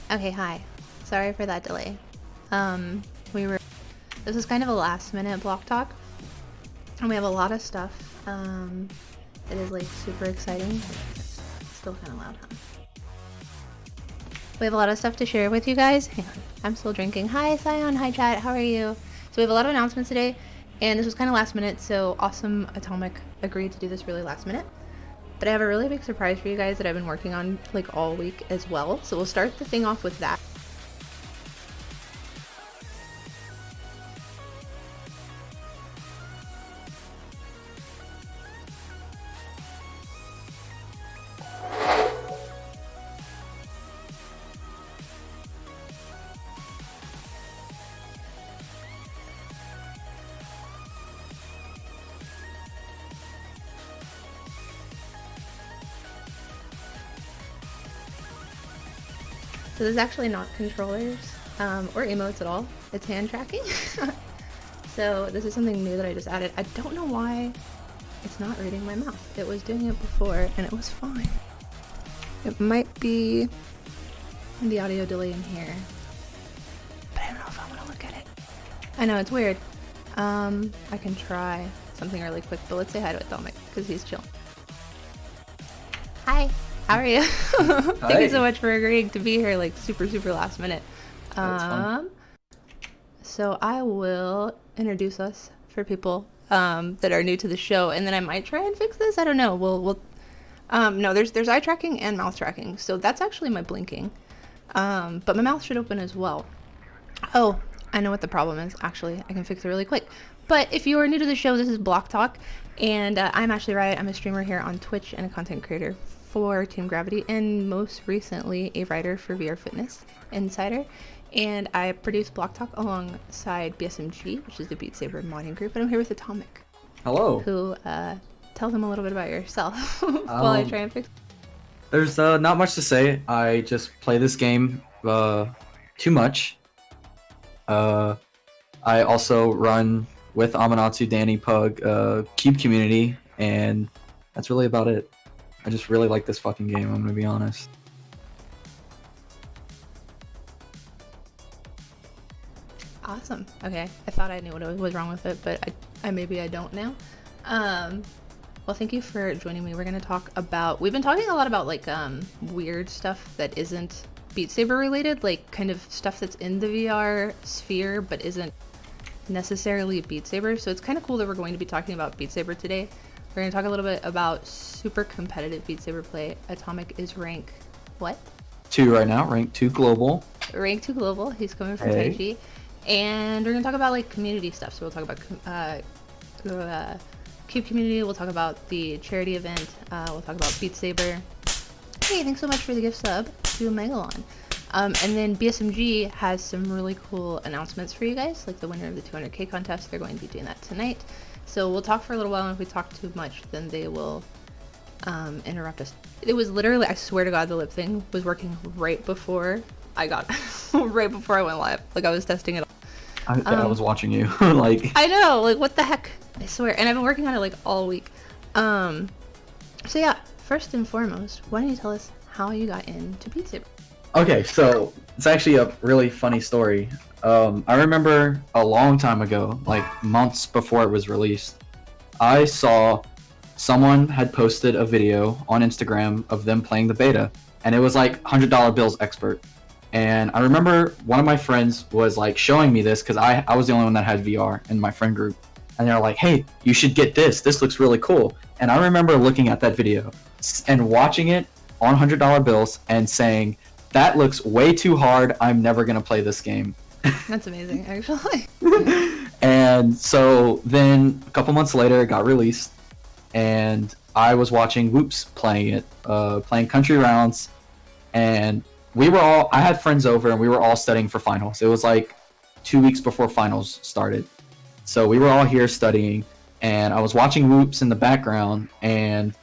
Okay, hi. Sorry for that delay. Um, this is kind of a last minute block talk, and we have a lot of stuff. It is like super exciting. It's still kind of loud, huh? We have a lot of stuff to share with you guys. Hang on, I'm still drinking. Hi, Sion. Hi, chat. How are you? So we have a lot of announcements today, and this was kind of last minute. So awesome, Atomic agreed to do this really last minute. But I have a really big surprise for you guys that I've been working on like all week as well. So we'll start the thing off with that. So this is actually not controllers or emotes at all. It's hand tracking. So this is something new that I just added. I don't know why it's not reading my mouth. It was doing it before and it was fine. It might be the audio delay in here, but I don't know if I want to look at it. I know, it's weird. I can try something really quick, but let's say hi to Atomic because he's chill. Hi. How are you? Thank you so much for agreeing to be here like super last minute. So I will introduce us for people that are new to the show, and then I might try and fix this. I don't know. No, there's eye tracking and mouth tracking, so that's actually my blinking. But my mouth should open as well. Oh, I know what the problem is. Actually, I can fix it really quick. But if you are new to the show, this is BloqTalk, and I'm Ashley Riot. I'm a streamer here on Twitch and a content creator for Team Gravity, and most recently a writer for VR Fitness Insider. And I produce BloqTalk alongside BSMG, which is the Beat Saber modding group, and I'm here with Atomic. Hello. Who, tell them a little bit about yourself while I try and fix. There's not much to say. I just play this game too much. I also run with Amanatsu, Danny, Pug, Cube Community, and that's really about it. I just really like this fucking game, I'm gonna be honest. Awesome. Okay, I thought I knew what was wrong with it, but I maybe I don't now. Well, thank you for joining me. We're gonna talk about. We've been talking a lot about like weird stuff that isn't Beat Saber related, like kind of stuff that's in the VR sphere but isn't necessarily Beat Saber. So it's kind of cool that we're going to be talking about Beat Saber today. We're gonna talk a little bit about super competitive Beat Saber play. Atomic is rank what? 2 right now, rank 2 global. Rank 2 global. He's coming from Taiji. And we're gonna talk about like community stuff. So we'll talk about Cube community. We'll talk about the charity event. We'll talk about Beat Saber. Hey, thanks so much for the gift sub to Megalon. And then BSMG has some really cool announcements for you guys, like the winner of the 200K contest. They're going to be doing that tonight. So we'll talk for a little while, and if we talk too much, then they will interrupt us. It was literally, I swear to God, the lip thing was working right before I got, right before I went live. Like I was testing it. I was watching you. Like I know, like what the heck? I swear. And I've been working on it like all week. So yeah, first and foremost, why don't you tell us how you got into Beat Saber? Okay, so it's actually a really funny story. I remember a long time ago, like months before it was released, I saw someone had posted a video on Instagram of them playing the beta, and it was like $100 bills expert. And I remember one of my friends was like showing me this because I was the only one that had VR in my friend group. And they're like, hey, you should get this. This looks really cool. And I remember looking at that video and watching it on $100 bills and saying, that looks way too hard. I'm never going to play this game. That's amazing, actually. And so then a couple months later, it got released. And I was watching Whoops playing it, playing country rounds. And I had friends over and we were all studying for finals. It was like 2 weeks before finals started. So we were all here studying, and I was watching Whoops in the background, and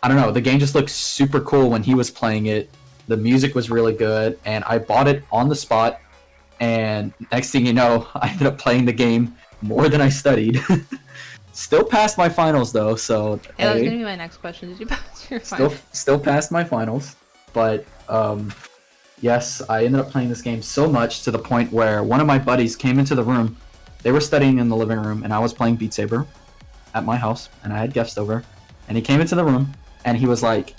I don't know, the game just looked super cool when he was playing it. The music was really good, and I bought it on the spot, and next thing you know, I ended up playing the game more than I studied. Still passed my finals though, so Yeah, that was gonna be my next question. Did you pass your finals? Still passed my finals, but Yes, I ended up playing this game so much to the point where one of my buddies came into the room. They were studying in the living room, and I was playing Beat Saber at my house, and I had guests over. And he came into the room, and he was like,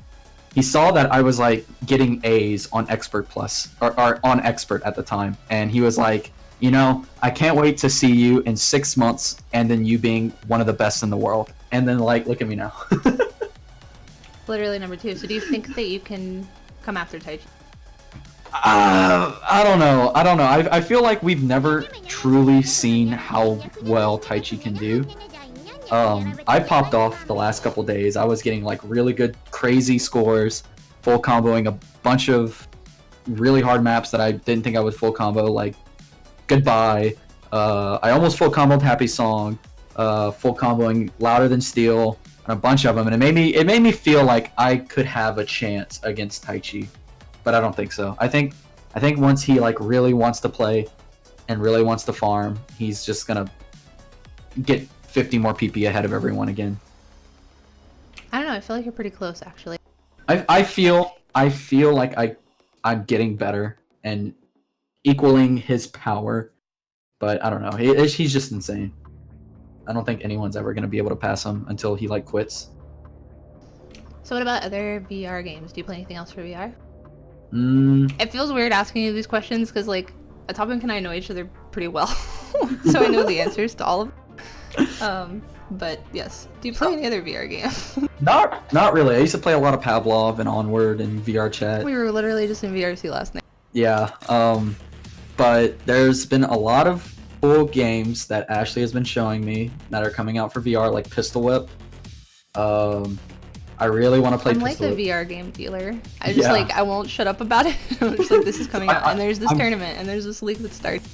he saw that I was like getting A's on Expert Plus, or on Expert at the time, and he was like, you know, I can't wait to see you in 6 months, and then you being one of the best in the world. And then like, look at me now. Literally number 2. So do you think that you can come after Taichi? I don't know. I feel like we've never truly seen how well Taichi can do. I popped off the last couple days. I was getting like really good, crazy scores, full comboing a bunch of really hard maps that I didn't think I would full combo, like Goodbye. I almost full comboed Happy Song, full comboing Louder Than Steel, and a bunch of them, and it made me feel like I could have a chance against Taichi, but I don't think so. I think once he like really wants to play and really wants to farm, he's just gonna get 50 more PP ahead of everyone again. I don't know. I feel like you're pretty close, actually. I feel like I'm getting better and equaling his power, but I don't know. He's just insane. I don't think anyone's ever gonna be able to pass him until he like quits. So what about other VR games? Do you play anything else for VR? Mm, It feels weird asking you these questions because like Atomic and I know each other pretty well, so I know the answers to all of them. But yes, do you play any other VR game? not really. I used to play a lot of Pavlov and Onward and VR chat. We were literally just in VRC last night. Yeah. But there's been a lot of cool games that Ashley has been showing me that are coming out for VR, like Pistol Whip. I really want to play I'm Pistol like Whip. the VR game dealer. I just like, I won't shut up about it. I'm just like, this is coming out, and there's this tournament, and there's this league that starts.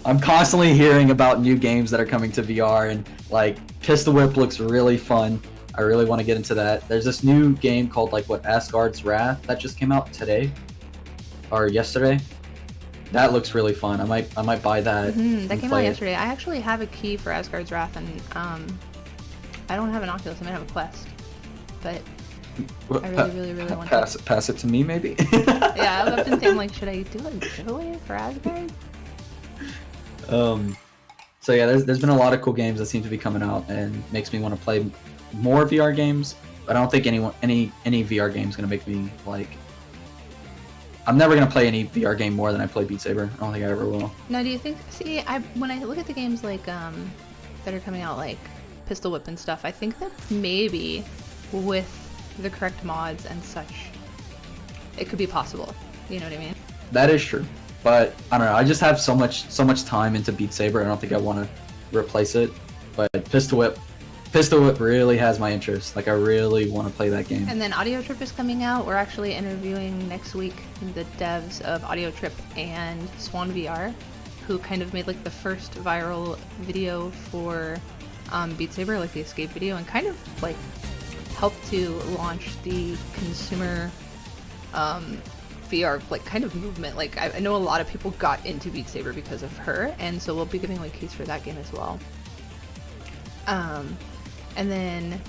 I'm constantly hearing about new games that are coming to VR, and like Pistol Whip looks really fun. I really want to get into that. There's this new game called like Asgard's Wrath that just came out today or yesterday. That looks really fun. I might buy that. That came out yesterday. I actually have a key for Asgard's Wrath, and I don't have an Oculus. I might have a Quest, but I really want to pass it to me, maybe. Yeah, I've been thinking like, should I do a giveaway for Asgard? So yeah, there's been a lot of cool games that seem to be coming out, and makes me want to play more VR games. But I don't think any VR game is gonna make me like. I'm never gonna play any VR game more than I play Beat Saber. I don't think I ever will. Now, do you think? See, when I look at the games like that are coming out, like Pistol Whip and stuff, I think that maybe with the correct mods and such, it could be possible. You know what I mean? That is true. But I don't know. I just have so much time into Beat Saber. I don't think I want to replace it. But Pistol Whip really has my interest. Like I really want to play that game. And then Audio Trip is coming out. We're actually interviewing next week the devs of Audio Trip and Swan VR, who kind of made like the first viral video for Beat Saber, like the escape video, and kind of like helped to launch the consumer VR like kind of movement. Like I know a lot of people got into Beat Saber because of her, and so we'll be giving like keys for that game as well. And then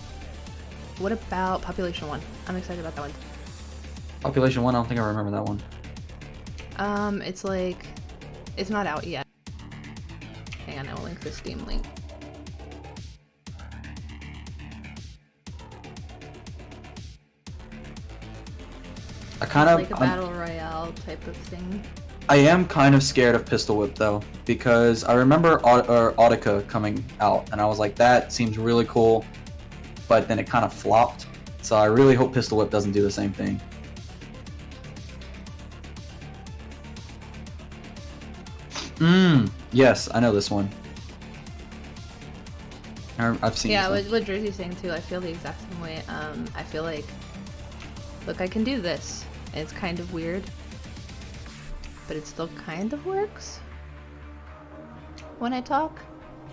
what about Population 1? I'm excited about that one. Population 1, I don't think I remember that one. It's like it's not out yet. Hang on, I will link the Steam link. I kind of like a battle royale type of thing. I am kind of scared of Pistol Whip though, because I remember Audica coming out, and I was like, that seems really cool, but then it kind of flopped. So I really hope Pistol Whip doesn't do the same thing. Yes, I know this one. I've seen. Yeah, what Jersey's saying too. I feel the exact same way. I feel like, look, I can do this. It's kind of weird, but it still kind of works when I talk,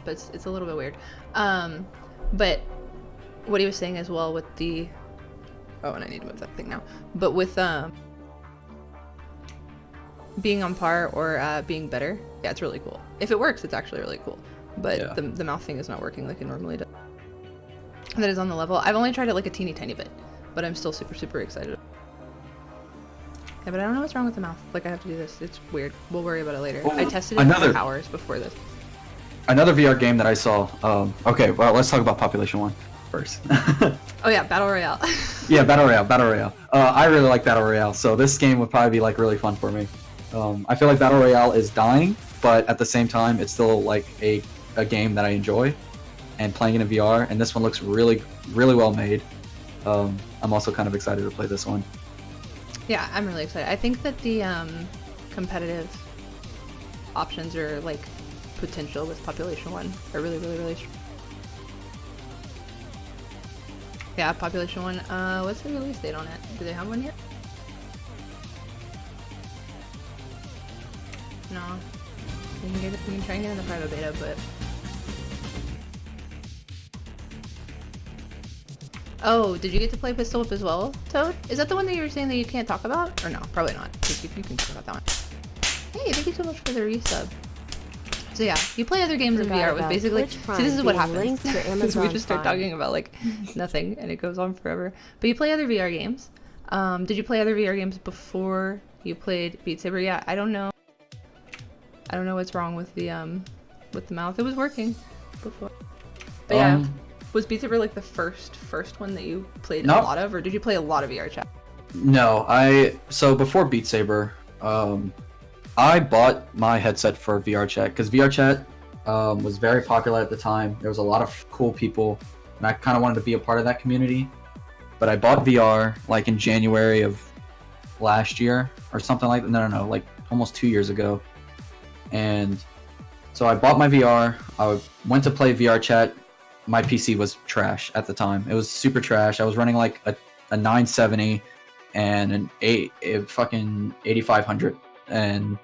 but it's a little bit weird. But what he was saying as well with the, oh, and I need to move that thing now, but with being on par or being better, yeah, it's really cool. If it works, it's actually really cool, but yeah. the mouth thing is not working like it normally does. That is on the level. I've only tried it like a teeny tiny bit, but I'm still super excited. Yeah, but I don't know what's wrong with the mouth. Like, I have to do this. It's weird. We'll worry about it later. Oh, I tested it for hours before this. Another VR game that I saw. Okay, well, let's talk about Population 1 first. Oh yeah, Battle Royale. Yeah, Battle Royale. I really like Battle Royale, so this game would probably be like really fun for me. I feel like Battle Royale is dying, but at the same time, it's still like a game that I enjoy, and playing it in VR. And this one looks really, really well made. I'm also kind of excited to play this one. Yeah, I'm really excited. I think that the competitive options are like potential with Population 1 are really, really, really strong. Yeah, Population 1. What's the release date on it? Do they have one yet? No. You can get it, you can try and get in the private beta, but... Oh, did you get to play Pistol Whip as well, Toad? Is that the one that you were saying that you can't talk about? Or no, probably not. You can talk about that one. Hey, thank you so much for the resub. So yeah, you play other games in VR with basically... See, this is what happens. Because we just start talking about like nothing and it goes on forever. But you play other VR games. Did you play other VR games before you played Beat Saber? Yeah, I don't know. I don't know what's wrong with the mouth. It was working before. But yeah, was Beat Saber like the first one that you played a lot of, or did you play a lot of VR chat? No, so before Beat Saber, I bought my headset for VR chat because VR chat was very popular at the time. There was a lot of cool people, and I kind of wanted to be a part of that community. But I bought VR like in January of last year or something like that. No, like almost 2 years ago. And so I bought my VR. I went to play VR chat. My PC was trash at the time. It was super trash. I was running like a 970 and a fucking 8500. And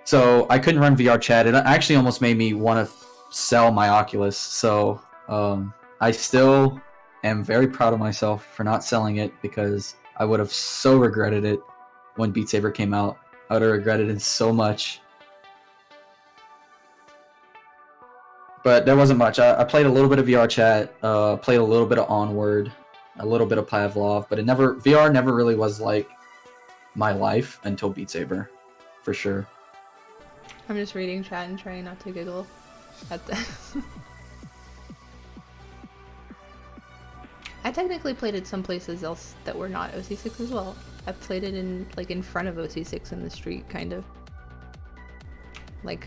so I couldn't run VR chat. It actually almost made me want to sell my Oculus. So I still am very proud of myself for not selling it, because I would have so regretted it when Beat Saber came out. I would have regretted it so much. But there wasn't much. I played a little bit of VR chat, played a little bit of Onward, a little bit of Pavlov, but VR never really was like my life until Beat Saber, for sure. I'm just reading chat and trying not to giggle at that. I technically played it some places else that were not OC6 as well. I played it in front of OC6 in the street, kind of. Like,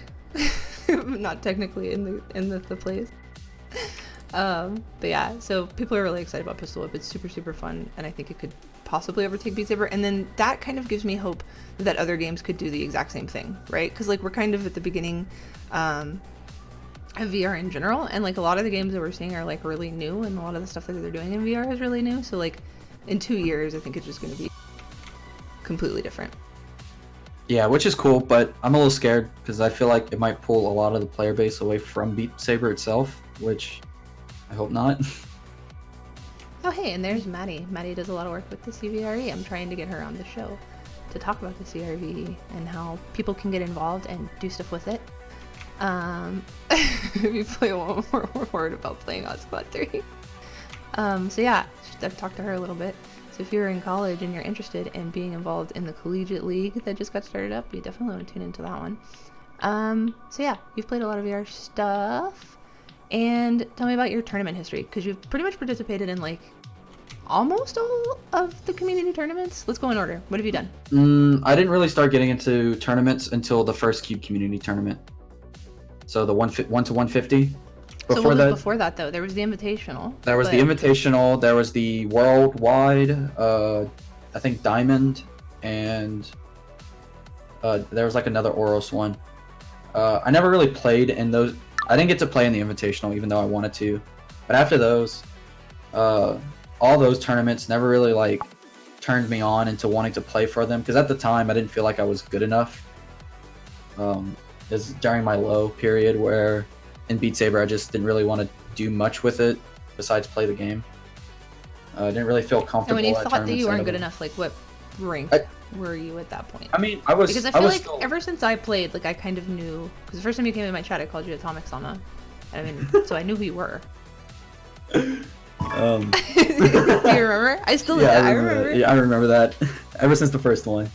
not technically in the place. But yeah, so people are really excited about Pistol Whip. It's super, super fun, and I think it could possibly overtake Beat Saber. And then that kind of gives me hope that other games could do the exact same thing, right? Because like we're kind of at the beginning of VR in general, and like a lot of the games that we're seeing are like really new, and a lot of the stuff that they're doing in VR is really new. So like in 2 years, I think it's just going to be completely different. Yeah, which is cool, but I'm a little scared because I feel like it might pull a lot of the player base away from Beat Saber itself, which I hope not. Oh hey, and there's Maddie. Maddie does a lot of work with the CVRE. I'm trying to get her on the show to talk about the CRV and how people can get involved and do stuff with it. If you play one more word about playing Odd Squad 3. So yeah, I've talked to her a little bit. So if you're in college and you're interested in being involved in the collegiate league that just got started up, you definitely want to tune into that one. So yeah, you've played a lot of VR stuff. And tell me about your tournament history, because you've pretty much participated in like almost all of the community tournaments. Let's go in order. What have you done? I didn't really start getting into tournaments until the first Cube community tournament. So the 1 to 150. Before that though, there was the Invitational. There was the Invitational. There was the worldwide. I think Diamond, and there was like another Oros one. I never really played in those. I didn't get to play in the Invitational, even though I wanted to. But after those, all those tournaments never really like turned me on into wanting to play for them, because at the time I didn't feel like I was good enough. It was during my low period where in Beat Saber I just didn't really want to do much with it besides play the game. I didn't really feel comfortable. And when you thought that you weren't good enough, like what rank were you at that point? I mean, I was because I feel like ever since I played, like I kind of knew, because the first time you came in my chat, I called you Atomicx on the, I mean, so I knew who you were. Do you remember? I still I remember that. Ever since the first one.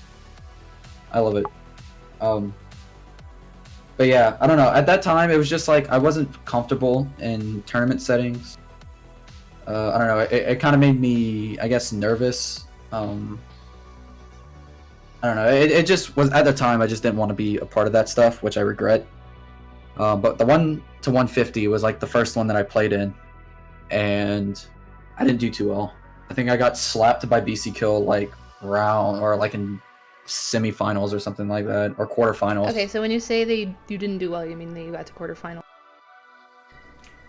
I love it. But yeah, I don't know. At that time, it was just like I wasn't comfortable in tournament settings. I don't know. It kind of made me, I guess, nervous. I don't know. It just was at the time. I just didn't want to be a part of that stuff, which I regret. But the 1 to 150 was like the first one that I played in, and I didn't do too well. I think I got slapped by BC Kill like round or like in semifinals or something like that, or quarterfinals. Okay, so when you say you didn't do well, you mean that you got to quarterfinal,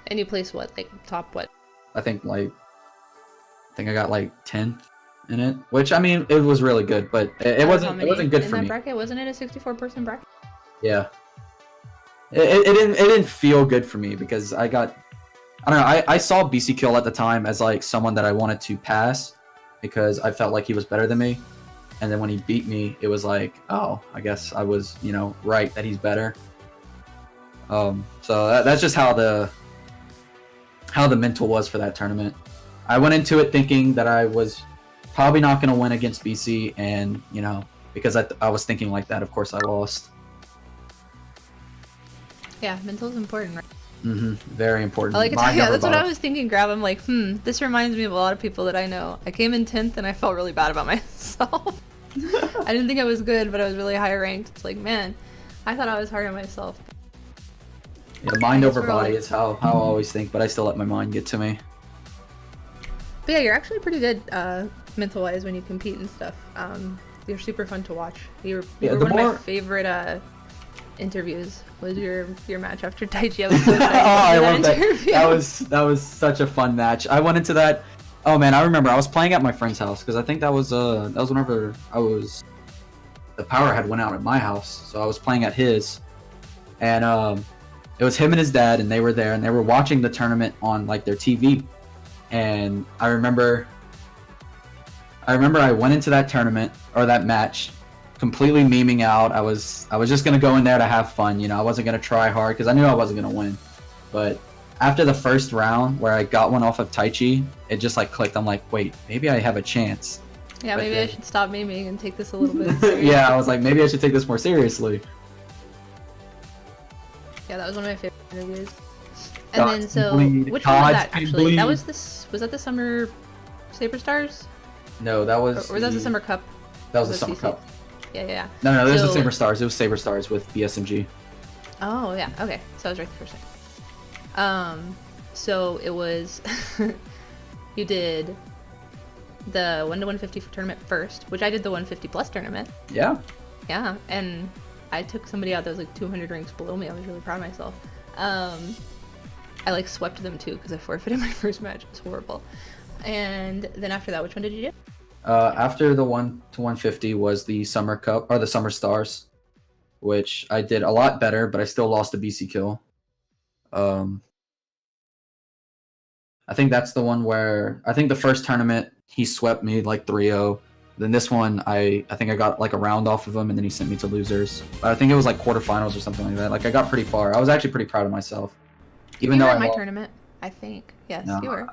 and you placed what, like top what? I think I got like 10th in it, which I mean it was really good, but it wasn't good for me. In that bracket, wasn't it a 64-person bracket? Yeah. It didn't feel good for me because I don't know, I saw BC Kill at the time as like someone that I wanted to pass because I felt like he was better than me. And then when he beat me, it was like, oh, I guess I was, right that he's better. So that's just how the mental was for that tournament. I went into it thinking that I was probably not going to win against BC, and because I was thinking like that, of course I lost. Yeah, mental is important, right? Very important. Yeah, that's what I was thinking, Grab. I'm like, this reminds me of a lot of people that I know. I came in 10th and I felt really bad about myself. I didn't think I was good, but I was really high ranked. It's like, man, I thought I was hard on myself. Yeah, mind over body is how I always think, but I still let my mind get to me. But yeah, you're actually pretty good mental-wise when you compete and stuff. You're super fun to watch. You were one of my favorite interviews. Was your match after Taichi? I was so excited. I love that. That was such a fun match. I went into that. Oh man, I remember I was playing at my friend's house because I think that was whenever the power had went out at my house, so I was playing at his, and it was him and his dad, and they were there and they were watching the tournament on like their TV, and I remember I went into that tournament or that match completely memeing out. I was just gonna go in there to have fun, I wasn't gonna try hard because I knew I wasn't gonna win. But after the first round where I got one off of Taichi, it just like clicked. I'm like, wait, maybe I have a chance. Yeah, maybe I should stop memeing and take this a little bit seriously. Yeah, I was like, maybe I should take this more seriously. Yeah, that was one of my favorite interviews. And then so, which one was that actually? That was was that the Summer Saber Stars? No, that was. Or was that the Summer Cup? That was the Summer Cup. Yeah. No, this was Saber Stars. It was Saber Stars with BSMG. Oh yeah, okay. So I was right the first time. So it was you did the 1 to 150 tournament first, which I did the 150 plus tournament. Yeah. Yeah, and I took somebody out that was like 200 ranks below me. I was really proud of myself. I like swept them too because I forfeited my first match. It was horrible. And then after that, which one did you do? After the 1 to 150 was the Summer Cup or the Summer Stars, which I did a lot better, but I still lost a BC Kill. I think that's the one where I think the first tournament he swept me like 3-0. Then this one I think I got like a round off of him, and then he sent me to losers. I think it was like quarterfinals or something like that. Like I got pretty far. I was actually pretty proud of myself. Even though you were in my tournament, I think. Yes, you were.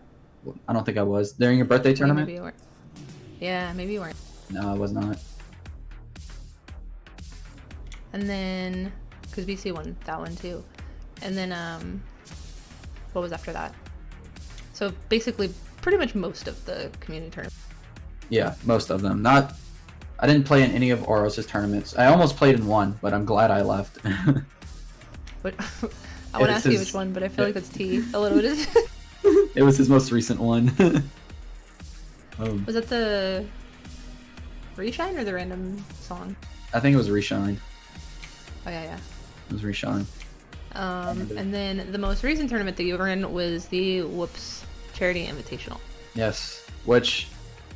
I don't think I was. During your birthday tournament? Maybe you weren't. Yeah, maybe you weren't. No, I was not. And then, because BC won that one too. And then, what was after that? So basically, pretty much most of the community tournaments. Yeah, most of them. I didn't play in any of Oros's tournaments. I almost played in one, but I'm glad I left. But I want to ask you which one, but I feel like that's T a little bit. It was his most recent one. Was that the Reshine or the random song? I think it was Reshine. Oh yeah. It was Reshine. And then the most recent tournament that you were in was the Whoops Charity Invitational. Yes, which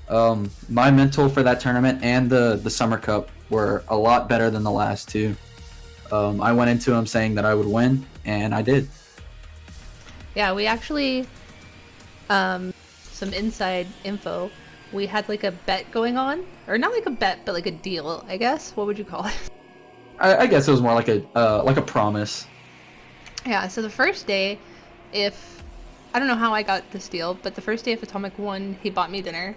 my mental for that tournament and the Summer Cup were a lot better than the last two. I went into them saying that I would win, and I did. Yeah, we actually, some inside info. We had like a bet going on, or not like a bet, but like a deal, I guess. What would you call it? I guess it was more like a promise. Yeah. So the first day, I don't know how I got this deal, but the first day if Atomic won, he bought me dinner,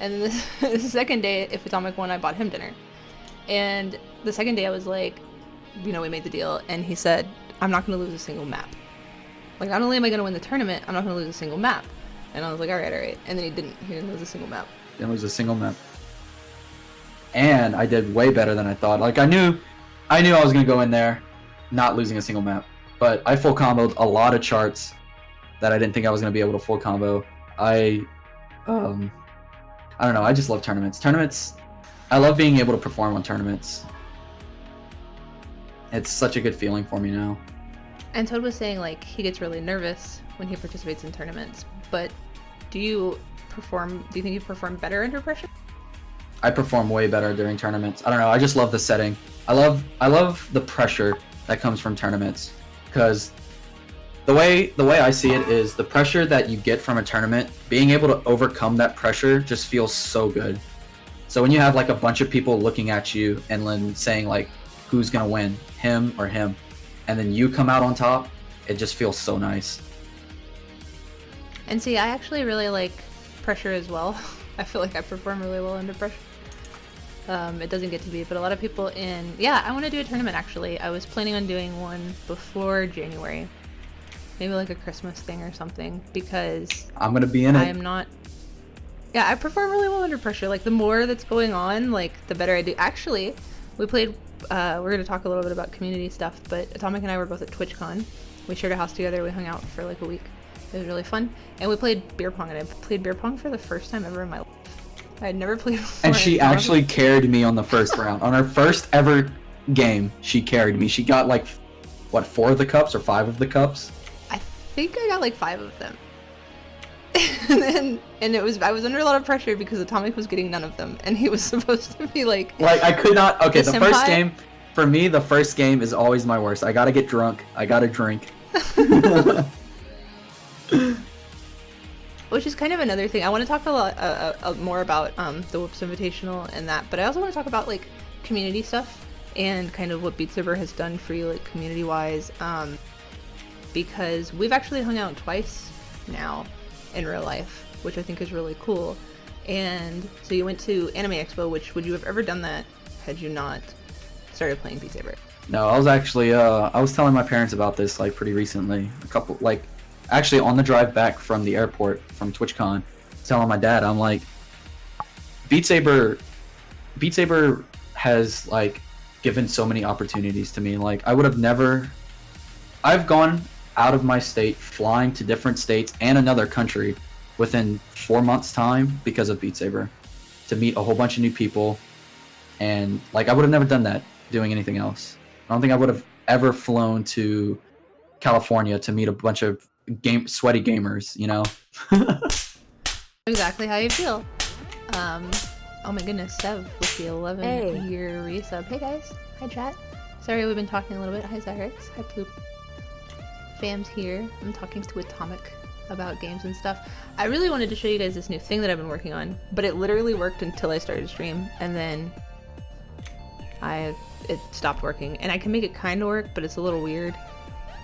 And then the second day, if Atomic won, I bought him dinner. And the second day I was like, we made the deal, and he said, I'm not going to lose a single map. Like, not only am I going to win the tournament, I'm not going to lose a single map. And I was like, all right. And then he didn't lose a single map. Didn't lose a single map. And I did way better than I thought. Like, I knew I was going to go in there not losing a single map. But I full comboed a lot of charts that I didn't think I was going to be able to full combo. I don't know. I just love tournaments. I love being able to perform on tournaments. It's such a good feeling for me now. And Toad was saying, like, he gets really nervous when he participates in tournaments. But do you think you perform better under pressure? I perform way better during tournaments. I don't know. I just love the setting. I love the pressure that comes from tournaments, because the way I see it is the pressure that you get from a tournament, being able to overcome that pressure just feels so good. So when you have like a bunch of people looking at you and then saying like, who's gonna win, him or him, and then you come out on top, it just feels so nice. And see, I actually really like pressure as well. I feel like I perform really well under pressure. It doesn't get to be, but a lot of people I want to do a tournament actually. I was planning on doing one before January. Maybe like a Christmas thing or something, because I'm gonna be in it. I am not. Yeah, I perform really well under pressure. Like, the more that's going on, like, the better I do. Actually, we played, we're going to talk a little bit about community stuff, but Atomic and I were both at TwitchCon. We shared a house together. We hung out for like a week. It was really fun. And we played beer pong, and I played beer pong for the first time ever in my life. I had never played before. And she actually carried me on the first round. On our first ever game, she carried me. She got like, what, 4 of the cups or 5 of the cups? I think I got like 5 of them. I was under a lot of pressure because Atomic was getting none of them, and he was supposed to be like I could not. Okay, the first senpai. game for me, the first game is always my worst. I gotta get drunk. I gotta drink. Which is kind of another thing. I want to talk a lot more about the Whoops Invitational and that, but I also want to talk about like community stuff and kind of what Beat Saber has done for you, like community wise, because we've actually hung out twice now in real life, which I think is really cool. And so you went to Anime Expo, which would you have ever done that had you not started playing Beat Saber? No, I was actually I was telling my parents about this like pretty recently. Actually on the drive back from the airport from TwitchCon, telling my dad, I'm like, Beat Saber has like given so many opportunities to me. Like, I've gone out of my state, flying to different states and another country within 4 months time because of Beat Saber, to meet a whole bunch of new people. And like, I would have never done that doing anything else. I don't think I would have ever flown to California to meet a bunch of sweaty gamers, you know? Exactly how you feel. Oh my goodness, Sev with the 11-year resub. Hey guys, hi chat. Sorry, we've been talking a little bit. Hi Zyrex, hi Ploop. Fam's here. I'm talking to Atomic about games and stuff. I really wanted to show you guys this new thing that I've been working on, but it literally worked until I started stream, and then it stopped working. And I can make it kind of work, but it's a little weird.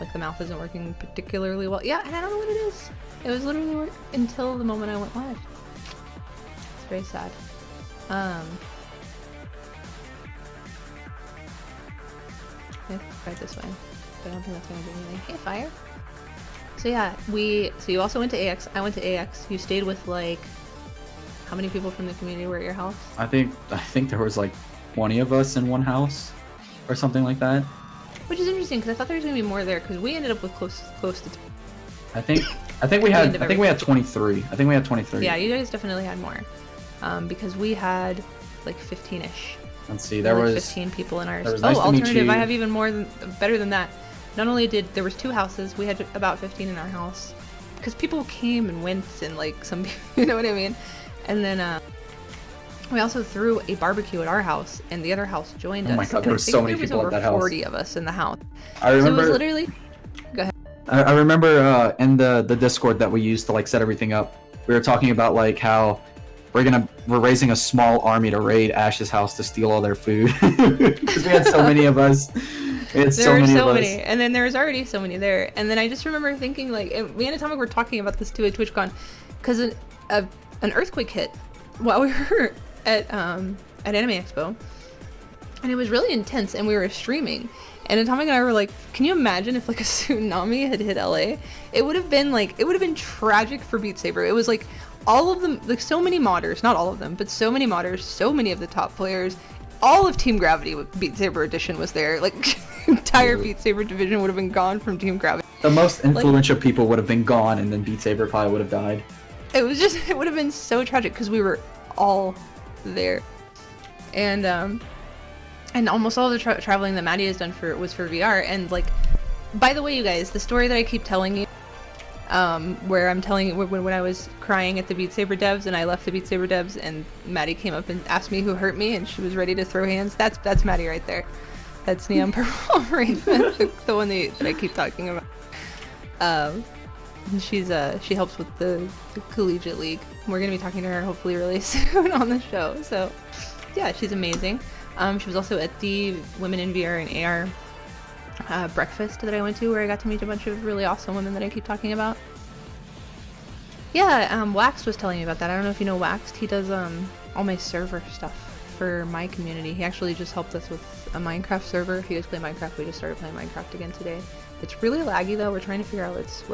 Like, the mouth isn't working particularly well. Yeah, and I don't know what it is. It was literally work until the moment I went live. It's very sad. I tried this way, but I don't think that's gonna do anything. Hey, Fire. So yeah, so you also went to AX. I went to AX. You stayed with like, how many people from the community were at your house? I think there was like 20 of us in one house, or something like that. Which is interesting because I thought there was gonna be more there, because we ended up with close to. I think we had 23. I think we had 23. Yeah, you guys definitely had more, because we had like 15ish. Let's see, there was 15 people in ours. Nice alternative, I have even better than that. Not only there was 2 houses, we had about 15 in our house, because people came and went, and like some, you know what I mean. And then we also threw a barbecue at our house, and the other house joined us. Oh my god, there were so many people at that house. There was over 40 of us in the house. I remember. So it was literally. Go ahead. I remember in the Discord that we used to like set everything up, we were talking about like how we're raising a small army to raid Ash's house to steal all their food, because we had so many of us. There were so many, and then there was already so many there. And then I just remember thinking, like, me and Atomic were talking about this too at TwitchCon, because an earthquake hit while we were at Anime Expo, and it was really intense, and we were streaming. And Atomic and I were like, can you imagine if like a tsunami had hit LA? It would have been tragic for Beat Saber. It was like all of them, like so many modders, not all of them, but so many modders, so many of the top players, all of Team Gravity with Beat Saber Edition was there. Like entire Beat Saber division would have been gone from Team Gravity. The most influential people would have been gone, and then Beat Saber probably would have died. It would have been so tragic because we were all there. And almost all the traveling that Maddie has done was for VR. And like, by the way, you guys, the story that I keep telling you, where I'm telling you when I was crying at the Beat Saber devs and I left the Beat Saber devs and Maddie came up and asked me who hurt me and she was ready to throw hands. That's Maddie right there. That's Neon Purple Raven, the one that I keep talking about. She helps with the collegiate league. We're gonna be talking to her hopefully really soon on the show. So yeah, she's amazing. She was also at the Women in VR and AR breakfast that I went to, where I got to meet a bunch of really awesome women that I keep talking about. Yeah, Waxed was telling me about that. I don't know if you know Waxed. He does all my server stuff for my community. He actually just helped us with a Minecraft server. If you guys play Minecraft, we just started playing Minecraft again today. It's really laggy though. We're trying to figure out what's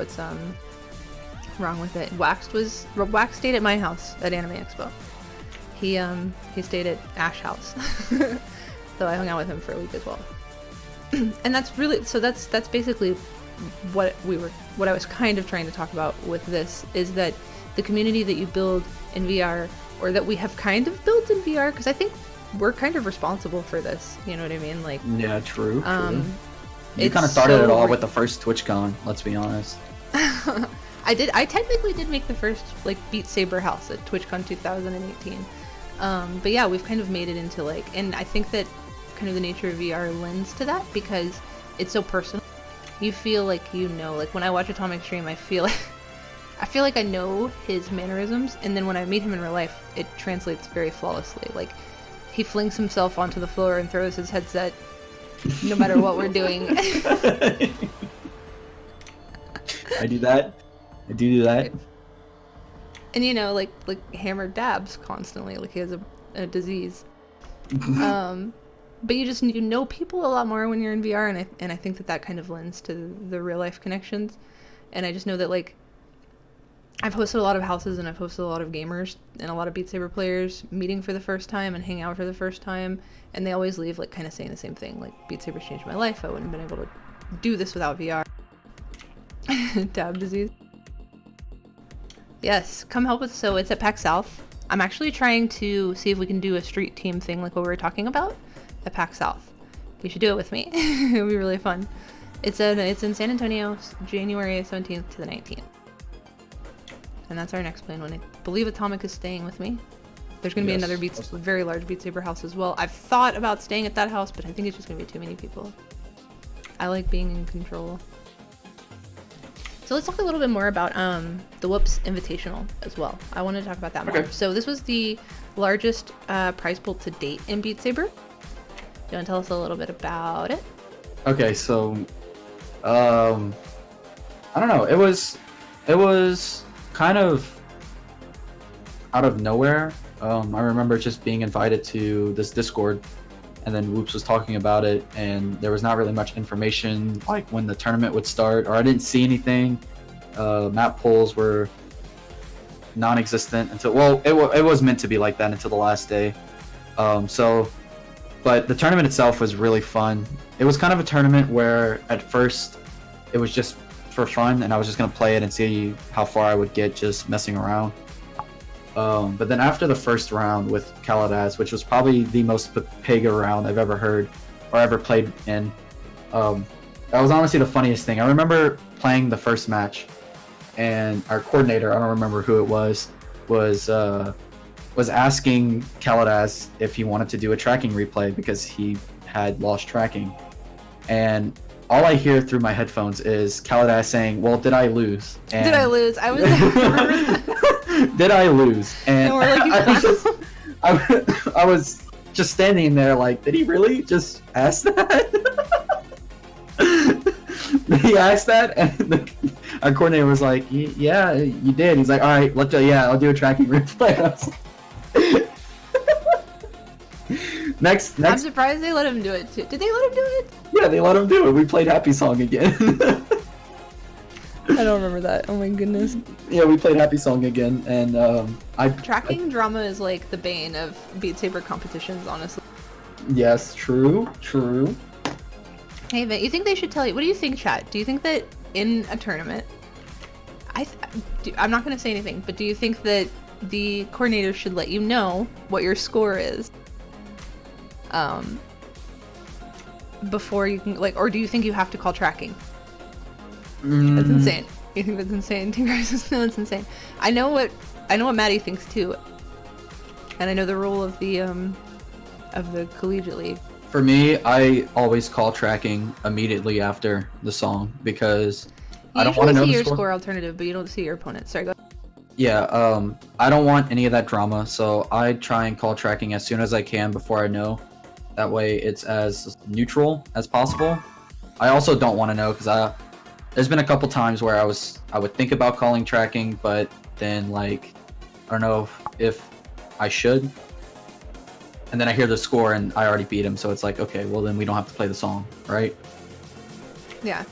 wrong with it. Waxed stayed at my house at Anime Expo. He stayed at Ash House, so I hung out with him for a week as well. And that's basically what I was kind of trying to talk about with this, is that the community that you build in VR, or that we have kind of built in VR, because I think we're kind of responsible for this. You know what I mean? Like, yeah, true. You kind of started it all with the first TwitchCon. Let's be honest. I technically did make the first like Beat Saber house at TwitchCon 2018. But yeah, we've kind of made it into like, and I think that kind of the nature of VR lends to that because it's so personal. You feel like, you know, like when I watch Atomicx stream, I feel like I know his mannerisms, and then when I meet him in real life, it translates very flawlessly. Like, he flings himself onto the floor and throws his headset no matter what we're doing. I do that. And you know, like Hammer dabs constantly, like he has a disease. But you know people a lot more when you're in VR, and I think that kind of lends to the real life connections. And I just know that like I've hosted a lot of houses and I've hosted a lot of gamers and a lot of Beat Saber players meeting for the first time and hanging out for the first time, and they always leave like kind of saying the same thing, like Beat Saber's changed my life. I wouldn't have been able to do this without VR. Dab disease. Yes, come help us. So it's at PAX South. I'm actually trying to see if we can do a street team thing like what we were talking about at PAX South. You should do it with me. It would be really fun. It's in San Antonio, January 17th to the 19th. And that's our next plan one. I believe Atomicx is staying with me. There's going to be another very large Beat Saber house as well. I've thought about staying at that house, but I think it's just going to be too many people. I like being in control. So let's talk a little bit more about the Whoops Invitational as well. I want to talk about that more. So this was the largest prize pool to date in Beat Saber. Do you want to tell us a little bit about it? Okay, so I don't know. It was kind of out of nowhere. I remember just being invited to this Discord, and then Whoops was talking about it, and there was not really much information like when the tournament would start, or I didn't see anything. Map polls were non-existent until, well, it was meant to be like that until the last day. But the tournament itself was really fun. It was kind of a tournament where at first it was just for fun, and I was just gonna play it and see how far I would get just messing around. But then after the first round with Kaladas, which was probably the most Pega round I've ever heard or ever played in, that was honestly the funniest thing. I remember playing the first match, and our coordinator, I don't remember who it was asking Kaladas if he wanted to do a tracking replay because he had lost tracking. And all I hear through my headphones is Kaladas saying, "Well, did I lose?" And did I lose? I was did I lose? And we're like, I was just standing there like, did he really just ask that? He asked that, and our coordinator was like, "Yeah, you did." He's like, "All right, I'll do a tracking replay." Next, I'm surprised they let him do it too. Did they let him do it? Yeah, they let him do it. We played Happy Song again. I don't remember that. Oh my goodness. Yeah, we played Happy Song again, and Tracking drama is like the bane of Beat Saber competitions, honestly. Yes, true. Hey, Vin, you think they should tell you? What do you think, chat? Do you think that in a tournament, I'm not going to say anything, but do you think that the coordinator should let you know what your score is? Before you can, like, or do you think you have to call tracking? That's insane. You think that's insane? No, it's insane. I know what Maddie thinks too, and I know the rule of the collegiate league. For me, I always call tracking immediately after the song because I don't want to know see the your score alternative, but you don't see your opponent. Sorry, go. Yeah, I don't want any of that drama, so I try and call tracking as soon as I can before I know. That way, it's as neutral as possible. I also don't want to know because there's been a couple times where I would think about calling tracking, but then like I don't know if I should. And then I hear the score and I already beat him, so it's like, okay, well then we don't have to play the song, right? Yeah.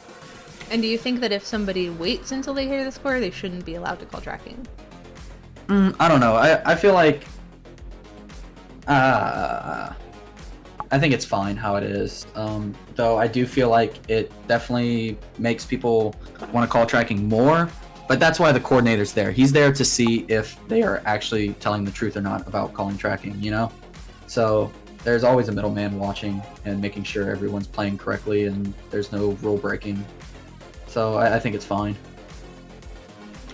And do you think that if somebody waits until they hear the score, they shouldn't be allowed to call tracking? I don't know. I feel like I think it's fine how it is. Though I do feel like it definitely makes people want to call tracking more. But that's why the coordinator's there. He's there to see if they are actually telling the truth or not about calling tracking, you know? So there's always a middleman watching and making sure everyone's playing correctly and there's no rule breaking. So I think it's fine.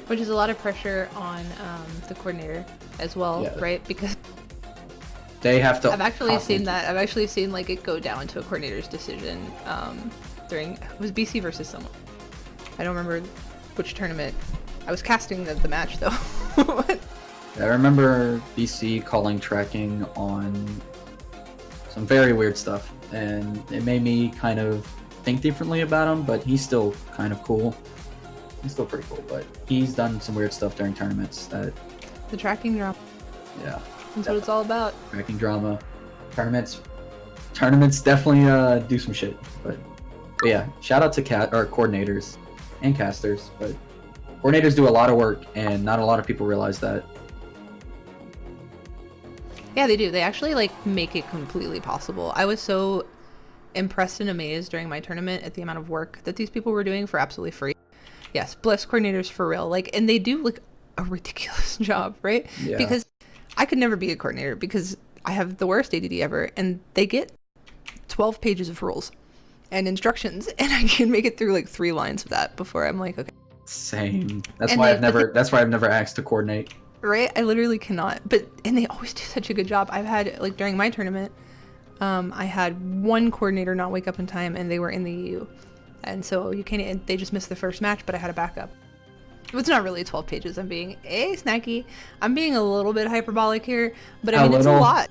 Which is a lot of pressure on the coordinator as well, Yeah. right? Because they have to. I've actually seen that. I've actually seen like it go down to a coordinator's decision during, it was BC versus someone. I don't remember which tournament. I was casting the match though. I remember BC calling tracking on some very weird stuff, and it made me kind of think differently about him, but he's still kind of cool. He's still pretty cool, but he's done some weird stuff during tournaments that... The tracking drama. Yeah. That's what it's all about. Tracking drama. Tournaments definitely do some shit, but yeah, shout out to coordinators and casters, but coordinators do a lot of work, and not a lot of people realize that. Yeah, they do. They actually like make it completely possible. I was so impressed and amazed during my tournament at the amount of work that these people were doing for absolutely free. Yes, bless coordinators for real. Like, and they do like a ridiculous job, right? Yeah. Because I could never be a coordinator because I have the worst ADD ever, and they get 12 pages of rules and instructions, and I can make it through like 3 lines of that before I'm like, okay. Same. That's why I've never asked to coordinate. Right? I literally cannot. And they always do such a good job. I've had, like, during my tournament, I had one coordinator not wake up in time, and they were in the EU. And so they just missed the first match, but I had a backup. It's not really 12 pages. I'm being snacky. I'm being a little bit hyperbolic here, but I mean, it's a lot.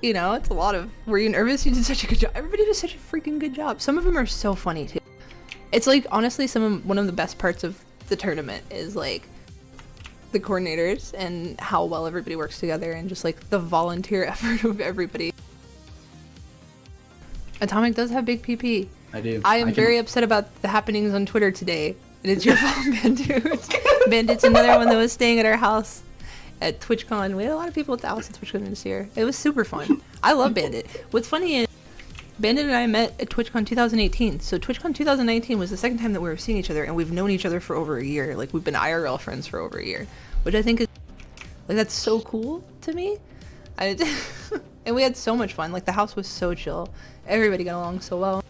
You know, it's a lot of, were you nervous? You did such a good job. Everybody did such a freaking good job. Some of them are so funny, too. It's like, honestly, one of the best parts of the tournament is, like, the coordinators and how well everybody works together and just like the volunteer effort of everybody. Atomic does have big PP. I do. I am very upset about the happenings on Twitter today. And it's your fault, Bandit. Bandit's another one that was staying at our house at TwitchCon. We had a lot of people at the house at TwitchCon this year. It was super fun. I love Bandit. What's funny is Bandit and I met at TwitchCon 2018. So TwitchCon 2019 was the second time that we were seeing each other, and we've known each other for over a year. Like, we've been IRL friends for over a year, which I think is, like, that's so cool to me. And we had so much fun. Like, the house was so chill. Everybody got along so well.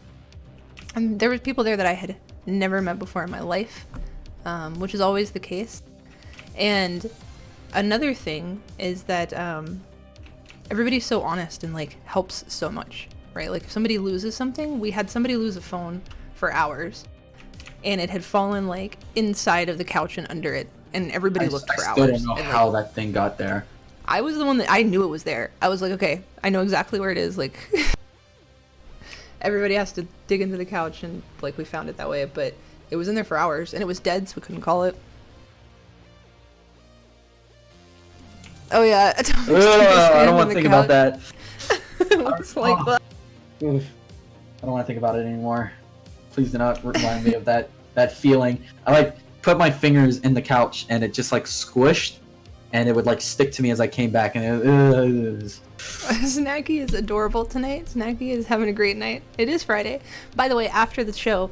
And there was people there that I had never met before in my life, which is always the case. And another thing is that everybody's so honest and, like, helps so much. Right? Like, if somebody loses something, we had somebody lose a phone for hours, and it had fallen, like, inside of the couch and under it, and everybody looked for hours. I still don't know how that thing got there. I was the one that, I knew it was there. I was like, okay, I know exactly where it is, like, everybody has to dig into the couch, and, like, we found it that way, but it was in there for hours, and it was dead, so we couldn't call it. Oh yeah, Atomicx I don't on want the to think about couch. that. Looks like that. Oof. I don't want to think about it anymore. Please do not remind me of that feeling. I like put my fingers in the couch and it just like squished, and it would like stick to me as I came back, and Snacky is adorable tonight. Snacky is having a great night. It is Friday. By the way, after the show,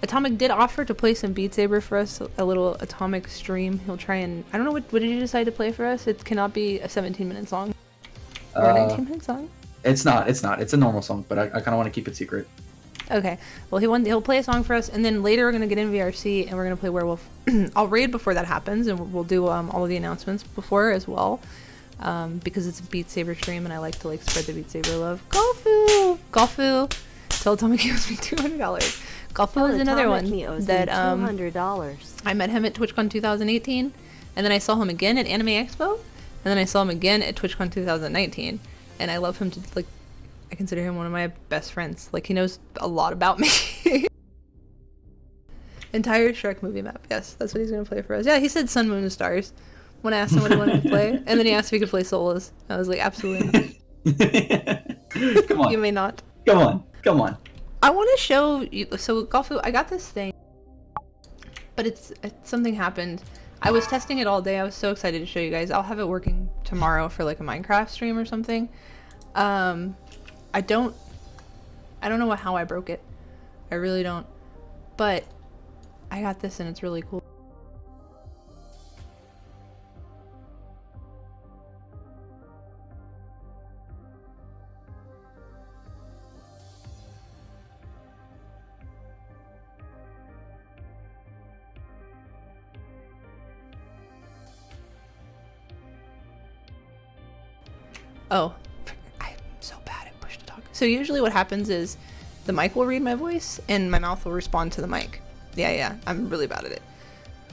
Atomic did offer to play some Beat Saber for us, a little Atomic stream. He'll try and, I don't know, what did you decide to play for us? It cannot be a 17-minute song. Or a 19-minute song? It's not. It's a normal song, but I kind of want to keep it secret. Okay. Well, he'll play a song for us, and then later we're going to get in VRC, and we're going to play Werewolf. I'll raid before that happens, and we'll do all of the announcements before as well. Because it's a Beat Saber stream, and I like to spread the Beat Saber love. Golfu! Tell Atomic he owes me $200. Golfu is another one that $200. I met him at TwitchCon 2018, and then I saw him again at Anime Expo, and then I saw him again at TwitchCon 2019, and I love him to I consider him one of my best friends. He knows a lot about me. Entire Shrek movie map. Yes, that's what he's gonna play for us. Yeah, he said Sun, Moon, and Stars when I asked him what he wanted to play, and then he asked if he could play solos. I was like, absolutely. Come on. You may not. Come on. I want to show you. So, Golfu, I got this thing, but something happened. I was testing it all day. I was so excited to show you guys. I'll have it working tomorrow for a Minecraft stream or something. I don't know how I broke it. I really don't. But I got this and it's really cool. Oh, I'm so bad at push to talk. So usually what happens is the mic will read my voice and my mouth will respond to the mic. Yeah, I'm really bad at it.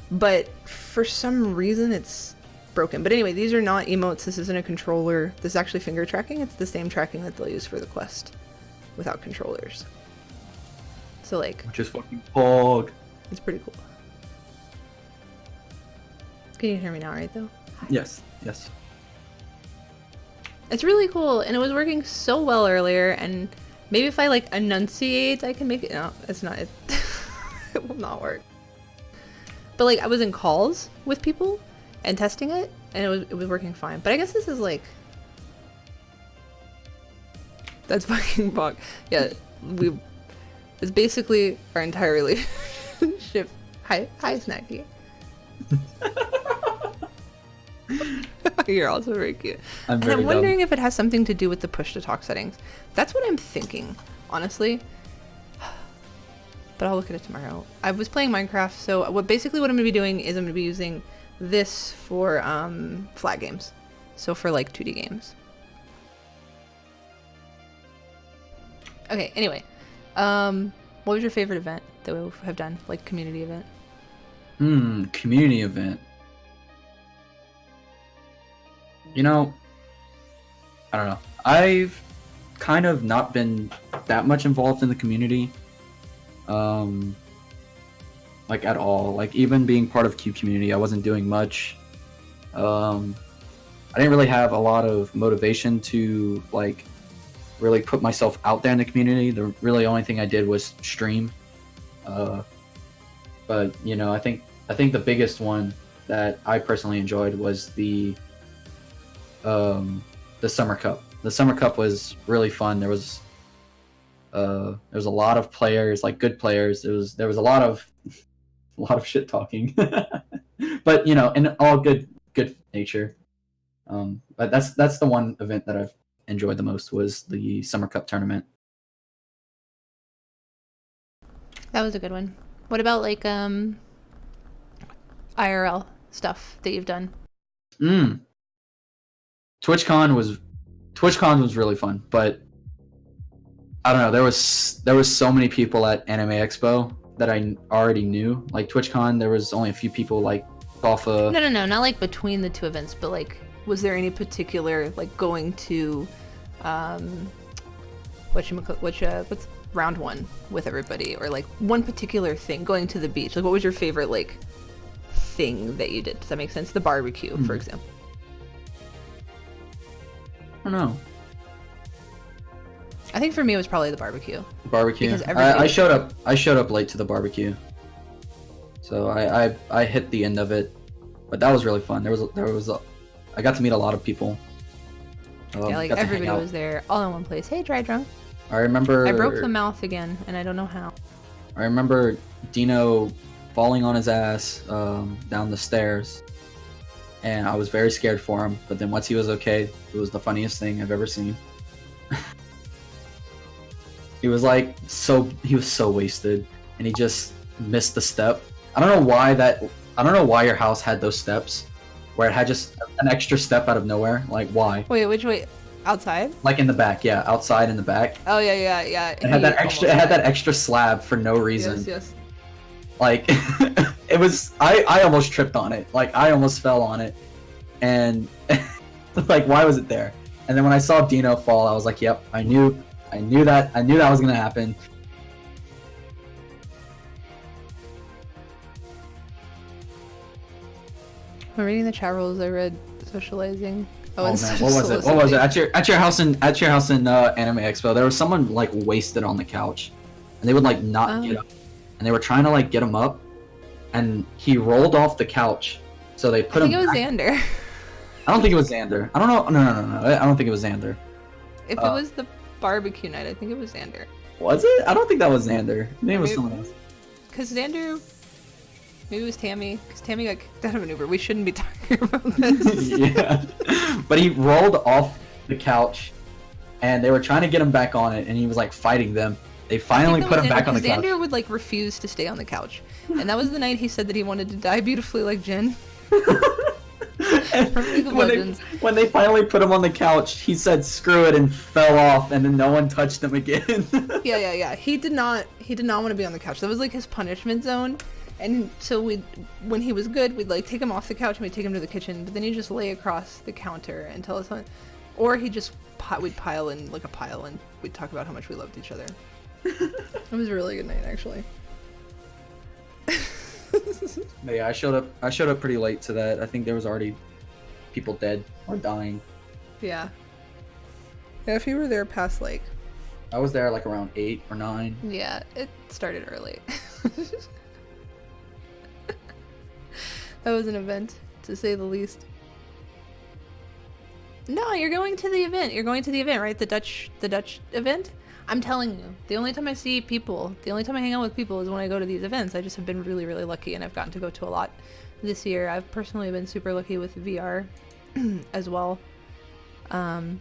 But for some reason it's broken. But anyway, these are not emotes. This isn't a controller. This is actually finger tracking. It's the same tracking that they'll use for the Quest without controllers. So which is fucking fog. It's pretty cool. Can you hear me now, right though? Yes. It's really cool, and it was working so well earlier, and maybe if I enunciate, I can make it. No, it's not. It will not work. But I was in calls with people and testing it, and it was working fine. But I guess this is that's fucking bug. Yeah, it's basically our entire relationship. Hi, Snacky. You're also very cute. I'm wondering if it has something to do with the push to talk settings. That's what I'm thinking, honestly. But I'll look at it tomorrow. I was playing Minecraft, so what I'm going to be doing is I'm going to be using this for flat games. So for 2D games. Okay, anyway. What was your favorite event that we have done? Community event? Community event. I don't know. I've kind of not been that much involved in the community. At all. Even being part of Cube community, I wasn't doing much. I didn't really have a lot of motivation to really put myself out there in the community. The really only thing I did was stream. But I think the biggest one that I personally enjoyed was the Summer Cup. The Summer Cup was really fun. There was a lot of players, good players. There was a lot of shit talking, but in all good nature. But that's the one event that I've enjoyed the most, was the Summer Cup tournament. That was a good one. What about IRL stuff that you've done? TwitchCon was really fun, but I don't know. There was so many people at Anime Expo that I already knew. TwitchCon, there was only a few people off of. No, not between the two events, but was there any particular going to, what's round one with everybody, or one particular thing, going to the beach? What was your favorite thing that you did? Does that make sense? The barbecue, for example. don't know. I think for me it was probably the barbecue. Barbecue. Because everybody I showed up. I showed up late to the barbecue, so I hit the end of it, but that was really fun. I got to meet a lot of people. Yeah, like got to hang everybody out. was there all in one place. Hey, Dry Drunk. I remember. I broke the mouth again, and I don't know how. I remember Dino falling on his ass down the stairs, and I was very scared for him. But then once he was okay, it was the funniest thing I've ever seen. He was so wasted, and he just missed the step. I don't know why your house had those steps, where it had just an extra step out of nowhere. Like, why? Wait, which way? Outside? Like in the back, yeah, outside in the back. Oh yeah. It had that extra slab for no reason. Yes. Like, it was. I almost tripped on it. Like, I almost fell on it, and like, why was it there? And then when I saw Dino fall, I was like, yep, I knew that was gonna happen. I'm reading the chat rules. I read socializing. Oh man, what was it? What was it? At your house in Anime Expo, there was someone like wasted on the couch, and they would like not get up, and they were trying to like get him up, and he rolled off the couch, so they put him. I think it was Xander. I don't think it was Xander. I don't know. No. I don't think it was Xander. If it was the barbecue night, I think it was Xander. Was it? I don't think that was Xander. Maybe it was someone else. Because Xander, maybe it was Tammy. Because Tammy got kicked out of an Uber. We shouldn't be talking about this. Yeah, but he rolled off the couch, and they were trying to get him back on it, and he was like fighting them. They finally put him back on the couch. Xander would like refuse to stay on the couch, and that was the night he said that he wanted to die beautifully like Jin. When they finally put him on the couch, he said screw it and fell off, and then no one touched him again. Yeah. He did not want to be on the couch. That was like his punishment zone. And so when he was good, we'd like take him off the couch and we'd take him to the kitchen, but then he'd just lay across the counter and tell us or we'd pile in like a pile and we'd talk about how much we loved each other. It was a really good night, actually. But yeah, I showed up pretty late to that. I think there was already people dead or dying. Yeah, if you were there past like... I was there like around 8 or 9. Yeah, it started early. That was an event, to say the least. No, you're going to the event. You're going to the event, right? The Dutch event? I'm telling you, the only time I see people, the only time I hang out with people is when I go to these events. I just have been really, really lucky, and I've gotten to go to a lot this year. I've personally been super lucky with VR as well. And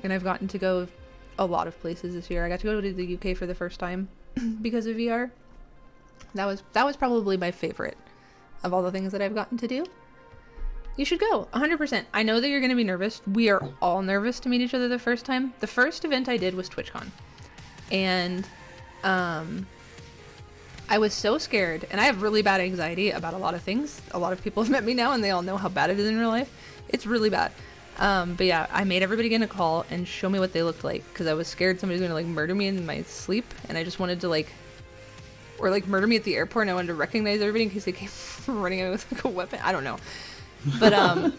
I've gotten to go a lot of places this year. I got to go to the UK for the first time because of VR. That was probably my favorite of all the things that I've gotten to do. You should go, 100%. I know that you're going to be nervous. We are all nervous to meet each other the first time. The first event I did was TwitchCon. And I was so scared. And I have really bad anxiety about a lot of things. A lot of people have met me now and they all know how bad it is in real life. It's really bad. But yeah, I made everybody get a call and show me what they looked like. Because I was scared somebody was going to like murder me in my sleep. And I just wanted to like... Or like murder me at the airport and I wanted to recognize everybody in case they came running away with like a weapon. I don't know. But oh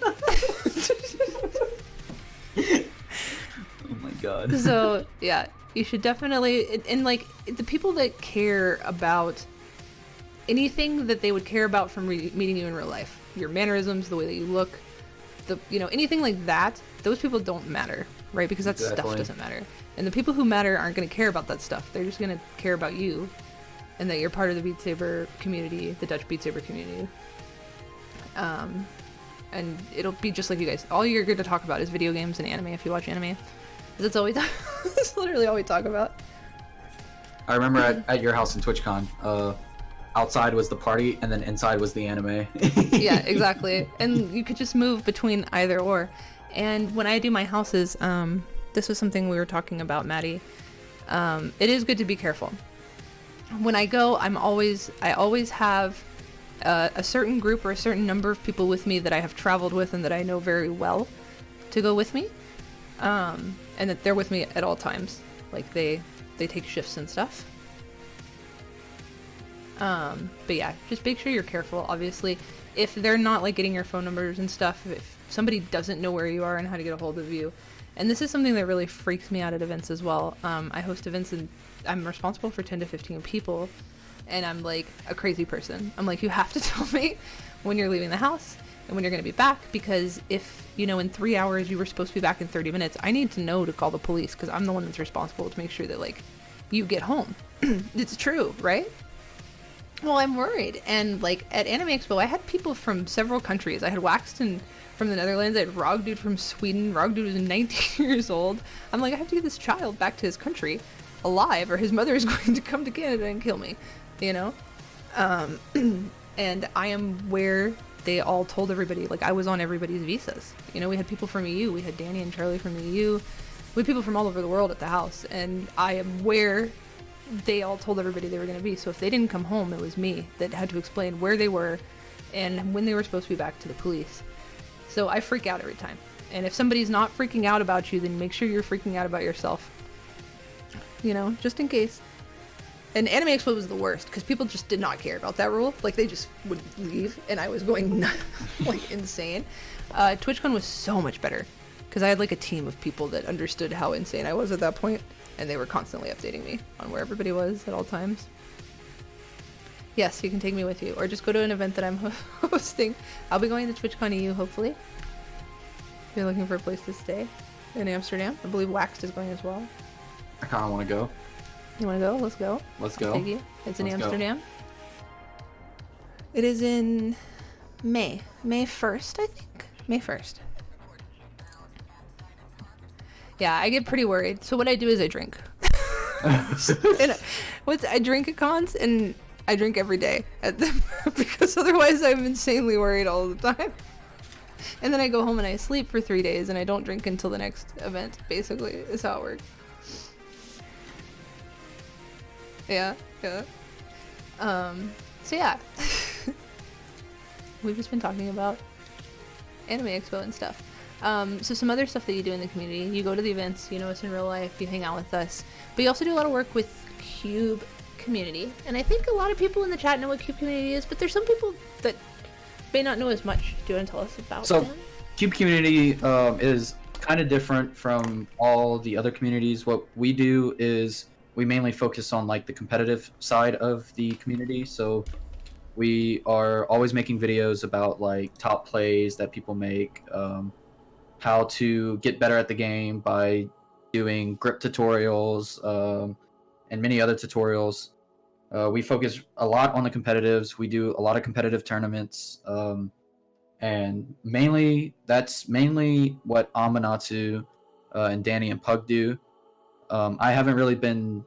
my god. So yeah, you should definitely, and like the people that care about anything that they would care about from meeting you in real life, your mannerisms, the way that you look, anything like that, those people don't matter, right? Because that stuff doesn't matter. And the people who matter aren't going to care about that stuff. They're just going to care about you and that you're part of the Beat Saber community, the Dutch Beat Saber community. And it'll be just like you guys. All you're going to talk about is video games and anime if you watch anime. That's all that's literally all we talk about. I remember at your house in TwitchCon, outside was the party and then inside was the anime. Yeah, exactly. And you could just move between either or. And when I do my houses, this was something we were talking about, Maddie. It is good to be careful. When I go, I always have a certain group or a certain number of people with me that I have traveled with and that I know very well to go with me, and that they're with me at all times. Like they take shifts and stuff. But yeah, just make sure you're careful. Obviously, if they're not like getting your phone numbers and stuff, if somebody doesn't know where you are and how to get a hold of you, and this is something that really freaks me out at events as well. I host events and I'm responsible for 10 to 15 people, and I'm like a crazy person. I'm like, you have to tell me when you're leaving the house and when you're going to be back, because if, you know, in 3 hours you were supposed to be back in 30 minutes, I need to know to call the police, because I'm the one that's responsible to make sure that like you get home. It's true, right? Well, I'm worried. And like at Anime Expo, I had people from several countries. I had Waxton from the Netherlands. I had Rogdude from Sweden. Rogdude was 19 years old. I'm like, I have to get this child back to his country alive, or his mother is going to come to Canada and kill me, you know? And I am where they all told everybody, like I was on everybody's visas. You know, we had people from EU. We had Danny and Charlie from the EU. We had people from all over the world at the house. And I am where they all told everybody they were going to be. So if they didn't come home, it was me that had to explain where they were and when they were supposed to be back to the police. So I freak out every time. And if somebody's not freaking out about you, then make sure you're freaking out about yourself. You know, just in case. And Anime Expo was the worst because people just did not care about that rule. Like they just would leave, and I was going like insane. TwitchCon was so much better because I had like a team of people that understood how insane I was at that point, and they were constantly updating me on where everybody was at all times. Yes, you can take me with you, or just go to an event that I'm hosting. I'll be going to TwitchCon EU, hopefully. If you're looking for a place to stay in Amsterdam, I believe Waxed is going as well. I kind of want to go. You want to go? Let's go. Let's go. I'll take you. It's in Let's Amsterdam. Go. It is in May 1st, I think. May 1st. Yeah, I get pretty worried. So what I do is I drink. I drink at cons, and I drink every day at them because otherwise I'm insanely worried all the time. And then I go home and I sleep for 3 days, and I don't drink until the next event, basically, is how it works. Yeah. So yeah. We've just been talking about Anime Expo and stuff. So some other stuff that you do in the community, you go to the events, you know us in real life, you hang out with us, but you also do a lot of work with Cube community. And I think a lot of people in the chat know what Cube community is, but there's some people that may not know as much. Do you want to tell us about them? So Cube community is kind of different from all the other communities. What we do is we mainly focus on like the competitive side of the community. So we are always making videos about like top plays that people make, how to get better at the game by doing grip tutorials, and many other tutorials. We focus a lot on the competitives. We do a lot of competitive tournaments, and that's mainly what Amanatsu and Danny and Pug do. I haven't really been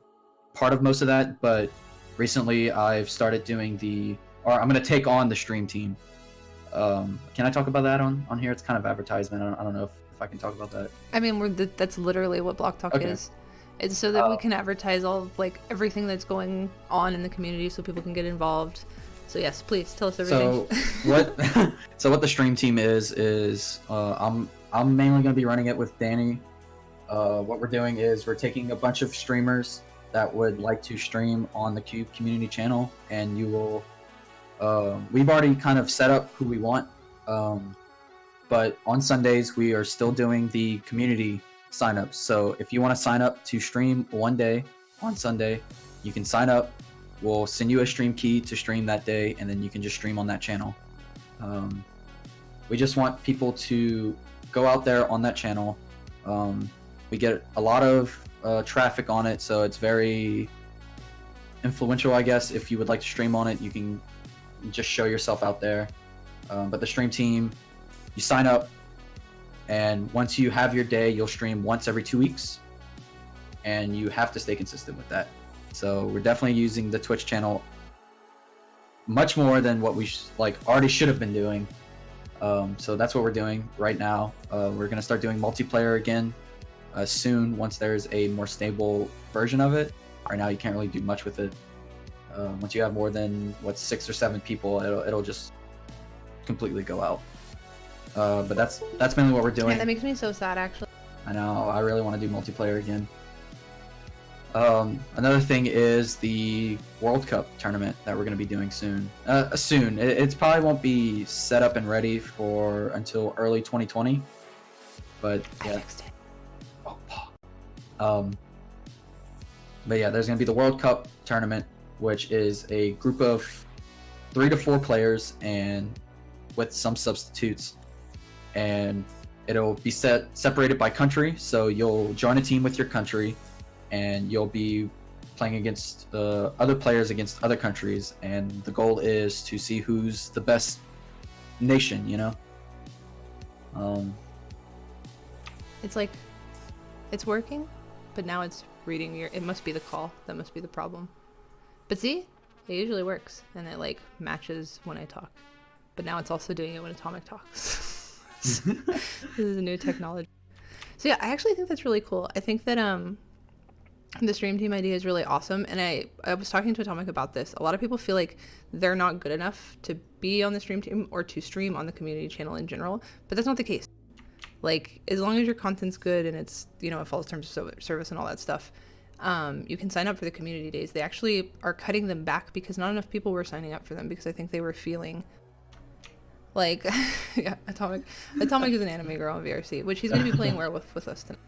part of most of that, but recently I've started doing I'm going to take on the stream team. Can I talk about that on here? It's kind of advertisement. I don't know if I can talk about that. I mean, that's literally what BloqTalk is. It's so that we can advertise all of like everything that's going on in the community, so people can get involved. So yes, please tell us everything. So what the stream team is I'm mainly going to be running it with Danny. What we're doing is we're taking a bunch of streamers that would like to stream on the Cube community channel, and you will. We've already kind of set up who we want, but on Sundays we are still doing the community signups. So if you want to sign up to stream one day on Sunday, you can sign up. We'll send you a stream key to stream that day, and then you can just stream on that channel. We just want people to go out there on that channel. We get a lot of traffic on it, so it's very influential, I guess. If you would like to stream on it, you can just show yourself out there. But the stream team, you sign up, and once you have your day, you'll stream once every 2 weeks, and you have to stay consistent with that. So we're definitely using the Twitch channel much more than what we already should have been doing. So that's what we're doing right now. We're going to start doing multiplayer again soon, once there's a more stable version of it. Right now you can't really do much with it. Once you have more than 6 or 7 people, it'll just completely go out. But that's mainly what we're doing. Yeah, that makes me so sad, actually. I know, I really want to do multiplayer again. Another thing is the World Cup tournament that we're going to be doing soon. Soon. It probably won't be set up and ready for until early 2020. But yeah. I fixed it. Oh, but yeah, there's going to be the World Cup tournament, which is a group of 3 to 4 players and with some substitutes, and it'll be separated by country. So you'll join a team with your country, and you'll be playing against other players against other countries, and the goal is to see who's the best nation. It's like, it's working, but now it's reading your. It must be the call. That must be the problem. But see, it usually works, and it like matches when I talk. But now it's also doing it when Atomic talks. This is a new technology. So yeah, I actually think that's really cool. I think that the stream team idea is really awesome, and I was talking to Atomic about this. A lot of people feel like they're not good enough to be on the stream team or to stream on the community channel in general, but that's not the case. Like, as long as your content's good and it's, it follows terms of service and all that stuff, you can sign up for the community days. They actually are cutting them back because not enough people were signing up for them, because I think they were feeling like, yeah, Atomic is an anime girl on VRC, which he's going to be playing Werewolf with us tonight.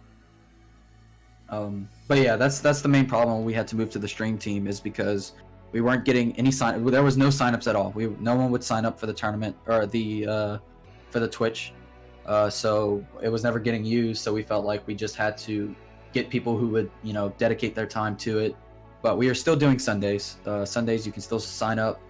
But yeah, that's the main problem when we had to move to the stream team, is because we weren't getting any there was no signups at all. No one would sign up for the tournament or for the Twitch. So it was never getting used, so we felt like we just had to get people who would, dedicate their time to it. But we are still doing Sundays. Sundays you can still sign up.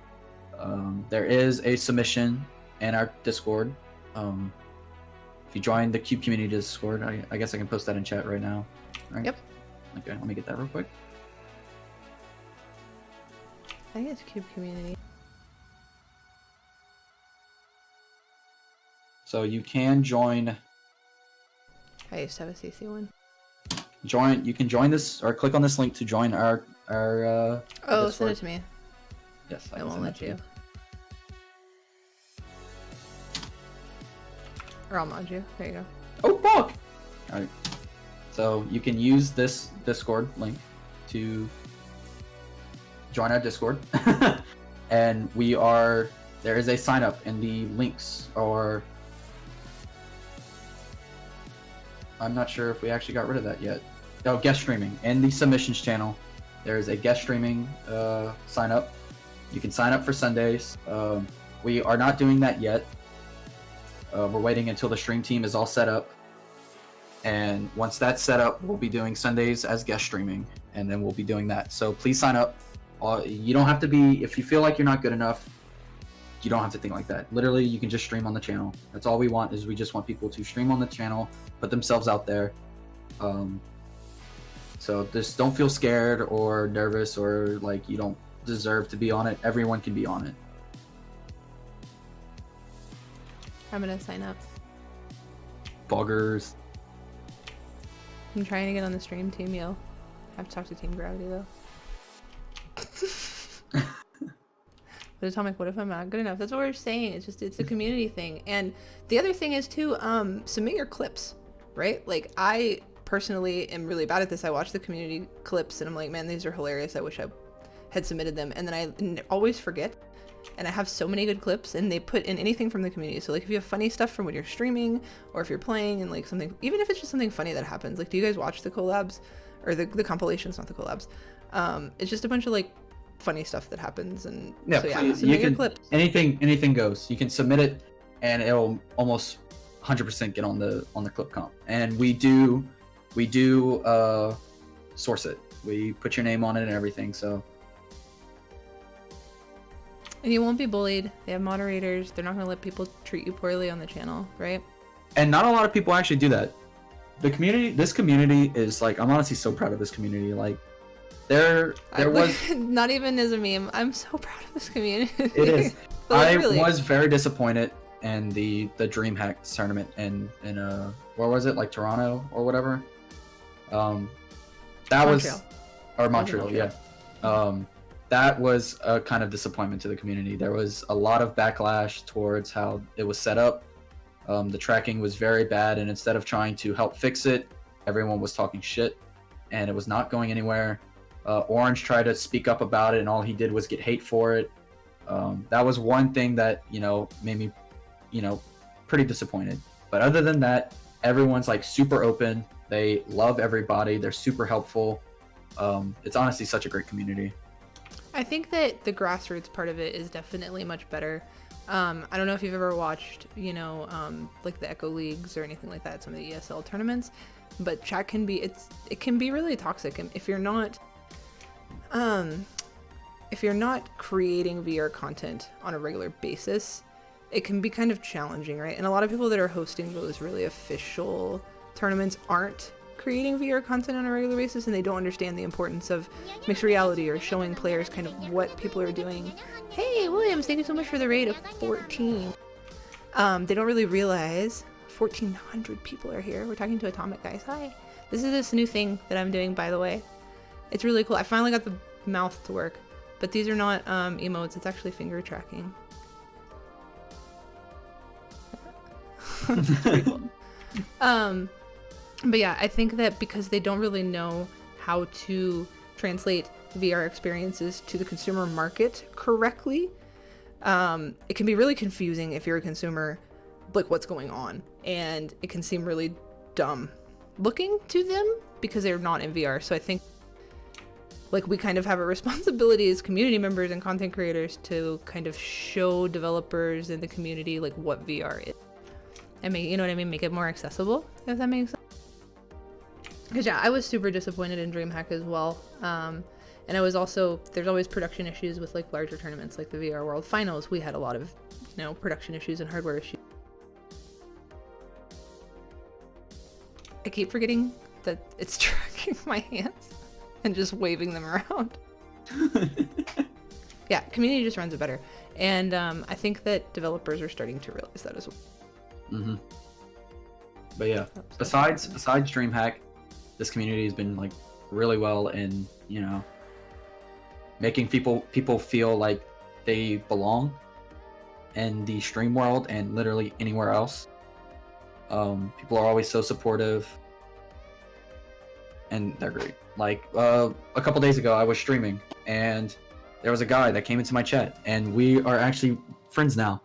There is a submission in our Discord. If you join the Cube Community Discord, I guess I can post that in chat right now. Right? Yep. Okay, let me get that real quick. I think it's Cube Community. So you can join. I used to have a CC one. You can join this, or click on this link to join our oh, Discord. send it to me. Yes, I won't let you. Or I'll mod you. There you go. Oh, fuck! Alright. So you can use this Discord link to join our Discord. And there is a sign up in the links, or I'm not sure if we actually got rid of that yet. Oh, guest streaming. In the submissions channel, there is a guest streaming sign up. You can sign up for Sundays. We are not doing that yet. We're waiting until the stream team is all set up. And once that's set up, we'll be doing Sundays as guest streaming, and then we'll be doing that. So please sign up. You don't have to be, if you feel like you're not good enough, you don't have to think like that. Literally, you can just stream on the channel. That's all we want, is we just want people to stream on the channel, put themselves out there. So just don't feel scared or nervous or like you don't deserve to be on it. Everyone can be on it. I'm gonna sign up. Buggers. I'm trying to get on the stream team, yo. I have to talk to Team Gravity though. But Atomic, what if I'm not good enough? That's what we're saying. It's a community thing. And the other thing is too, submit your clips, right? Like, I personally am really bad at this. I watch the community clips and I'm like, man, these are hilarious. I wish I had submitted them. And then I always forget. And I have so many good clips, and they put in anything from the community. So like, if you have funny stuff from when you're streaming, or if you're playing, and like something, even if it's just something funny that happens. Like, do you guys watch the collabs or the compilations? Not the collabs. It's just a bunch of like funny stuff that happens, and yeah, so yeah, please, submit you your can, clips. anything goes. You can submit it, and it'll almost 100% get on the clip comp. And we do source it. We put your name on it and everything. So. And you won't be bullied. They have moderators. They're not going to let people treat you poorly on the channel, right? And not a lot of people actually do that. This community is like, I'm honestly so proud of this community. Like, there was not even as a meme. I'm so proud of this community. It is. Like, really. was very disappointed in the DreamHack tournament in where was it, like Toronto or whatever. That Montreal. Or Montreal, yeah. That was a kind of disappointment to the community. There was a lot of backlash towards how it was set up. The tracking was very bad, and instead of trying to help fix it, everyone was talking shit. and it was not going anywhere. Orange tried to speak up about it, and all he did was get hate for it. That was one thing that, made me, pretty disappointed. But other than that, everyone's like super open. They love everybody. They're super helpful. It's honestly such a great community. I think that the grassroots part of it is definitely much better. I don't know if you've ever watched, like the Echo Leagues or anything like that, some of the ESL tournaments, but chat can be, it can be really toxic. And if you're not creating VR content on a regular basis, it can be kind of challenging, right? And a lot of people that are hosting those really official tournaments aren't creating VR content on a regular basis, and they don't understand the importance of mixed reality or showing players kind of what people are doing. Hey, Williams, thank you so much for the raid of 14. They don't really realize 1,400 people are here. We're talking to Atomic, guys. Hi. This is this new thing that I'm doing, by the way. It's really cool. I finally got the mouth to work, but these are not emotes. It's actually finger tracking. It's pretty cool. But yeah, I think that because they don't really know how to translate VR experiences to the consumer market correctly, it can be really confusing if you're a consumer, like what's going on, and it can seem really dumb looking to them because they're not in VR. So I think like we kind of have a responsibility as community members and content creators to kind of show developers in the community like what VR is. And make, you know what I mean? Make it more accessible, if that makes sense. Because yeah, I was super disappointed in DreamHack as well. And I was also, there's always production issues with like larger tournaments like the VR World Finals. We had a lot of, production issues and hardware issues. I keep forgetting that it's tracking my hands and just waving them around. Yeah, community just runs it better. And I think that developers are starting to realize that as well. Mm-hmm. But yeah, besides DreamHack, this community has been like really well in, making people feel like they belong in the stream world and literally anywhere else. People are always so supportive, and they're great. Like a couple days ago, I was streaming, and there was a guy that came into my chat, and we are actually friends now.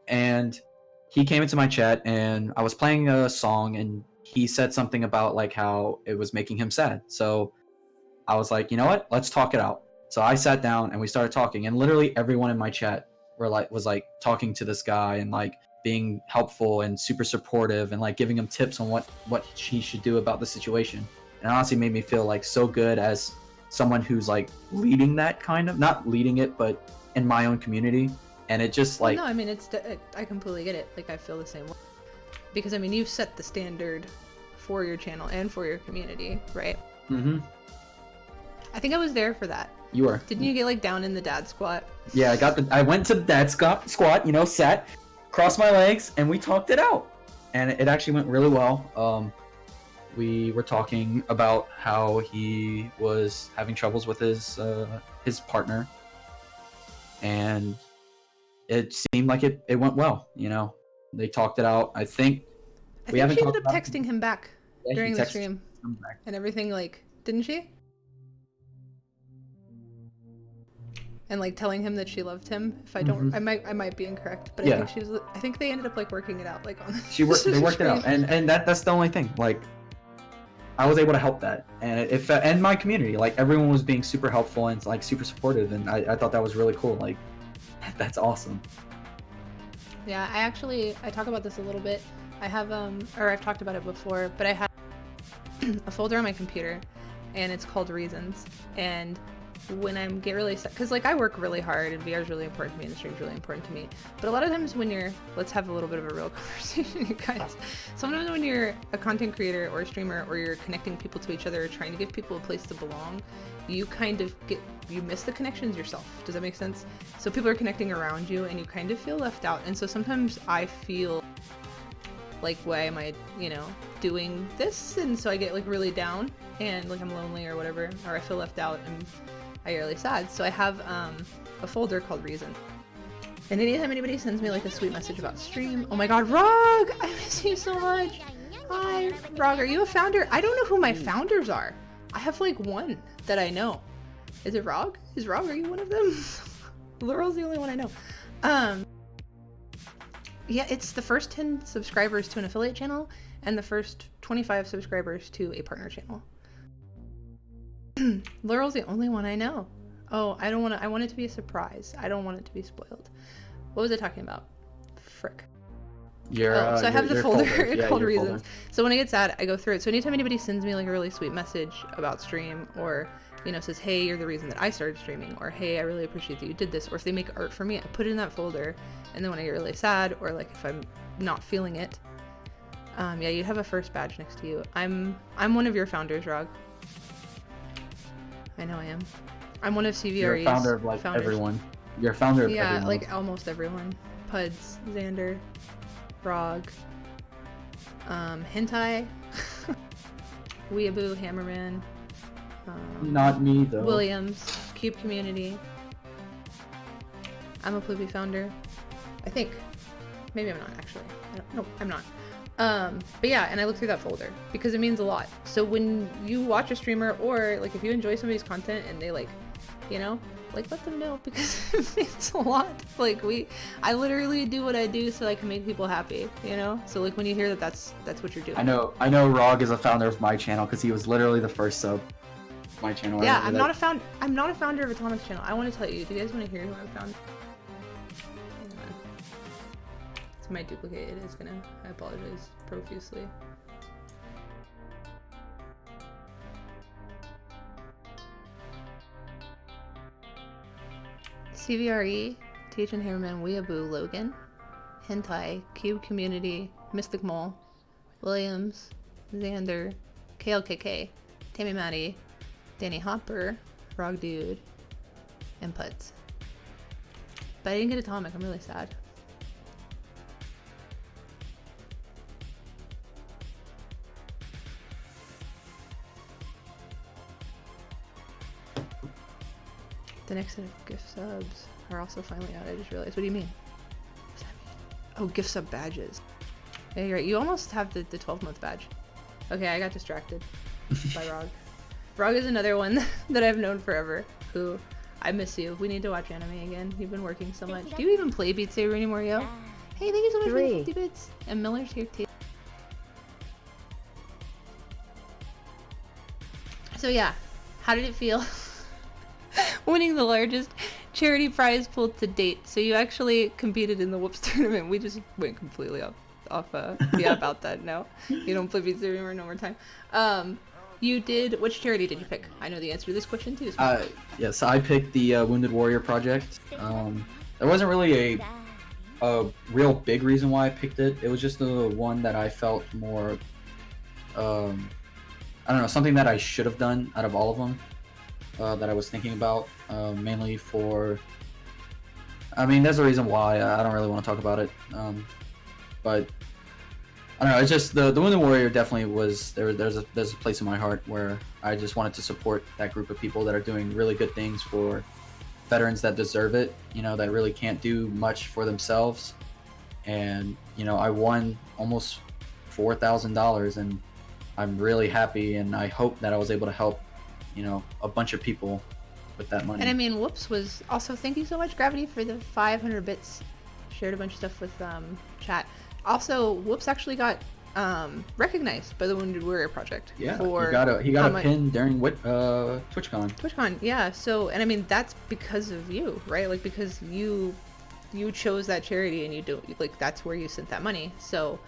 And he came into my chat, and I was playing a song, and he said something about like how it was making him sad. So I was like, you know what? Let's talk it out. So I sat down and we started talking, and literally everyone in my chat was talking to this guy and like being helpful and super supportive and like giving him tips on what he should do about the situation. And it honestly made me feel like so good as someone who's like leading that kind of, not leading it, but in my own community. And it just like, no, I mean, I completely get it. Like I feel the same way. Because I mean, you've set the standard for your channel and for your community, right? Mm-hmm. I think I was there for that. You were. Didn't you get like down in the dad squat? Yeah, I went to the dad squat, sat, crossed my legs, and we talked it out. And it actually went really well. We were talking about how he was having troubles with his partner, and it seemed like it went well. They talked it out. I think she ended up texting him back during the stream and everything. Like, didn't she? And like telling him that she loved him. If I don't, I might be incorrect, but yeah. I think they ended up like working it out. Like on they worked it out, and that's the only thing. Like, I was able to help that, and my community, like everyone was being super helpful and like super supportive, and I thought that was really cool. Like, that's awesome. Yeah, I talk about this a little bit. I have or I've talked about it before, but I have a folder on my computer, and it's called Reasons. And when I get really sad, because like I work really hard, and VR is really important to me, and the stream is really important to me. But a lot of times when let's have a little bit of a real conversation, you guys. Sometimes when you're a content creator or a streamer, or you're connecting people to each other, or trying to give people a place to belong, you kind of you miss the connections yourself. Does that make sense? So people are connecting around you, and you kind of feel left out. And so sometimes I feel like, why am I, doing this? And so I get like really down, and like I'm lonely or whatever, or I feel left out, and I get really sad. So I have a folder called Reason. And anytime anybody sends me like a sweet message about stream, oh my god, Rog! I miss you so much! Hi, Rog, are you a founder? I don't know who my founders are. I have like one that I know. Is it Rog? Are you one of them? Laurel's the only one I know. Yeah, it's the first 10 subscribers to an affiliate channel and the first 25 subscribers to a partner channel. Laurel's the only one I know. Oh, I want it to be a surprise. I don't want it to be spoiled. What was I talking about? Frick. So I have the folder called Reasons. So when I get sad, I go through it. So anytime anybody sends me like a really sweet message about stream, or says, hey, you're the reason that I started streaming, or hey, I really appreciate that you did this, or if they make art for me, I put it in that folder. And then when I get really sad, or like if I'm not feeling it, yeah, you have a first badge next to you. I'm one of your founders, Rog. I know I am. I'm one of CVRE's You're a founder of like everyone. You're a founder of everyone. Yeah, like almost everyone. Puds, Xander, Rog, Hentai, Weeaboo, Hammerman. Not me though. Williams, Cube Community. I'm a Pluby founder. I think. Maybe I'm not actually. No, I'm not. But yeah, and I look through that folder because it means a lot. So when you watch a streamer, or like if you enjoy somebody's content and they like, like let them know, because it means a lot. Like I literally do what I do so I can make people happy, So like when you hear that, that's what you're doing. I know Rog is a founder of my channel because he was literally the first sub of my channel. Yeah, I'm not a founder of Atomicx channel. I want to tell you. Do you guys want to hear who I found? It's my duplicate. It is gonna. I apologize profusely. CVRE, Teach and Hammerman, Weeaboo, Logan, Hentai, Cube Community, Mystic Mole, Williams, Xander, KLKK, Tammy Maddie, Danny Hopper, Rog Dude, and Puts. But I didn't get Atomic. I'm really sad. The next set of gift subs are also finally out. I just realized. What do you mean? What does that mean? Oh, gift sub badges. Yeah, you're right. You almost have the 12-month badge. Okay, I got distracted by Rog. Rog is another one that I've known forever, who I miss you. We need to watch anime again. You've been working so much. Do you even play Beat Saber anymore, yo? Hey, thank you so much for the 50 bits. And Miller's here too. So yeah, how did it feel? Winning the largest charity prize pool to date. So you actually competed in the Whoops tournament. We just went completely off yeah, about that. No, you don't play Beat Saber anymore. No more time. You did. Which charity did you pick? I know the answer to this question too. Yes, I picked the Wounded Warrior Project. There wasn't really a real big reason why I picked it. It was just the one that I felt more. I don't know, something that I should have done out of all of them. That I was thinking about, mainly for. I mean, there's a reason why. I don't really want to talk about it, but I don't know. It's just the Wounded Warrior definitely was there. There's a place in my heart where I just wanted to support that group of people that are doing really good things for veterans that deserve it. That really can't do much for themselves, and I won almost $4,000, and I'm really happy, and I hope that I was able to help. A bunch of people with that money. And I mean, Whoops was also, thank you so much, Gravity, for the 500 bits. Shared a bunch of stuff with chat. Also, Whoops actually got recognized by the Wounded Warrior Project. Yeah, he got a pin during TwitchCon. TwitchCon, yeah. So, and I mean, that's because of you, right? Like, because you chose that charity, and that's where you sent that money. So,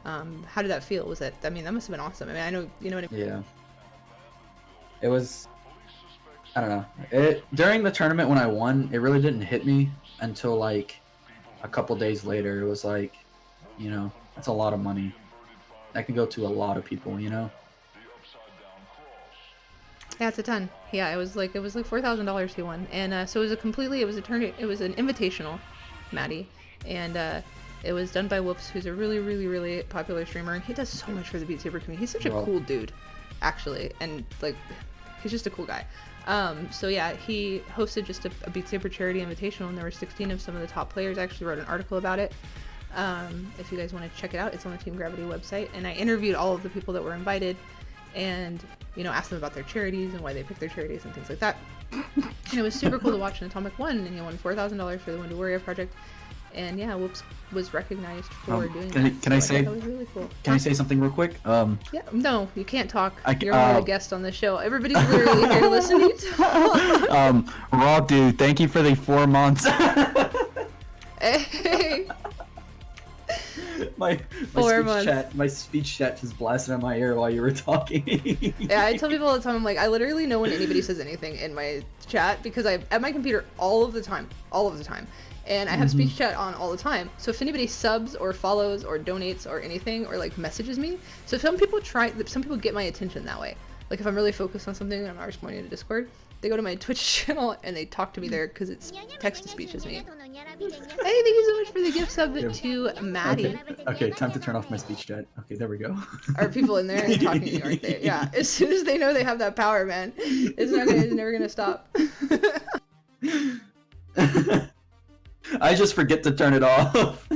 how did that feel? That must have been awesome. I mean, I know, you know what I mean? Yeah. It was, I don't know. During the tournament when I won, it really didn't hit me until like a couple days later. It was like, that's a lot of money. That can go to a lot of people, Yeah, it's a ton. Yeah, it was like $4,000 he won, and so it was an invitational, Maddie, and it was done by Whoops, who's a really, really, really popular streamer, and he does so much for the Beat Saber community. He's such a cool dude, actually, and like. He's just a cool guy. So yeah, he hosted just a Beat Saber charity invitational, and there were 16 of some of the top players. I actually wrote an article about it. If you guys want to check it out, it's on the Team Gravity website. And I interviewed all of the people that were invited, and ask them about their charities and why they pick their charities and things like that. And it was super cool to watch an Atomic won, and he won $4,000 for the Window Warrior project. And yeah, Whoops was recognized for doing that. Can I say? That was really cool. Can I say something real quick? Yeah, no, you can't talk. You're only a guest on the show. Everybody's literally here listening. Raw dude, thank you for the 4 months. Hey. My speech chat just blasted in my ear while you were talking. Yeah, I tell people all the time, I'm like, I literally know when anybody says anything in my chat because I'm at my computer all of the time. And I have speech chat on all the time. So if anybody subs or follows or donates or anything or like messages me, so some people get my attention that way. Like if I'm really focused on something and I'm not responding to Discord, they go to my Twitch channel and they talk to me there because it's text to speech as me. Hey, thank you so much for the gift sub to Maddie. Okay, time to turn off my speech chat. Okay, there we go. Are people in there talking to you, aren't they? Yeah, as soon as they know they have that power, man, it's never gonna stop. I just forget to turn it off.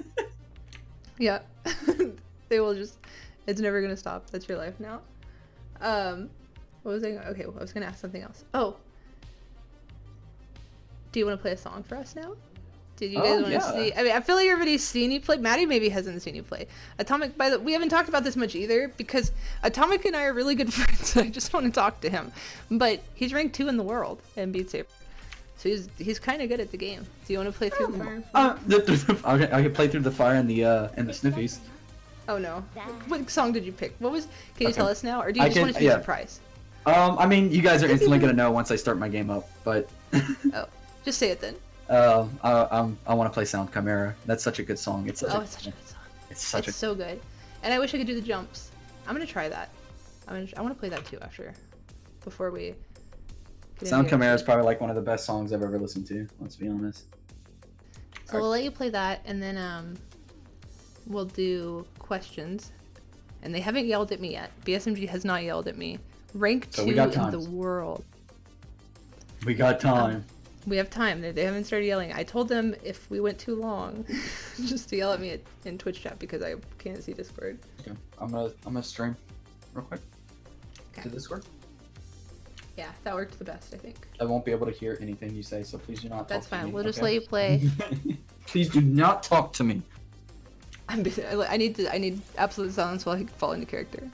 Yeah. They will just, it's never gonna stop. That's your life now. What was I, okay, well, I was gonna ask something else. Oh. Do you want to play a song for us now? Did you guys want to see? I mean, I feel like everybody's seen you play. Maddie maybe hasn't seen you play. Atomic, we haven't talked about this much either because Atomic and I are really good friends. So I just want to talk to him. But he's ranked 2 in the world in Beat Saber. So he's kind of good at the game. Do you want to play through the fire? I can play through the fire and the sniffies. Oh no! What song did you pick? What was? Can you tell us now, or do you just want it to be a surprise? I mean, you guys are instantly gonna know once I start my game up, but. Oh, just say it then. I want to play Sound Chimera. That's such a good song. It's such a good song. It's so good, and I wish I could do the jumps. I'm gonna try that. I want to play that too before we. Sound Chimera is probably like one of the best songs I've ever listened to. Let's be honest. So we'll let you play that, and then we'll do questions. And they haven't yelled at me yet. BSMG has not yelled at me. Rank 2 in the world. We got time. We have time. They haven't started yelling. I told them if we went too long, just to yell at me in Twitch chat because I can't see Discord. Okay, I'm gonna stream real quick to Discord. Yeah, that worked the best, I think. I won't be able to hear anything you say, so please do not talk to me. That's fine. We'll just let you play. Please do not talk to me. I need absolute silence while I fall into character.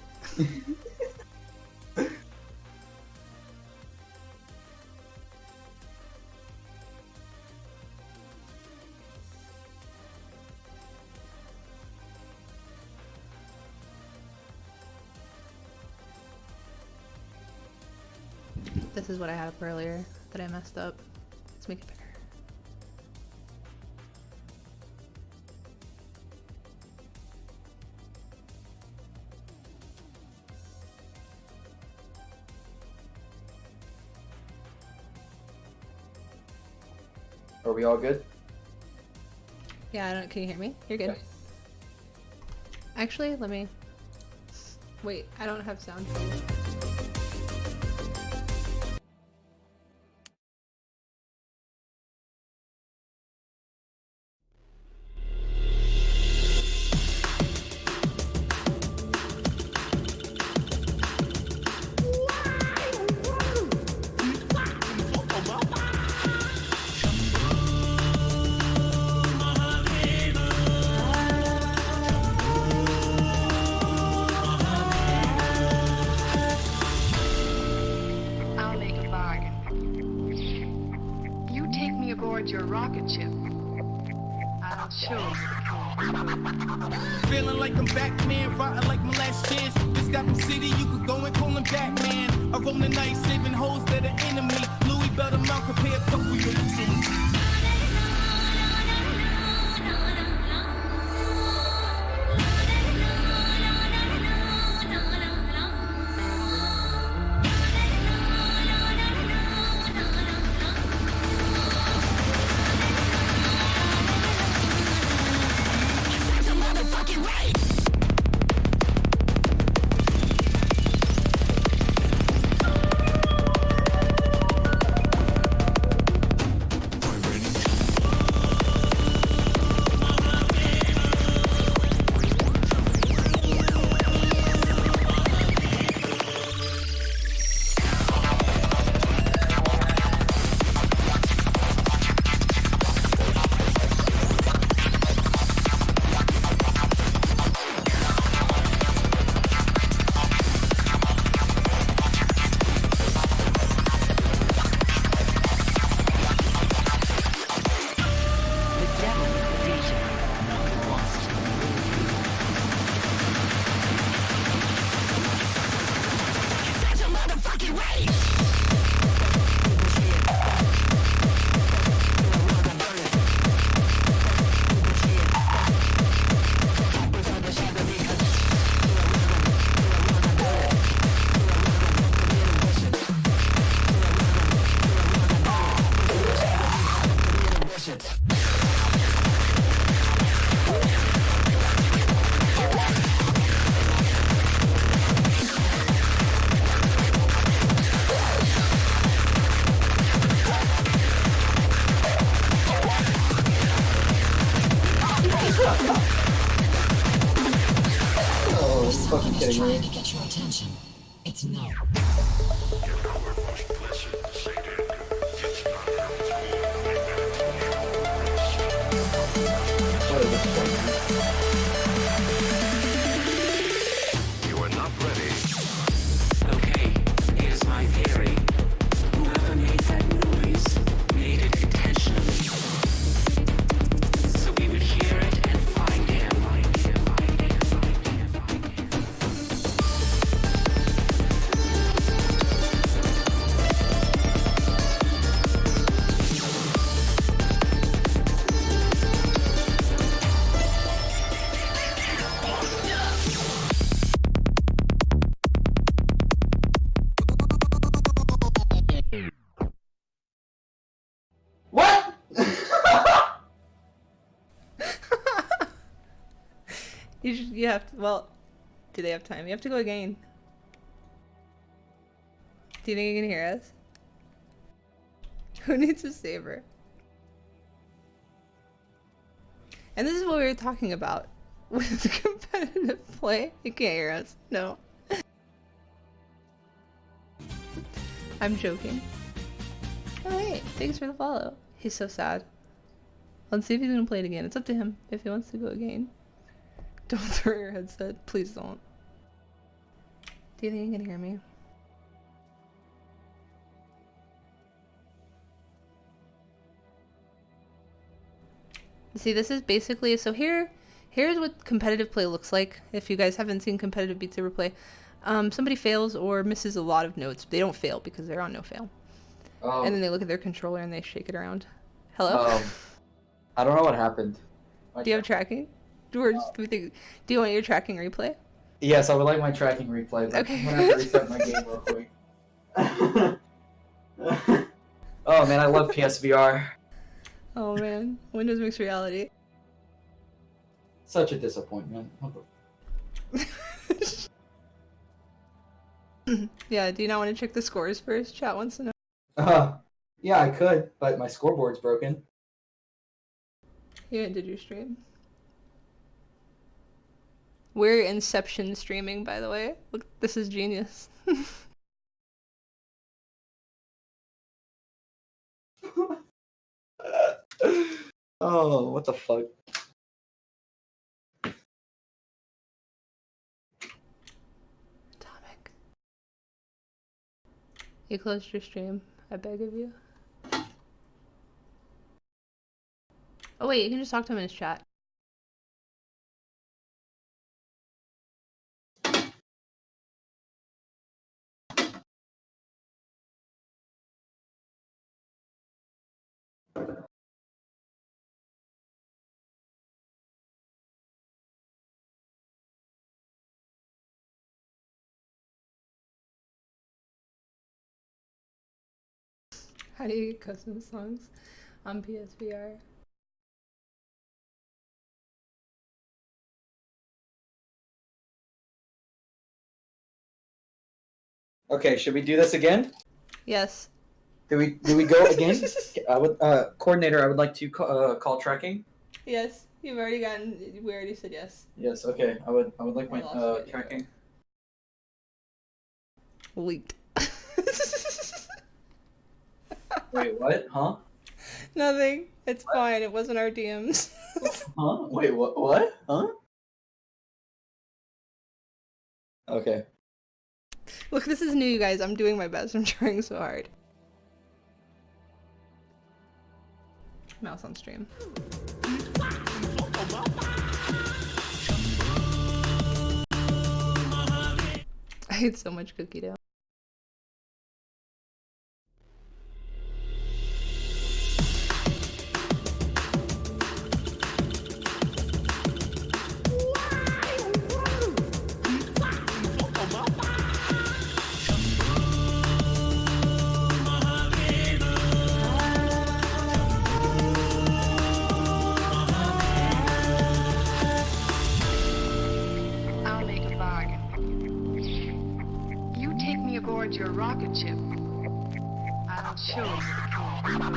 This is what I had up earlier that I messed up. Let's make it bigger. Are we all good? Yeah, can you hear me? You're good. Yeah. Actually, let me... Wait, I don't have sound. Your rocket ship. I'll show you. Feeling like I'm Batman, fighting like my last chance. This Gotham City, you could go and call him Batman. I roam the night, saving hoes that are enemy. Louis Bell amount compare a couple of fucking kidding me? Trying to get your attention. It's no. What is this point? You are not ready. Okay, here's my theory. Whoever made that noise made it intentionally. So we would hear it and find him. What? You have to, well, do they have time? You have to go again. Do you think you can hear us? Who needs a saber? And this is what we were talking about with competitive play. You can't hear us. No. I'm joking. Oh hey, thanks for the follow. He's so sad. Let's see if he's gonna play it again. It's up to him if he wants to go again. Don't throw your headset. Please don't. Do you think you can hear me? See, this is basically, so here's what competitive play looks like. If you guys haven't seen competitive Beat Saber play, somebody fails or misses a lot of notes. They don't fail because they're on no fail. And then they look at their controller and they shake it around. Hello? I don't know what happened. Do you have tracking? Do you want your tracking replay? Yes, I would like my tracking replay, but Okay. I'm gonna have to reset my game real quick. Oh man, I love PSVR. Oh man, Windows Mixed Reality. Such a disappointment. What the Yeah, do you not want to check the scores first? Chat wants to know. Yeah, I could, but my scoreboard's broken. You ended your stream. We're Inception streaming, by the way. Look, this is genius. Oh, what the fuck? Atomic. You closed your stream, I beg of you. Oh wait, you can just talk to him in his chat. How do you get custom songs on PSVR? Okay, should we do this again? Yes. Do we go again? I would coordinator. I would like to call tracking. Yes. You've already gotten. We already said yes. Yes. Okay. I would like my I lost you. tracking. Leaked. Wait, what? Huh? Nothing. It's fine. It wasn't our DMs. Huh? Wait, what? What? Huh? Okay. Look, this is new, you guys. I'm doing my best. I'm trying so hard. Mouse on stream. I ate so much cookie dough. I'll make a bargain. You take me aboard your rocket ship. I'll show you the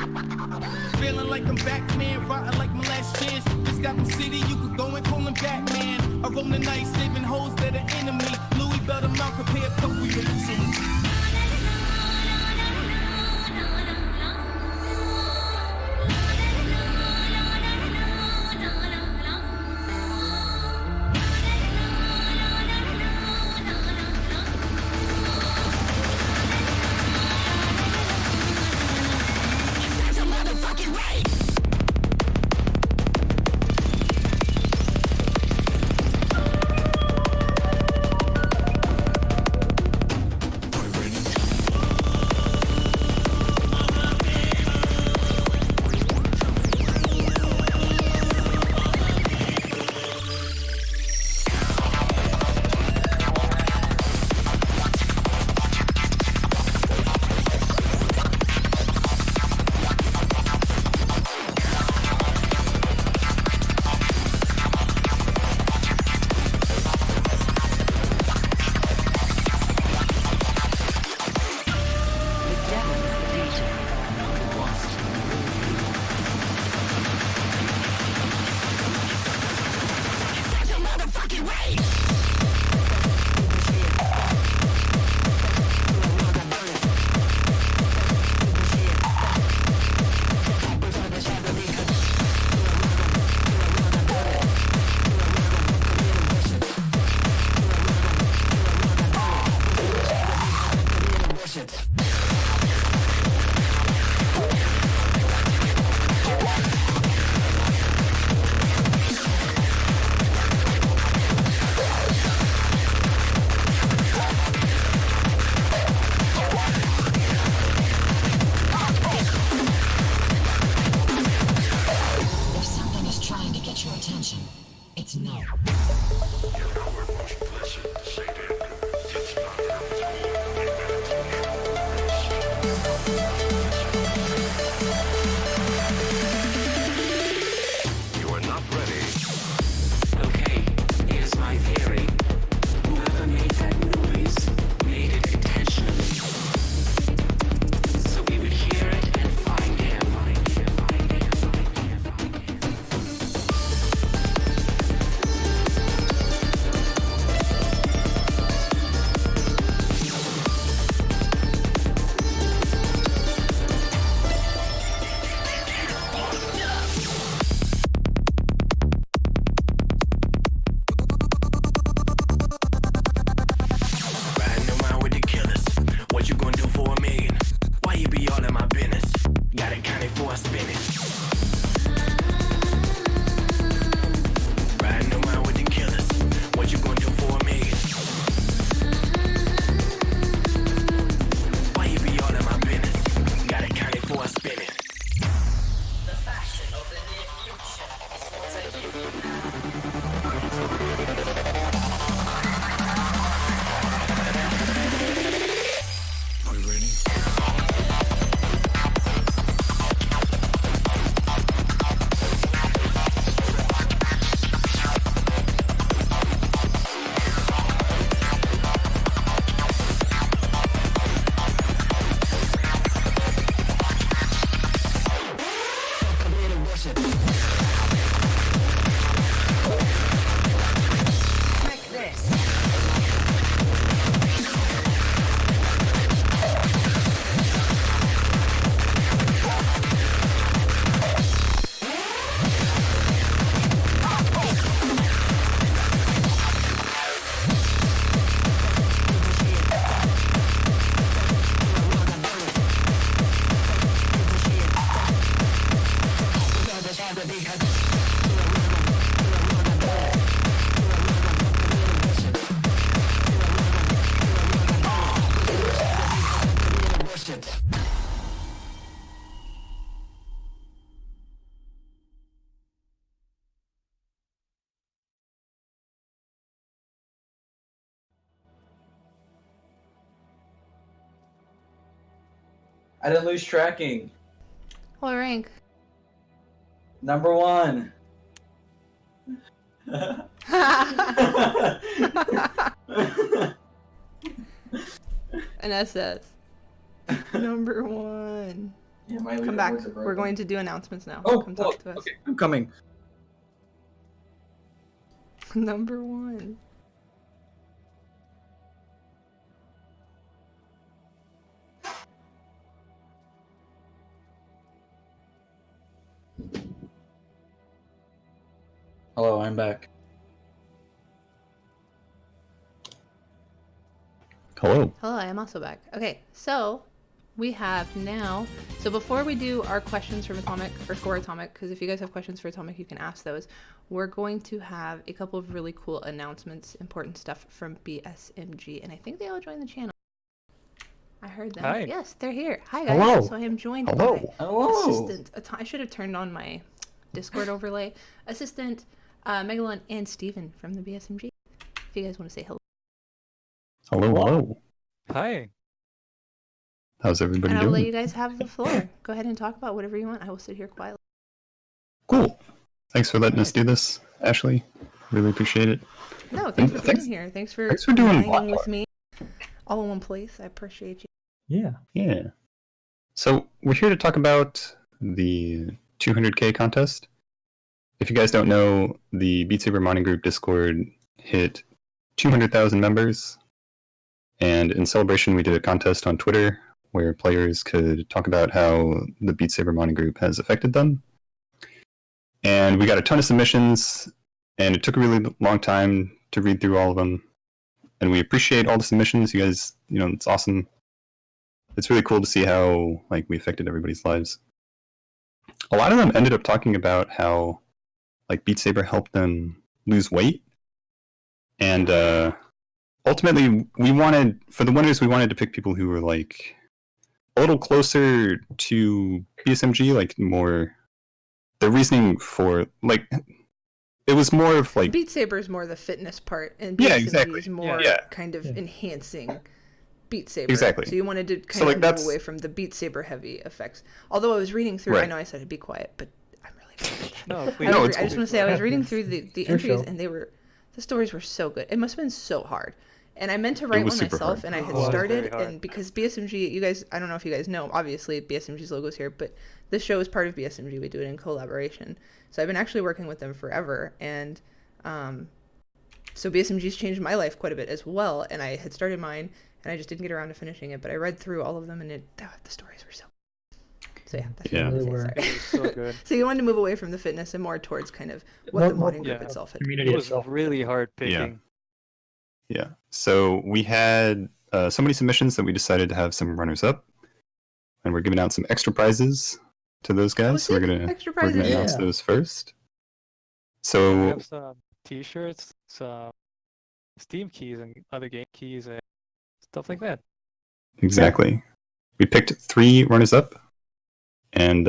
king. Feeling like I'm Batman, rotten like my last chance. This Gotham City, you could go and call him Batman. I roam the night, saving hoes that are enemy. couple your utilities. If something is trying to get your attention, it's no. You are not ready. Okay, here's my theory. Whoever made that noise made it intentionally. So we would hear it and find him. Riding around with the killers. What you gonna do for a million? Why you be all in my business? Got it counted for I spin it. Riding around with the killers. What you gonna do for a million? Why you be all in my business? Got it counted for I spin it. Are you ready? I didn't lose tracking. What rank? Number 1. An SS. Number 1. Yeah, my Come back. leaderboards are We're broken. going to do announcements now. Oh, Come talk to us. okay, I'm coming. Number 1. Hello, I'm back. Hello. Hello, I am also back. Okay, so we have now. So before we do our questions from Atomic or for Atomic, because if you guys have questions for Atomic, you can ask those. We're going to have a couple of really cool announcements, important stuff from BSMG, and I think they all joined the channel. I heard them. Hi. Yes, they're here. Hi guys. Hello. So I am joined Hello. by Hello. Assistant. I should have turned on my Discord overlay. Assistant Megalon and Steven from the BSMG. If you guys want to say hello. Hello. Hi. How's everybody And I'll let doing? you guys have the floor. Go ahead and talk about whatever you want. I will sit here quietly. Cool. Thanks for letting us do this, Ashley. Really appreciate it. No, thanks for Thanks- being here. Thanks for doing hanging BloqTalk. with me all in one place. I appreciate you. Yeah. Yeah. So we're here to talk about the 200K contest. If you guys don't know, the Beat Saber Modding Group Discord hit 200,000 members. And in celebration, we did a contest on Twitter where players could talk about how the Beat Saber Modding Group has affected them. And we got a ton of submissions, and it took a really long time to read through all of them. And we appreciate all the submissions. You guys, it's awesome. It's really cool to see how we affected everybody's lives. A lot of them ended up talking about how Beat Saber helped them lose weight. And ultimately, for the winners, we wanted to pick people who were a little closer to BSMG, more the reasoning for it was more of Beat Saber is more the fitness part, and Yeah, BSMG exactly. is more Yeah. kind of enhancing Beat Saber. Exactly. So you wanted to So, kind of that's- move away from the Beat Saber heavy effects. Although I was reading through, I Right. know I said it'd be quiet, but I'm really bad at that. No, I, please. No, was it's I just cool. want to say I was reading through the Your entries, show. and the stories were so good. It must have been so hard. And I meant to write was one super myself, hard. and I had Oh, it was started, very hard. and because BSMG, you guys, I don't know if you guys know, obviously BSMG's logo's here, but this show is part of BSMG. We do it in collaboration. So I've been actually working with them forever, and so BSMG's changed my life quite a bit as well. And I had started mine, and I just didn't get around to finishing it, but I read through all of them, and the stories were so. So yeah, that's Yeah. what I They wanted were. to say. It Sorry. was so good. So you wanted to move away from the fitness and more towards kind of what No- the no- modding group Yeah. itself had. Community It was itself. really hard Yeah. picking. Yeah. So we had so many submissions that we decided to have some runners up, and we're giving out some extra prizes to those guys. Oh, so we're sick. gonna Extra we're gonna prizes. announce Yeah. those first. We So have some T-shirts, some Steam keys, and other game keys, and stuff like that. exactly, we picked 3 runners up, and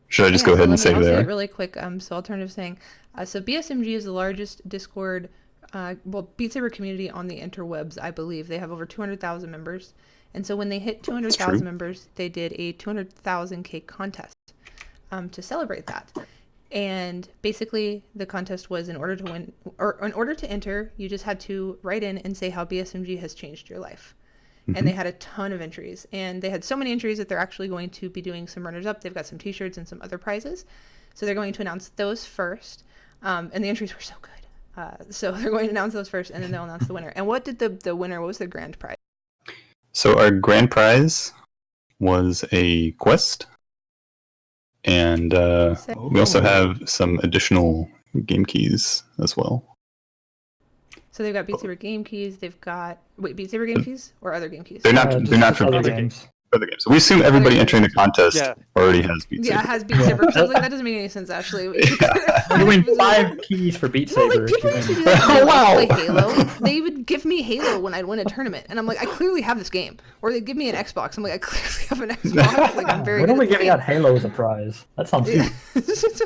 should I just Yeah, go so ahead and I'll say who say they it are? really quick. So alternative saying, so BSMG is the largest Discord, Beat Saber community on the interwebs. I believe they have over 200,000 members, and so when they hit 200,000 true. members, they did a 200,000K contest to celebrate that. And basically, the contest was in order to win, or in order to enter, you just had to write in and say how BSMG has changed your life. And they had a ton of entries, and they had so many entries that they're actually going to be doing some runners up. They've got some T-shirts and some other prizes, so they're going to announce those first. And the entries were so good, so they're going to announce those first, and then they'll announce the winner. And what did the winner? What was the grand prize? So our grand prize was a quest, and we also have some additional game keys as well. So they've got Beat Saber game keys. They've got Beat Saber game keys or other game keys. They're not just they're not for other other games. games. We assume everybody Other entering the contest Yeah. already has Beat Yeah, it Saber. has Beat Saber. 'Cause I was like, that doesn't make any sense, Ashley. I'm doing 5 keys for Beat Well, Saber. like if people you used to win. do that. Oh, When wow. I play Halo. They would give me Halo when I'd win a tournament, and I'm like, I clearly have this game. Or they'd give me an Xbox. I'm like, I clearly have an Xbox. Like I'm very When good are we at this giving out Halo as a prize? That sounds game. sweet.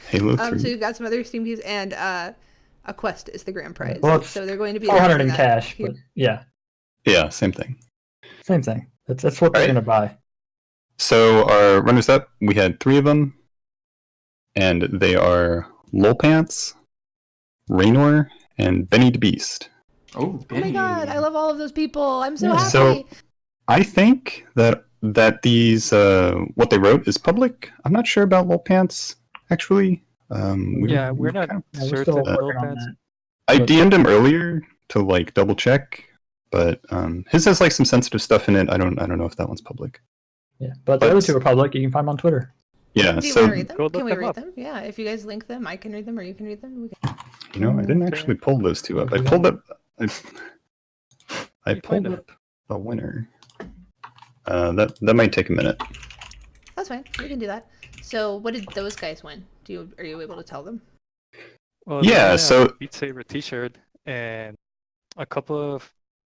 Halo 3. So you've got some other Steam keys, and a quest is the grand prize. Well, it's so they're going to be 400 in announcing that cash, here- but yeah, Yeah, same thing. same thing. That's what they're Right. gonna buy. So our runners up, we had 3 of them, and they are Lolpants, Raynor, and Benny the Beast. Oh, Oh my god, I love all of those people. I'm so Yeah. happy. So I think that these what they wrote is public. I'm not sure about Lolpants actually. Yeah, we're not Yeah, we're certain. still Little working on Pants. that. I But- DM'd him earlier to double check, but his has some sensitive stuff in it. I don't know if that one's public. Yeah, but the other 2 are public. You can find them on Twitter. Yeah, Do you so want to read them? Go look Can we them read up. them? Yeah, if you guys link them, I can read them, or you can read them. We can... you know, I didn't actually pull those two up. I pulled up. I You find pulled them. up the winner. That might take a minute. That's fine. We can do that. So, what did those guys win? Are you able to tell them? Well, Yeah, they won a so- Beat Saber T-shirt and a couple of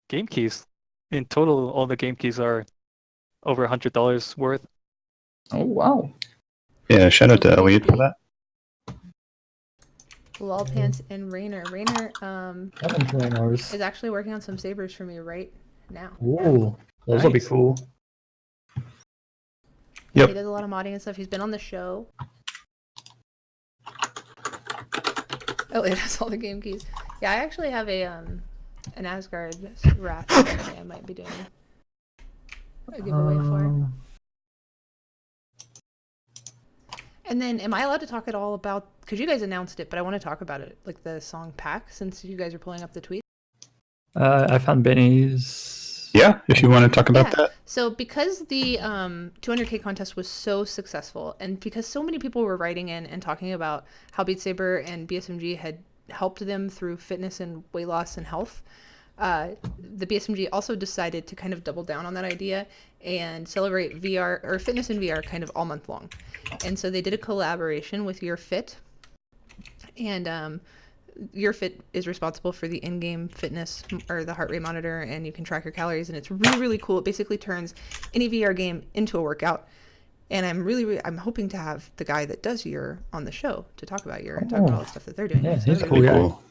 game keys. In total, all the game keys are over $100 worth. Oh wow. Yeah, shout out to Okay, Elliot for sweet. that. Lol Pants and Rainer. Rainer Haven't played ours. is actually working on some sabers for me right now. Ooh, those will be Nice. cool. Yep. He does a lot of modding and stuff. He's been on the show. Oh, it has all the game keys. Yeah, I actually have an Asgard Wrath that I might be doing a giveaway for. And then, am I allowed to talk at all about? Because you guys announced it, but I want to talk about it, like the song "Pack," since you guys are pulling up the tweet. I found Benny's. Yeah, if you want to talk about that. So because the 200K contest was so successful, and because so many people were writing in and talking about how Beat Saber and BSMG had helped them through fitness and weight loss and health, the BSMG also decided to kind of double down on that idea and celebrate VR or fitness in VR kind of all month long. And so they did a collaboration with Your Fit, and Your Fit is responsible for the in-game fitness or the heart rate monitor, and you can track your calories, and it's really, really cool. It basically turns any VR game into a workout. And I'm hoping to have the guy that does Your on the show to talk about Your and talk about all the stuff that they're doing. Yeah, So he's a that'd cool be guy. really Cool.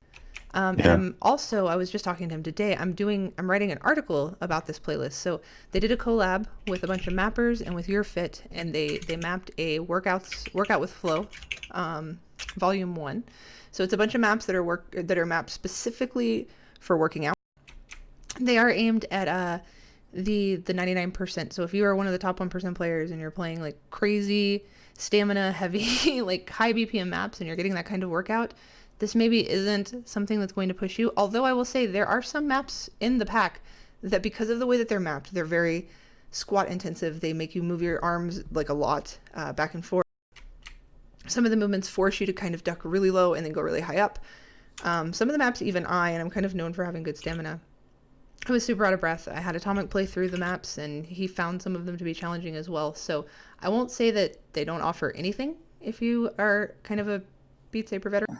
And I was just talking to him today. I'm writing an article about this playlist. So they did a collab with a bunch of mappers and with Your Fit, and they mapped a workout with flow, volume 1. So it's a bunch of maps that are mapped specifically for working out. They are aimed at the 99%. So if you are one of the top 1% players and you're playing like crazy stamina heavy, like high BPM maps, and you're getting that kind of workout, this maybe isn't something that's going to push you. Although I will say there are some maps in the pack that, because of the way that they're mapped, they're very squat intensive. They make you move your arms like a lot back and forth. Some of the movements force you to kind of duck really low and then go really high up. Some of the maps, even and I'm kind of known for having good stamina, I was super out of breath. I had Atomic play through the maps, and he found some of them to be challenging as well. So I won't say that they don't offer anything if you are kind of a Beat Saber veteran.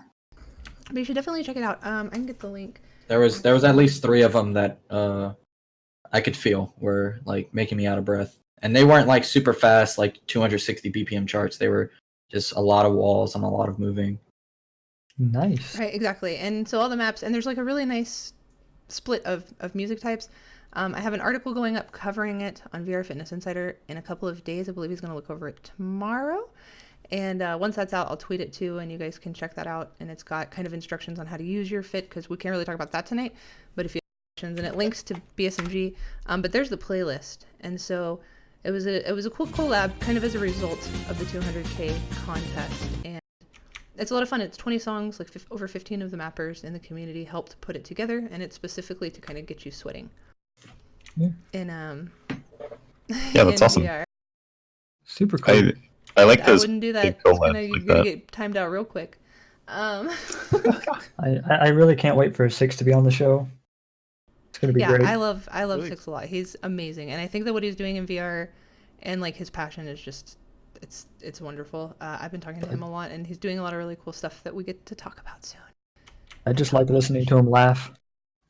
But you should definitely check it out. I can get the link. There was at least 3 of them that I could feel were like making me out of breath, and they weren't like super fast, like 260 BPM charts. They were just a lot of walls and a lot of moving. Nice. Right, exactly. And so all the maps, and there's like a really nice split of music types. I have an article going up covering it on VR Fitness Insider in a couple of days. I believe he's going to look over it tomorrow. And once that's out, I'll tweet it too, and you guys can check that out. And it's got kind of instructions on how to use Your Fit, because we can't really talk about that tonight. But if you have questions, and it links to BSMG. But there's the playlist, and so it was a cool collab, kind of as a result of the 200K contest. And it's a lot of fun. It's 20 songs, like over 15 of the mappers in the community helped put it together, and it's specifically to kind of get you sweating. Yeah. And Yeah, that's in awesome. VR. Super cool. I like I those wouldn't do big that. You're collabs gonna like that. get timed out real quick. I really can't wait for Six to be on the show. It's gonna be Yeah, great. I love Really? Six a lot. He's amazing, and I think that what he's doing in VR and like his passion is just it's wonderful. I've been talking to him a lot, and he's doing a lot of really cool stuff that we get to talk about soon. I just like listening to him laugh,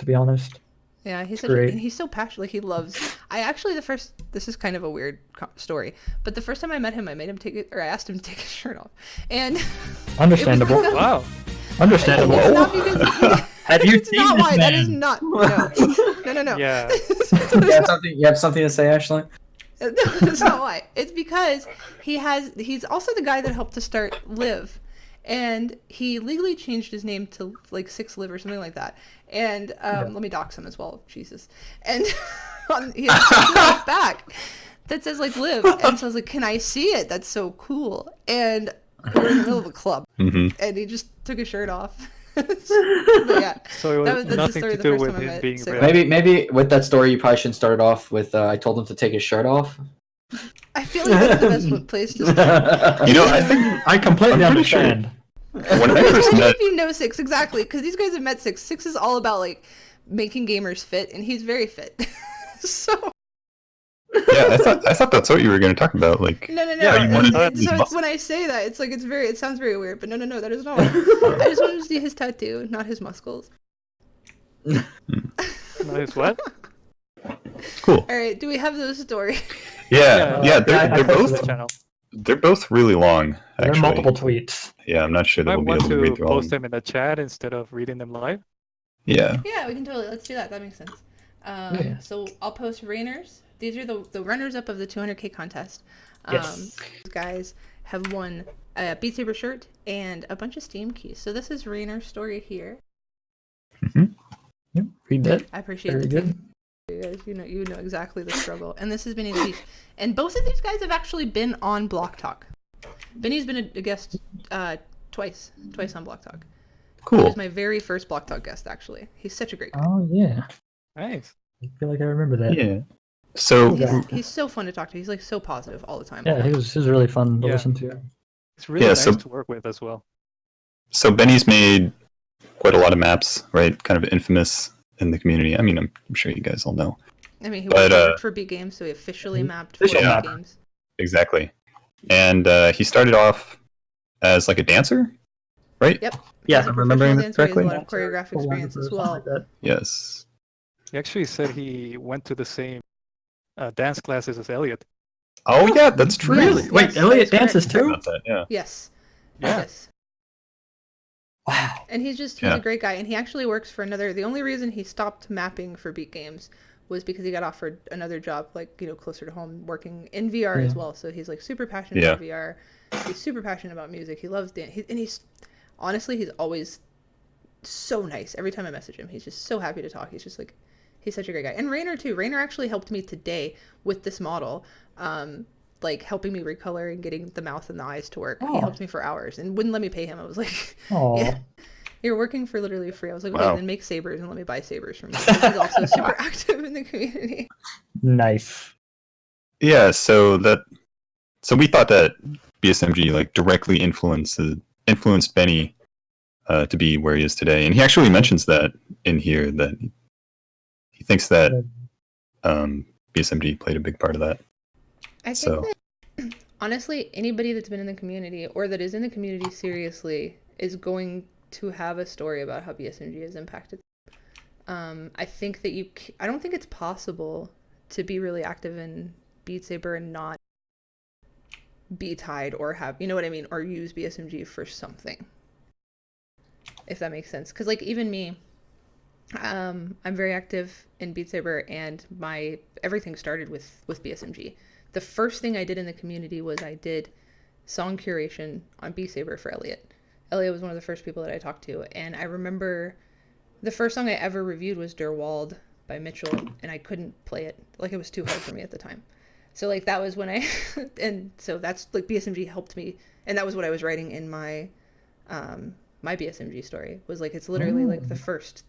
to be honest. Yeah, he's great. he's so passionate. Like he loves. I actually this is kind of a weird story, but the first time I met him, I made him I asked him to take his shirt off, and Understandable. It was Wow. Understandable. It's not because Have you it's seen not this why. man? That is not. No. Yeah. You have something to say, Ashley? That's not why. It's because he's also the guy that helped to start Live, and he legally changed his name to like Six Live or something like that. And let me dox him as well, Jesus. And he has a back that says like Live, and so I was like, "Can I see it? That's so cool." And we're in the middle of a club, Mm-hmm. and he just took his shirt off. But yeah, So it was that's the nothing story to the do first with time I him met being Sarah. red. Maybe with that story, you probably shouldn't start it off with I told him to take his shirt off. I feel like that's the best place to start. You know, I think I completely I'm pretty sure- understand. when I first Only met, if you know Six, exactly, because these guys have met Six. Six is all about like making gamers fit, and he's very fit. So yeah, I thought that's what you were going to talk about. Like, no. how you wanted to So lose muscle. when I say that, it's like it sounds very weird, but no, that is not. I just wanted to see his tattoo, not his muscles. Nice. What? Cool. All right, do we have those stories? Yeah, Yeah, they're I posted both them. Channel. they're both really long. There are Actually, multiple tweets. yeah, I'm not sure that I we'll be want able to read to through all of post them. them in the chat instead of reading them live. Yeah. Yeah, we can totally. Let's do that. That makes sense. Yeah. So I'll post Rainers. These are the runners-up of the 200K contest. Yes. These guys have won a Beat Saber shirt and a bunch of Steam keys. So this is Rainer's story here. Yep, read that. I appreciate Very the good. you guys. You know exactly the struggle. And this has been the Beast. And both of these guys have actually been on BloqTalk. Benny's been a guest twice on BloqTalk. He Cool. was my very first BloqTalk guest, actually. He's such a great guy. Oh yeah, Nice. I feel like I remember that. Yeah. So He's so fun to talk to. He's like so positive all the time. Yeah, he was really fun to Yeah. listen to. It's really Yeah, nice so- to work with as well. so Benny's made quite a lot of maps, right? Kind of infamous in the community. I mean, I'm sure you guys all know. I mean, he But, worked for Beat Games, so he officially mapped for Official Beat mapper. Games. Exactly. And he started off as like a dancer, right? Yep. Yeah, He's a I'm remembering professional that dancer. He has correctly. a lot of choreographic experience as well. Like that. Yes. He actually said he went to the same dance classes as Elliot. Oh yeah, that's true. Yes, Really? Wait, yes, Elliot that is dances correct. too? About that, yeah. Yes. Yeah. Yes. Wow. And he's Yeah. a great guy, and he actually works for the only reason he stopped mapping for Beat Games was because he got offered another job, like, closer to home, working in VR as Yeah. well. So he's like super passionate Yeah. about VR. He's super passionate about music. He loves dance. He's honestly, he's always so nice. Every time I message him, he's just so happy to talk. He's just like, he's such a great guy. And Rainer too. Rainer actually helped me today with this model. Like helping me recolor and getting the mouth and the eyes to work. He Oh. helped me for hours and wouldn't let me pay him. I was like, Oh. yeah, you're working for literally free. I was like, Wow. wait, then make sabers and let me buy sabers from you. He's also super active in the community. Nice. Yeah, so we thought that BSMG like directly influenced Benny to be where he is today, and he actually mentions that in here that he thinks that BSMG played a big part of that. I think So- that honestly, anybody that's been in the community or that is in the community seriously is going to have a story about how BSMG has impacted. I think that I don't think it's possible to be really active in Beat Saber and not be tied or have, you know what I mean, or use BSMG for something. If that makes sense. Because like even me, I'm very active in Beat Saber, and everything started with BSMG. The first thing I did in the community was I did song curation on Beat Saber for Elliot. Elliot was one of the first people that I talked to, and I remember the first song I ever reviewed was Der Wald by Mitchell, and I couldn't play it. Like, it was too hard for me at the time. So like that was when and so that's like BSMG helped me, and that was what I was writing in my my BSMG story, was like it's literally like the first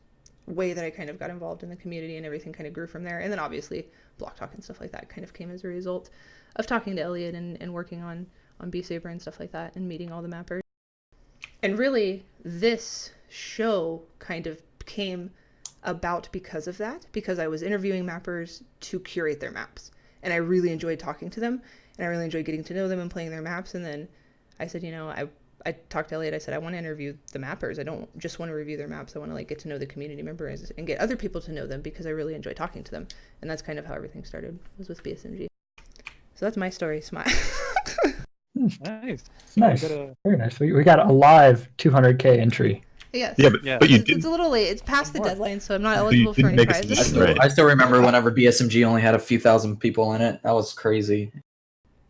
way that I kind of got involved in the community, and everything kind of grew from there. And then obviously BloqTalk and stuff like that kind of came as a result of talking to Elliot and working on Beat Saber and stuff like that, and meeting all the mappers. And really this show kind of came about because of that, because I was interviewing mappers to curate their maps, and I really enjoyed talking to them, and I really enjoyed getting to know them and playing their maps. And then I said, I talked to Elliot, I said, I want to interview the mappers. I don't just want to review their maps. I want to like get to know the community members and get other people to know them, because I really enjoy talking to them. And that's kind of how everything started, was with BSMG. So that's my story, Smile. Nice. Nice. I gotta- Very nice. We got a live 200K entry. Yes. Yeah, but you It's did. a little late. It's past the deadline, so I'm not But you eligible for didn't any make a prizes. submission, right? I still remember whenever BSMG only had a few thousand people in it. That was crazy.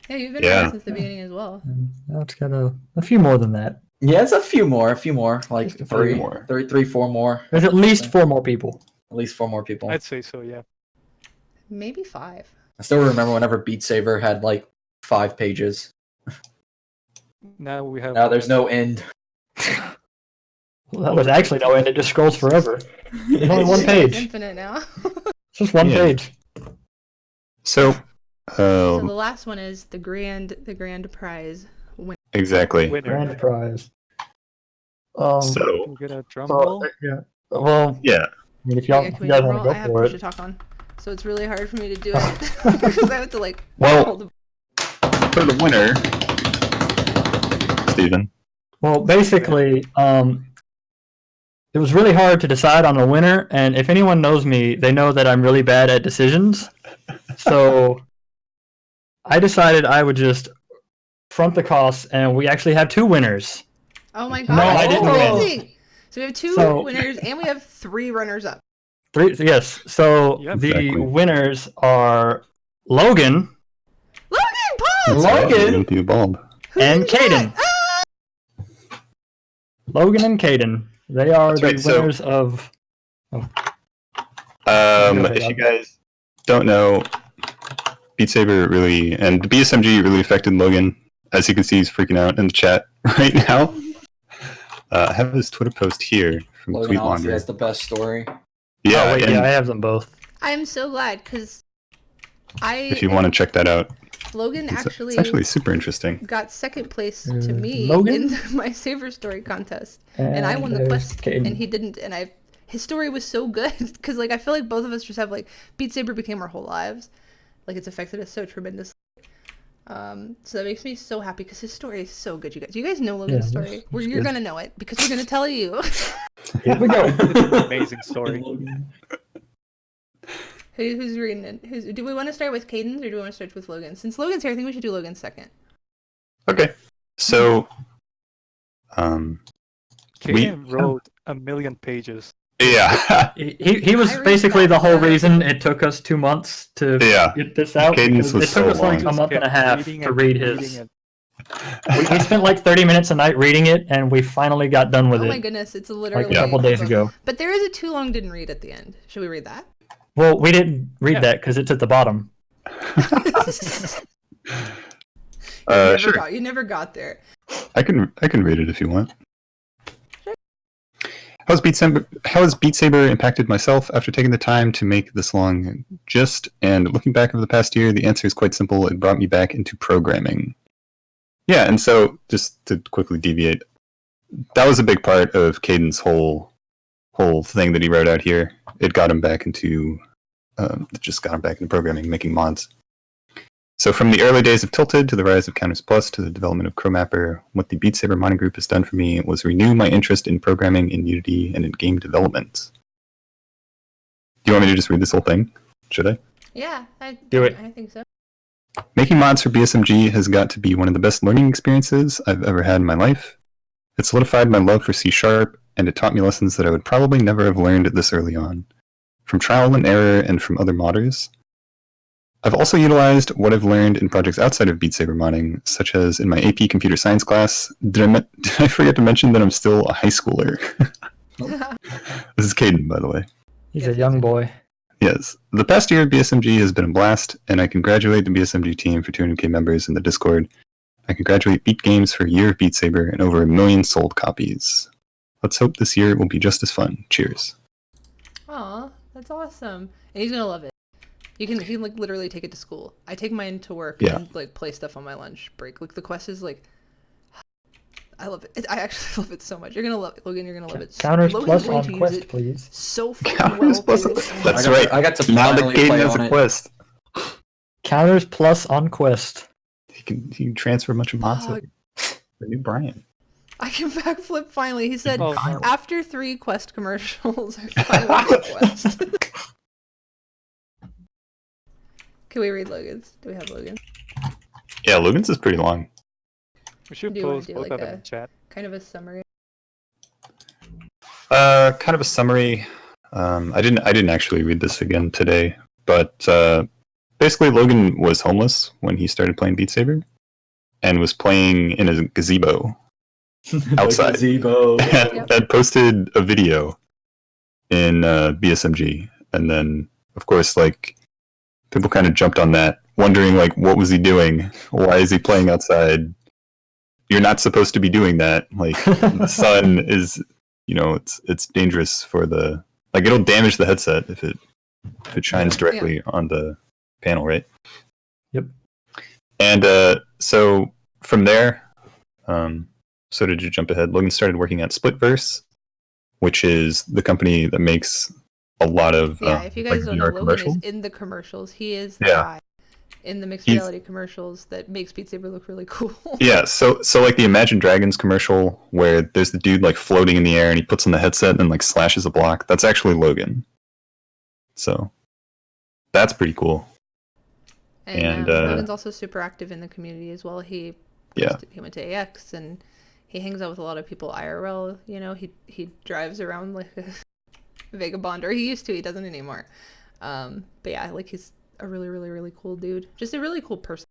Yeah, you've been Yeah. around since the beginning as well. And now it's got a few more than that. Yeah, it's a few more, like Just a few three more. three, four more. There's at least 4 more people. At least 4 more people. I'd say so, yeah. Maybe 5. I still remember whenever Beat Saber had like 5 pages. Now we have. Now there's no end. Well, that was actually no end. It just scrolls forever. There's only one It's page. infinite now. It's just one Yeah. page. So So the last one is the grand prize win. Exactly. Winner. Grand prize. So Can we get a drum roll? yeah. Well, yeah, I mean, if Yeah, y'all can we you guys drum want roll? to I go have for push to it. talk on, so it's really hard for me to do it because I have to like Well- hold the. for the winner, Steven. Well, basically, it was really hard to decide on a winner, and if anyone knows me, they know that I'm really bad at decisions. So I decided I would just front the costs, and we actually have 2 winners. Oh my god! No, that's I didn't win. amazing. So we have 2 So- winners and we have 3 runners up. 3, yes. So Yep. the Exactly. winners are Logan Logan, Paul, Logan With you, Bulb. who and did you Caden. get? Ah! Logan and Caden. They are That's the right, so- winners of. If you guys don't know, Beat Saber really, and the BSMG really affected Logan. As you can see, he's freaking out in the chat right now. I have his Twitter post here from Logan honestly Tweetlonger. has the best story. Yeah, Oh, wait, and yeah, I have them both. I'm so glad because if you want to check that out, Logan it's actually actually super interesting. got second place to me Logan? in my Saver Story contest, and I won the there's quest, Caden. and he didn't. And his story was so good because like I feel like both of us just have like Beat Saber became our whole lives, like it's affected us so tremendously. So that makes me so happy because his story is so good. You guys, do you guys know Logan's Yeah, story? it's You're good. gonna know it because we're gonna tell you. Here we go. It's an amazing story. Who's reading it? Do we want to start with Caden's or do we want to start with Logan? Since Logan's here, I think we should do Logan second. Okay, so Kaden wrote 1,000,000 pages. yeah, He was I read basically that the whole part. reason it took us 2 months to Yeah. get this out. Cadence because was it took so us like long. a month and a half Reading to and read reading his. and- We spent like 30 minutes a night reading it, and we finally got done with Oh it my goodness, it's literally like a couple days ago. But there is a too long didn't read at the end. Should we read that? Well, we didn't read Yeah. that because it's at the bottom. sure. You never got there. I can read it if you want. How has Beat Saber impacted myself after taking the time to make this long gist? And looking back over the past year, the answer is quite simple. It brought me back into programming. Yeah, and so just to quickly deviate, that was a big part of Caden's whole thing that he wrote out here. It got him back into programming, making mods. So from the early days of Tilted to the rise of Counters Plus to the development of ChroMapper, what the Beat Saber modding group has done for me was renew my interest in programming in Unity and in game development. Do you want me to just read this whole thing? Should I? Yeah, Do it. I think so. Making mods for BSMG has got to be one of the best learning experiences I've ever had in my life. It solidified my love for C#, and it taught me lessons that I would probably never have learned this early on, from trial and error and from other modders. I've also utilized what I've learned in projects outside of Beat Saber modding, such as in my AP Computer Science class. Did I forget to mention that I'm still a high schooler? This is Caden, by the way. He's a young boy. Yes. The past year of BSMG has been a blast, and I congratulate the BSMG team for 200k members in the Discord. I congratulate Beat Games for a year of Beat Saber and over 1 million sold copies. Let's hope this year will be just as fun. Cheers. Aw, that's awesome. And he's gonna love it. He can like literally take it to school. I take mine to work Yeah. and like play stuff on my lunch break. Like the quest is like I love it. I actually love it so much. You're gonna love it, Logan. You're gonna love it. Counters Logan's plus going on to use quest, it please. so fucking Counters well. plus too. on- That's I got right. I got to Now that finally Caden play has on a it. quest, Counters plus on quest. he can transfer a bunch of mods Oh, over. The new Brian. I can backflip finally. He said Oh, no. after 3 quest commercials, I finally got a quest. Can we read Logan's? Do we have Logan? Yeah, Logan's is pretty long. We should Do you wanna post do, both like, of them a- in chat. Kind of a summary. Kind of a summary. I didn't actually read this again today, but basically Logan was homeless when he started playing Beat Saber, and was playing in a gazebo outside. Gazebo. and had posted a video in BSMG, and then of course like people kind of jumped on that, wondering like what was he doing? Why is he playing outside? You're not supposed to be doing that. Like the sun is, it's dangerous for the it'll damage the headset if it shines directly on the panel, right? Yep. And so from there, so to jump ahead, Logan started working at Splitverse, which is the company that makes a lot of Yeah, if you guys like don't know, VR Logan commercials. is in the commercials. He is the Yeah. guy in the mixed He's- reality commercials that makes Beat Saber look really cool. Yeah, so like the Imagine Dragons commercial where there's the dude like floating in the air and he puts on the headset and like slashes a block. That's actually Logan. So that's pretty cool. And And, Logan's also super active in the community as well. He went to AX and he hangs out with a lot of people IRL. You know, he drives around like a vagabond, or he used to. He doesn't anymore. But yeah, like he's a really, really, really cool dude. Just a really cool person.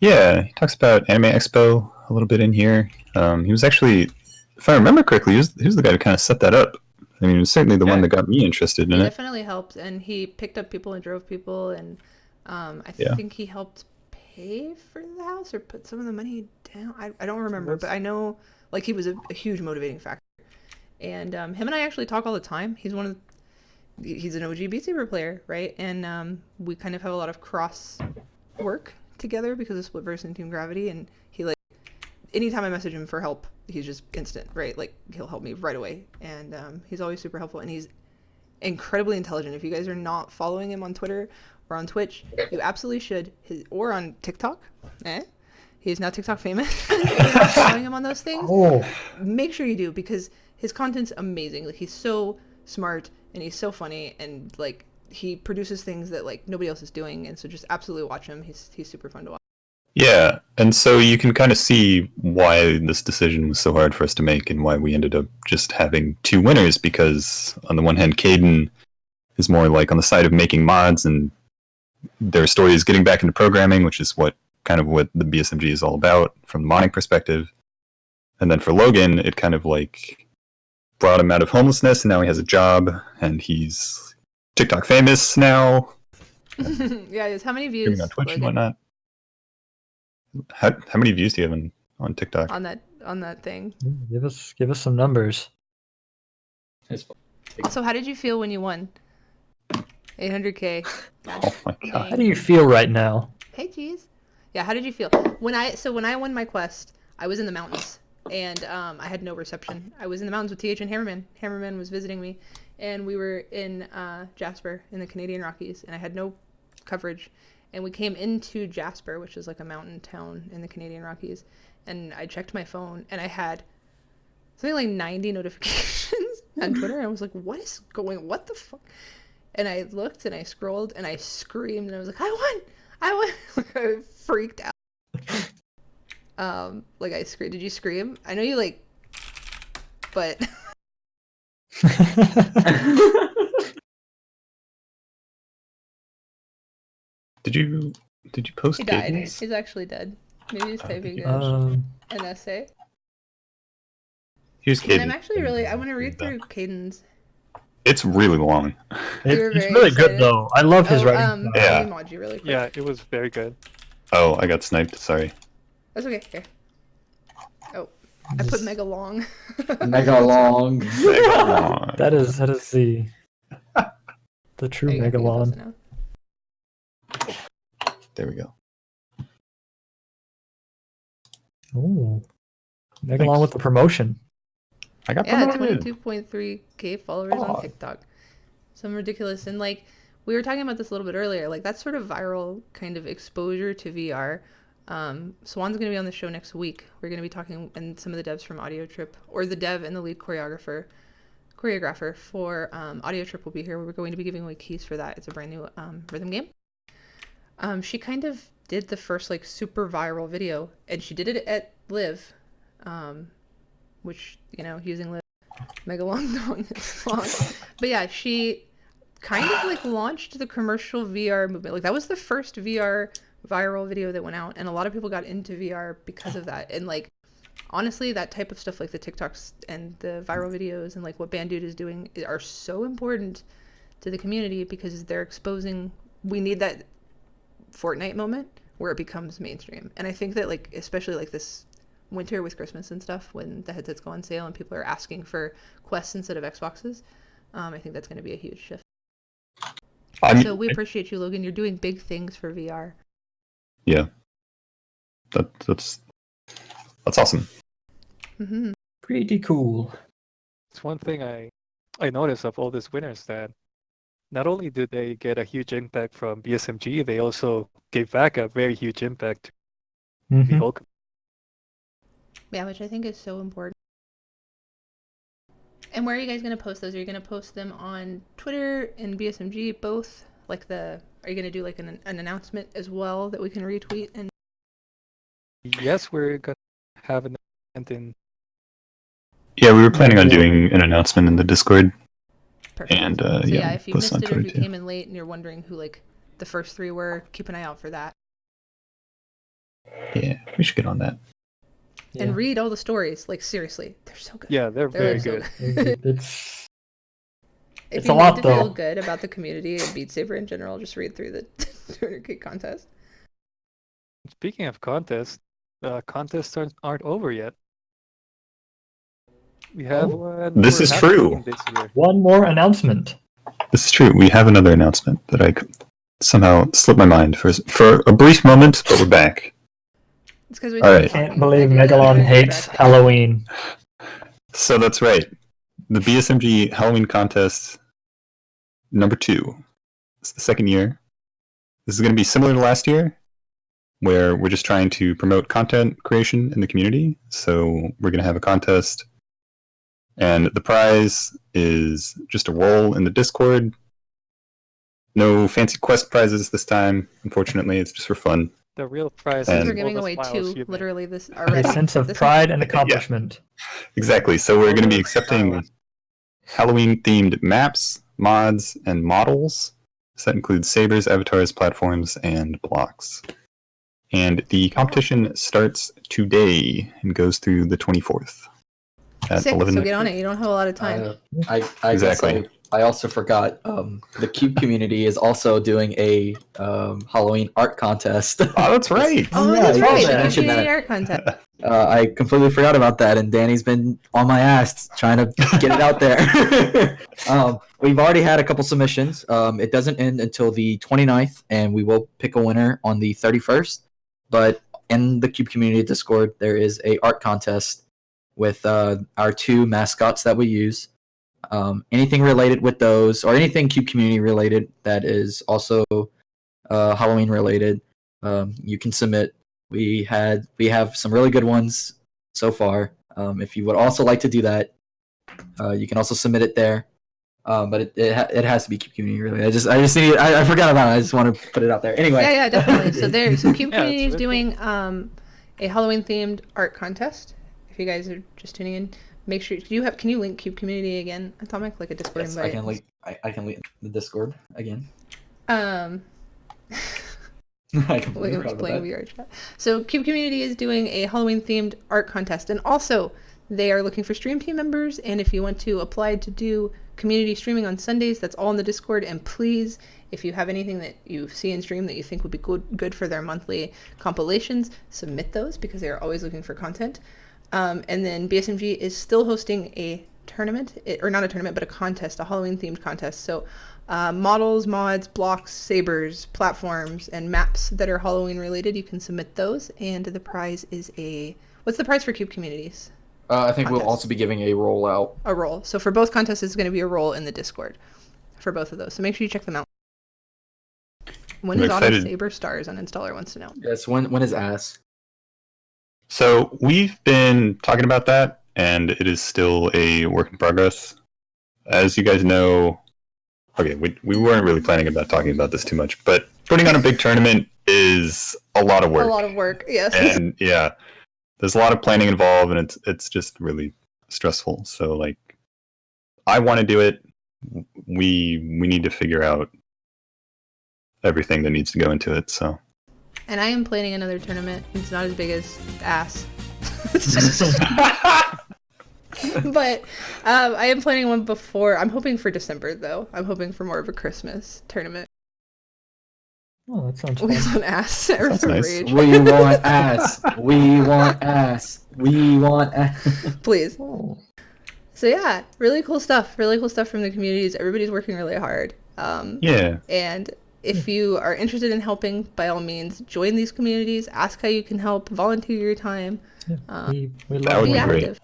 Yeah, he talks about Anime Expo a little bit in here. He was actually, if I remember correctly, he was the guy who kind of set that up. I mean, he was certainly the one that got me interested in He it. definitely helped, and he picked up people and drove people, and I think he helped pay for the house or put some of the money down. I don't remember, but I know like he was a huge motivating factor. And him and I actually talk all the time. He's an OG Beat Saber player, right? And we kind of have a lot of cross work together because of Splitverse and Team Gravity, and he like anytime I message him for help, he's just instant, right? Like he'll help me right away, and he's always super helpful, and he's incredibly intelligent. If you guys are not following him on Twitter or on Twitch, you absolutely should. Or on TikTok, he's now TikTok famous. If you're not following him on those things, make sure you do, because his content's amazing. Like he's so smart and he's so funny, and like he produces things that like nobody else is doing, and so just absolutely watch him. He's super fun to watch. Yeah, and so you can kind of see why this decision was so hard for us to make and why we ended up just having two winners, because on the one hand, Caden is more like on the side of making mods, and their story is getting back into programming, which is what the BSMG is all about from the modding perspective. And then for Logan, it kind of like brought him out of homelessness, and now he has a job, and he's TikTok famous now. Yeah, how many views? Streaming on Twitch Logan? and whatnot. How many views do you have on TikTok? On that thing. Give us some numbers. Also, how did you feel when you won 800K? Oh my god! How do you feel right now? Hey, geez. Yeah, how did you feel when I won my quest? I was in the mountains, and I had no reception. I was in the mountains with TH and Hammerman. Hammerman was visiting me, and we were in Jasper in the Canadian Rockies, and I had no coverage. And we came into Jasper, which is like a mountain town in the Canadian Rockies, and I checked my phone, and I had something like 90 notifications on Twitter, and I was like, what the fuck? And I looked, and I scrolled, and I screamed, and I was like, I won! Like, I freaked out. Like, I screamed. Did you scream? I know you, like, but... Did you post? He died. Caden's? He's actually dead. Maybe he's typing an essay. Here's And Caden. I'm actually I want to read through Caden's. It's really long. It's really good though. I love his writing. Yeah. Emoji really quick. Yeah, it was very good. Oh, I got sniped. Sorry. That's okay. Here. Oh, I put mega long. Mega long. That is the true There you go, you can post Megalon. it now. There we go. Ooh, Megalon with the promotion. I got Yeah, promoted. 22.3K followers on TikTok. Some ridiculous. And like we were talking about this a little bit earlier, like that sort of viral kind of exposure to VR. Swan's going to be on the show next week. We're going to be talking, and some of the devs from Audio Trip, or the dev and the lead choreographer for Audio Trip will be here. We're going to be giving away keys for that. It's a brand new rhythm game. She kind of did the first like super viral video, and she did it at Live, which, you know, using Live mega long dong is long. But yeah, she kind of like launched the commercial VR movement. Like that was the first VR viral video that went out, and a lot of people got into VR because of that. And like honestly, that type of stuff, like the TikToks and the viral videos and like what Bandude is doing, are so important to the community, because they're exposing. We need that Fortnite moment where it becomes mainstream. And I think that like especially like this winter with Christmas and stuff, when the headsets go on sale and people are asking for quests instead of Xboxes, I think that's going to be a huge shift. So we appreciate you, Logan. You're doing big things for VR. Yeah, that's awesome. Mm-hmm. Pretty cool. It's one thing I noticed of all these winners that not only did they get a huge impact from BSMG, they also gave back a very huge impact to the Mhm. whole. Yeah, which I think is so important. And where are you guys going to post those? Are you going to post them on Twitter and BSMG both? Are you going to do like an announcement as well that we can retweet? And Yes, we're gonna have an event in. Yeah, we were planning on doing an announcement in the Discord. perfect. And So yeah, if you post missed on it or Twitter if you too. came in late and you're wondering who like the first three were, keep an eye out for that. Yeah, we should get on that. And read all the stories. Like seriously, they're so good. Yeah, they're very like, good. So good. It's If It's you a need lot, to feel though. good about the community and Beat Saber in general, just read through the 200K contest. Speaking of contests, contests aren't over yet. We have one. This for is true. Halloween this year. one more announcement. This is true. We have another announcement that I somehow slipped my mind for a brief moment, but we're back. It's because we All right. Can't believe Megalon hates Halloween. So that's right. The BSMG Halloween contest number 2. It's the second year. This is going to be similar to last year, where we're just trying to promote content creation in the community. So we're going to have a contest, and the prize is just a role in the Discord. No fancy quest prizes this time, unfortunately. It's just for fun. The real prize And- is We're all giving the away smiles 2 you make. literally this A already. sense of This pride and accomplishment. Exactly. So we're going to be accepting Smiles. Halloween-themed maps, mods, and models. So that includes sabers, avatars, platforms, and blocks. And the competition starts today and goes through the 24th at Sick, 11. so get on it. You don't have a lot of time. I Exactly. guess I also forgot the Cube community is also doing a Halloween art contest. Oh, that's right. Oh, yeah, that's you right. should The mention community that. art contest. I completely forgot about that, and Danny's been on my ass trying to get it out there. We've already had a couple submissions. It doesn't end until the 29th, and we will pick a winner on the 31st. But in the Cube Community Discord, there is a art contest with our 2 mascots that we use. Anything related with those, or anything Cube Community related that is also Halloween related, you can submit. We have some really good ones so far. If you would also like to do that, you can also submit it there. But it has to be Cube Community related. I forgot about it. I just want to put it out there. Anyway. Yeah, definitely. So Cube Yeah, Community is that's doing a Halloween themed art contest. If you guys are just tuning in, make sure can you link Cube Community again, Atomic, like a Discord Yes, invite? I can link the Discord again. Um I completely William's forgot about playing that. VR chat. So Cube Community is doing a Halloween themed art contest, and also they are looking for stream team members. And if you want to apply to do community streaming on Sundays, that's all in the Discord. And please, if you have anything that you see in stream that you think would be good for their monthly compilations, submit those because they are always looking for content. And then BSMG is still hosting a tournament, or not a tournament, but a contest, a Halloween themed contest. So models, mods, blocks, sabers, platforms, and maps that are Halloween related, you can submit those. And the prize is what's the prize for Cube Communities? I think we'll Contest. also be giving a rollout. A roll. So for both contests, it's going to be a roll in the Discord for both of those. So make sure you check them out. When I'm is Auto excited. Saber Stars on Installer wants to know? Yes, when is ass? So we've been talking about that, and it is still a work in progress. As you guys know, okay, we weren't really planning about talking about this too much, but putting on a big tournament is a lot of work. A lot of work, yes. And yeah, there's a lot of planning involved, and it's just really stressful. So like, I want to do it. We need to figure out everything that needs to go into it. So. And I am planning another tournament. It's not as big as ass. But I am planning one before. I'm hoping for December, though. I'm hoping for more of a Christmas tournament. Oh, that sounds We fun. want ass. Sounds nice. Rage. We want ass. We want ass. We want ass. Please. Oh. So yeah, really cool stuff. Really cool stuff from the communities. Everybody's working really hard. Yeah. And if you are interested in helping, by all means, join these communities. Ask how you can help. Volunteer your time. We That love would Be be great. active.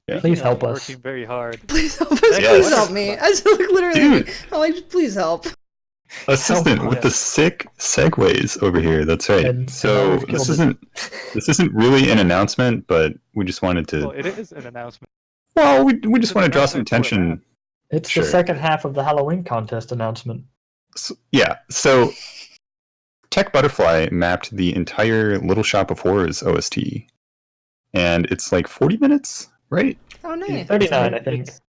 Yeah. Please Speaking help of us. Working very hard. Please help us. Tech Please help Butterfly. me. I just like literally. Dude. I'm like, please help. Assistant with Yeah. the sick segues over here. That's right. And now So we've this killed it. isn't really an announcement, but we just wanted to. Well, it is an announcement. Well, we just an want to draw some announcement for a map. attention. It's Sure. the second half of the Halloween contest announcement. So Tech Butterfly mapped the entire Little Shop of Horrors OST, and it's like 40 minutes, right? Oh, nice. 39, I think. It's-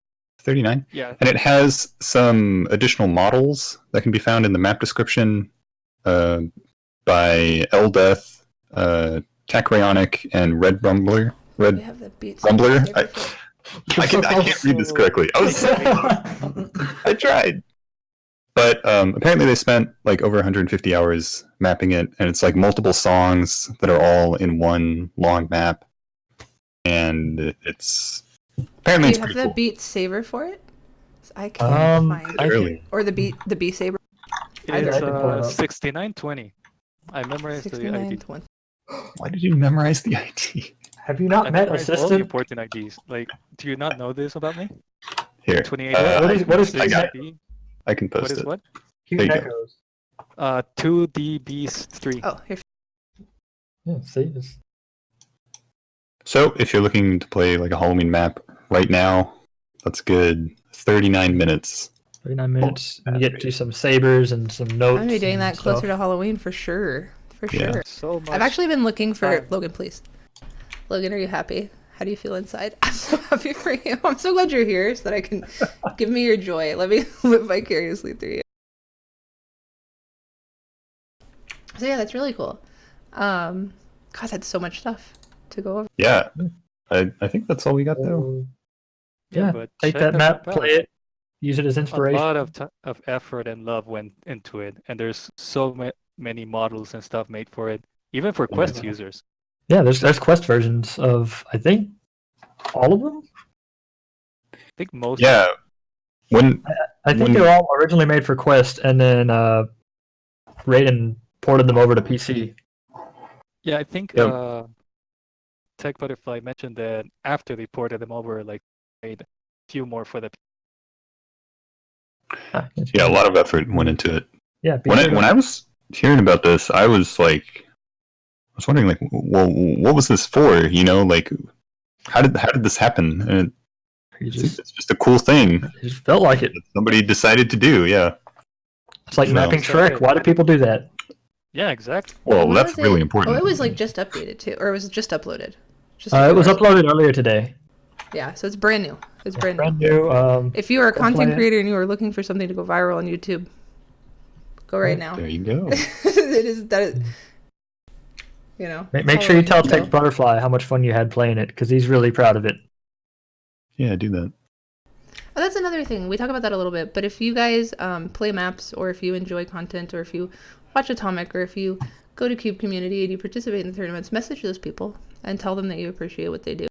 39. Yeah. And it has some additional models that can be found in the map description by Eldeath, Tachyonic, and Red Rumbler. We Red have the beats. Rumbler? I can't read this correctly. I tried. But apparently they spent like over 150 hours mapping it, and it's like multiple songs that are all in one long map. And it's apparently Do it's you have pretty the cool. Beat Saber for it? I can't find I it. Early. Or the Beat Saber. Either. It's I can pull it up. 6920. I memorized the 69 ID. 20. Why did you memorize the ID? Have you I not met memorized all the Assistant? important IDs. Like, do you not know this about me? Here, 28. what is I got ID? I can post What is it. what? Cute There you go. Echoes. 2DB3. Oh, here. Yeah, see? It's, So if you're looking to play like a Halloween map right now, that's good. 39 minutes. 39 minutes. And you get to do some sabers and some notes. I'm gonna be doing and that closer stuff. to Halloween for sure. For Yeah. sure. So much. I've actually been looking for time. Logan, please. Logan, are you happy? How do you feel inside? I'm so happy for you. I'm so glad you're here so that I can give me your joy. Let me live vicariously through you. So yeah, that's really cool. God, that's so much stuff to go over. Yeah. I think that's all we got though. Yeah, but take check that map, out. play it, use it as A inspiration. lot of effort and love went into it, and there's so many models and stuff made for it, even for Quest Yeah. users. Yeah, there's Quest versions of, I think, all of them? I think most. Yeah. When I think When- they were all originally made for Quest, and then Raiden ported them over to PC. Yeah, I think Yep. Tech Butterfly mentioned that after they ported them over, like made a few more for the. yeah, a lot of effort went into it. Yeah, When I was hearing about this, I was wondering like, well, what was this for? You know, like, how did this happen? And it's just a cool thing it just felt like it. that somebody decided to do. Yeah. It's like So- mapping So Shrek. good. Why do people do that? Yeah, exactly. Well, When that's was really it? important. Oh, it was like just updated too, or it was just uploaded. Just It was uploaded. uploaded earlier today. Yeah, so it's brand new. It's brand new. Brand new. If you are a Go play content it. creator and you are looking for something to go viral on YouTube, go right now. There you go. It is that. Is, you know. Make sure you tell Halloween, Tech Butterfly how much fun you had playing it, because he's really proud of it. Yeah, do that. Oh, that's another thing. We talk about that a little bit. But if you guys play maps, or if you enjoy content, or if you watch Atomic, or if you go to Cube Community and you participate in the tournaments, message those people and tell them that you appreciate what they do.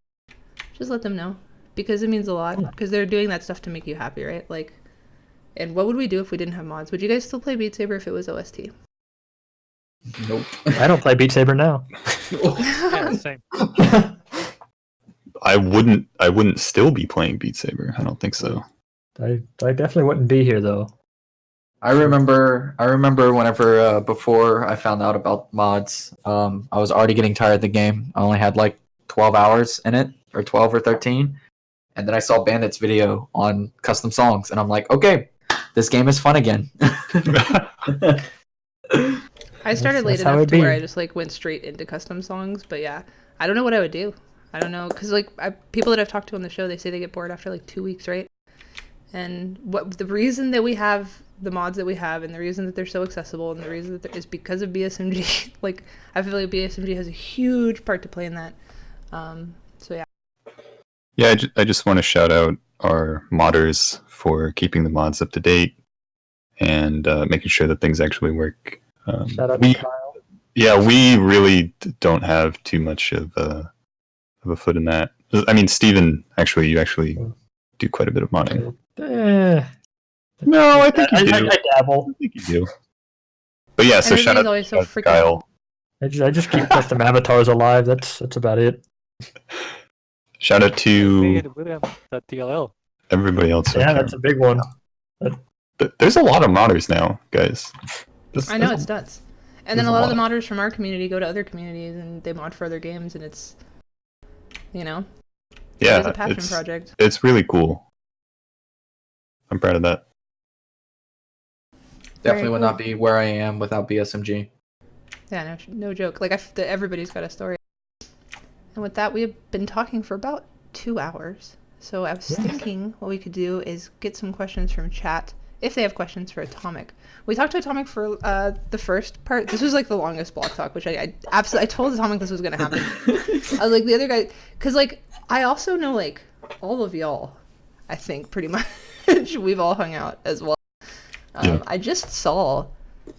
Just let them know, because it means a lot. Because they're doing that stuff to make you happy, right? Like, and what would we do if we didn't have mods? Would you guys still play Beat Saber if it was OST? Nope. I don't play Beat Saber now. Yeah, same. I wouldn't still be playing Beat Saber. I don't think so. I definitely wouldn't be here though. I remember whenever before I found out about mods, I was already getting tired of the game. I only had like 12 hours in it, or 12 or 13, and then I saw Bandit's video on custom songs, and I'm like, okay, this game is fun again. I started late That's how enough it to where be. I just like went straight into custom songs. But yeah, I don't know what I would do. I don't know, because like people that I've talked to on the show, they say they get bored after like 2 weeks, right? And what the reason that we have the mods that we have, and the reason that they're so accessible, and the reason that is because of BSMG. Like, I feel like BSMG has a huge part to play in that. So yeah. Yeah, I just want to shout out our modders for keeping the mods up to date and making sure that things actually work. Shout out we, to Kyle. yeah, we really don't have too much of a foot in that. I mean, Steven, you actually do quite a bit of modding. No, I think you do. I dabble. I think you do. But yeah, so shout Everybody's out always so to freaking Kyle. I just keep custom avatars alive. That's about it. Shout out to Made William.dll. everybody else. Yeah, that's a big one. There's a lot of modders now, guys. I know, it's nuts. And then there's a a lot of the lot. modders from our community go to other communities and they mod for other games, and it's, you know, Yeah, it's a passion project. It's really cool. I'm proud of that. Definitely would cool. not be where I am without BSMG. Yeah, no joke. Like, everybody's got a story. And with that, we have been talking for about 2 hours. So I was thinking what we could do is get some questions from chat, if they have questions for Atomic. We talked to Atomic for the first part. This was like the longest BloqTalk, which I absolutely, I told Atomic this was going to happen. I was like, the other guy, because like, I also know like all of y'all, I think, pretty much. We've all hung out as well. Yeah. I just saw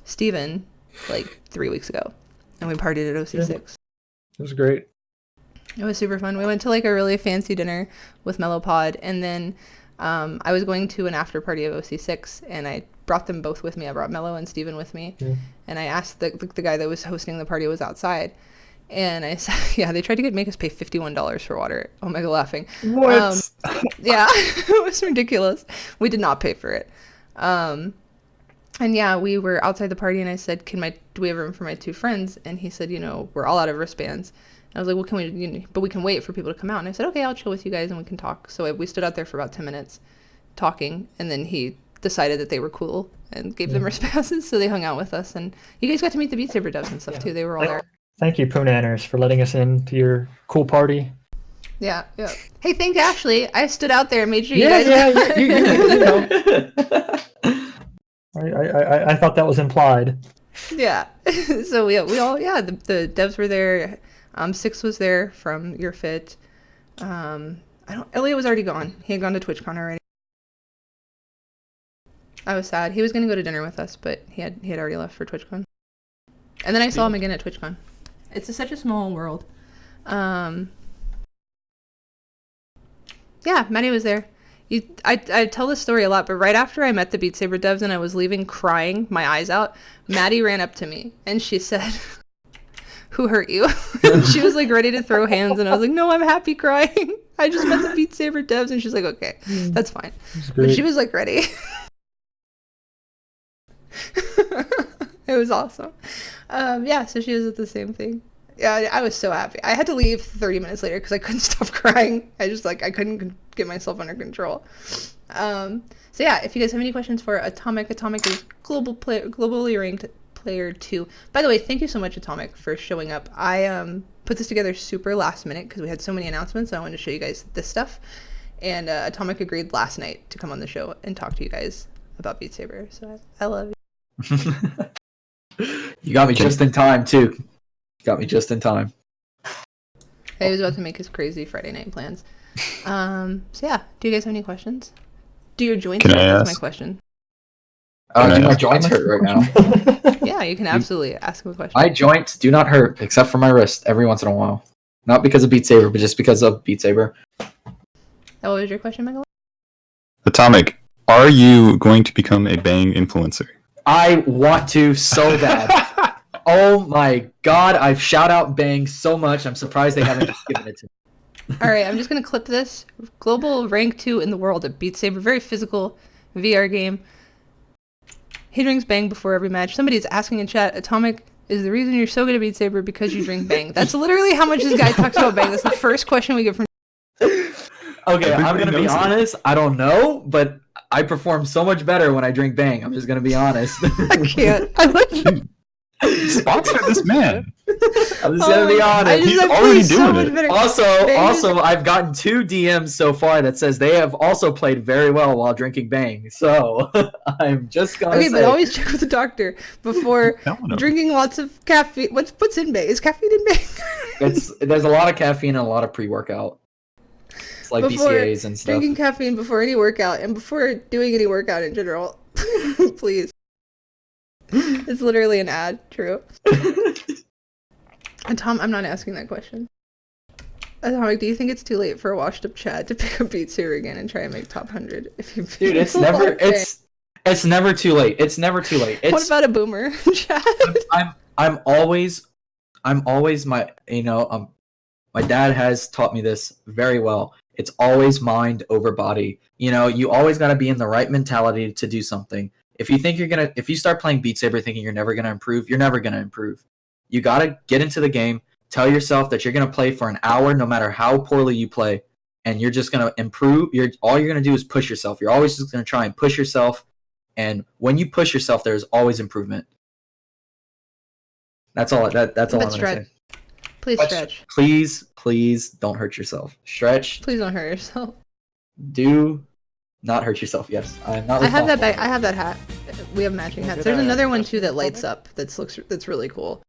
Steven like 3 weeks ago, and we partied at OC6. It was great. It was super fun. We went to like a really fancy dinner with Mellowpod, and then I was going to an after party of OC6, and I brought them both with me. I brought Mellow and Steven with me, and I asked the guy that was hosting the party was outside, and I said, yeah, they tried to make us pay $51 for water. Oh my god, laughing. What? Yeah, it was ridiculous. We did not pay for it. And yeah, we were outside the party, and I said, do we have room for my 2 friends? And he said, we're all out of wristbands. And I was like, well, can we, but we can wait for people to come out. And I said, okay, I'll chill with you guys and we can talk. So we stood out there for about 10 minutes talking, and then he decided that they were cool and gave them wristbands, so they hung out with us. And you guys got to meet the Beat Saber devs and stuff too. They were all there. Thank you, Poonanners, for letting us into your cool party. Yeah. Hey, thank Ashley. I stood out there and made sure you Yeah, guys. you know. I thought that was implied. Yeah. So we all, the devs were there. Six was there from Your Fit. Elliot was already gone. He had gone to TwitchCon already. I was sad. He was gonna go to dinner with us, but he had already left for TwitchCon. And then I saw him again at TwitchCon. It's such a small world. Yeah, Maddie was there. I tell this story a lot, but right after I met the Beat Saber devs and I was leaving crying my eyes out, Maddie ran up to me and she said, "Who hurt you?" She was like ready to throw hands, and I was like, "No, I'm happy crying. I just met the Beat Saber devs." And she's like, "Okay, that's fine." But she was like ready. It was awesome. Yeah, so she was at the same thing. Yeah, I was so happy. I had to leave 30 minutes later because I couldn't stop crying. I couldn't get myself under control. So yeah, if you guys have any questions for Atomic is globally ranked player 2. By the way, thank you so much, Atomic, for showing up. I put this together super last minute because we had so many announcements. So I wanted to show you guys this stuff. And Atomic agreed last night to come on the show and talk to you guys about Beat Saber. So I love you. You got me just in time, too. You got me just in time. He was about to make his crazy Friday night plans. So yeah, do you guys have any questions? Do your joints hurt? That's my question. Do my joints hurt right now? Yeah, you can absolutely ask him a question. My joints do not hurt, except for my wrist every once in a while. Not because of Beat Saber, but just because of Beat Saber. What was your question, Michael? Atomic, are you going to become a Bang influencer? I want to so bad. Oh my god, I've shout out Bang so much, I'm surprised they haven't given it to me. Alright, I'm just going to clip this. Global rank 2 in the world at Beat Saber. Very physical VR game. He drinks Bang before every match. Somebody's asking in chat, Atomic, is the reason you're so good at Beat Saber because you drink Bang? That's literally how much this guy talks about Bang. That's the first question we get from... Okay, I'm going to be honest. I don't know, but I perform so much better when I drink Bang. I'm just going to be honest. I can't. I like Sponsor this man. I'm just going to be honest. He's already doing it. Also, I've gotten 2 DMs so far that says they have also played very well while drinking Bang. So, I'm just going to say... Okay, but always check with the doctor before drinking lots of caffeine. What's in Bang? Is caffeine in Bang? There's a lot of caffeine and a lot of pre-workout. It's like before BCAAs and stuff. Drinking caffeine before any workout and before doing any workout in general. Please. It's literally an ad, true. And Tom, I'm not asking that question. Atomic, do you think it's too late for a washed up Chad to pick up Beat Saber again and try and make top 100? If you Dude, It's never too late. It's never too late. What about a boomer chat? I'm always my my dad has taught me this very well. It's always mind over body. You always got to be in the right mentality to do something. If you start playing Beat Saber thinking you're never gonna improve, you're never gonna improve. You gotta get into the game. Tell yourself that you're gonna play for an hour, no matter how poorly you play, and you're just gonna improve. All you're gonna do is push yourself. You're always just gonna try and push yourself. And when you push yourself, there's always improvement. That's all. That's all I'm gonna say. Please stretch. Please don't hurt yourself. Stretch. Please don't hurt yourself. Do not hurt yourself. Yes, I'm not. I have that bag. I have that hat. We have matching hats. There's another one too that lights up. That's really cool.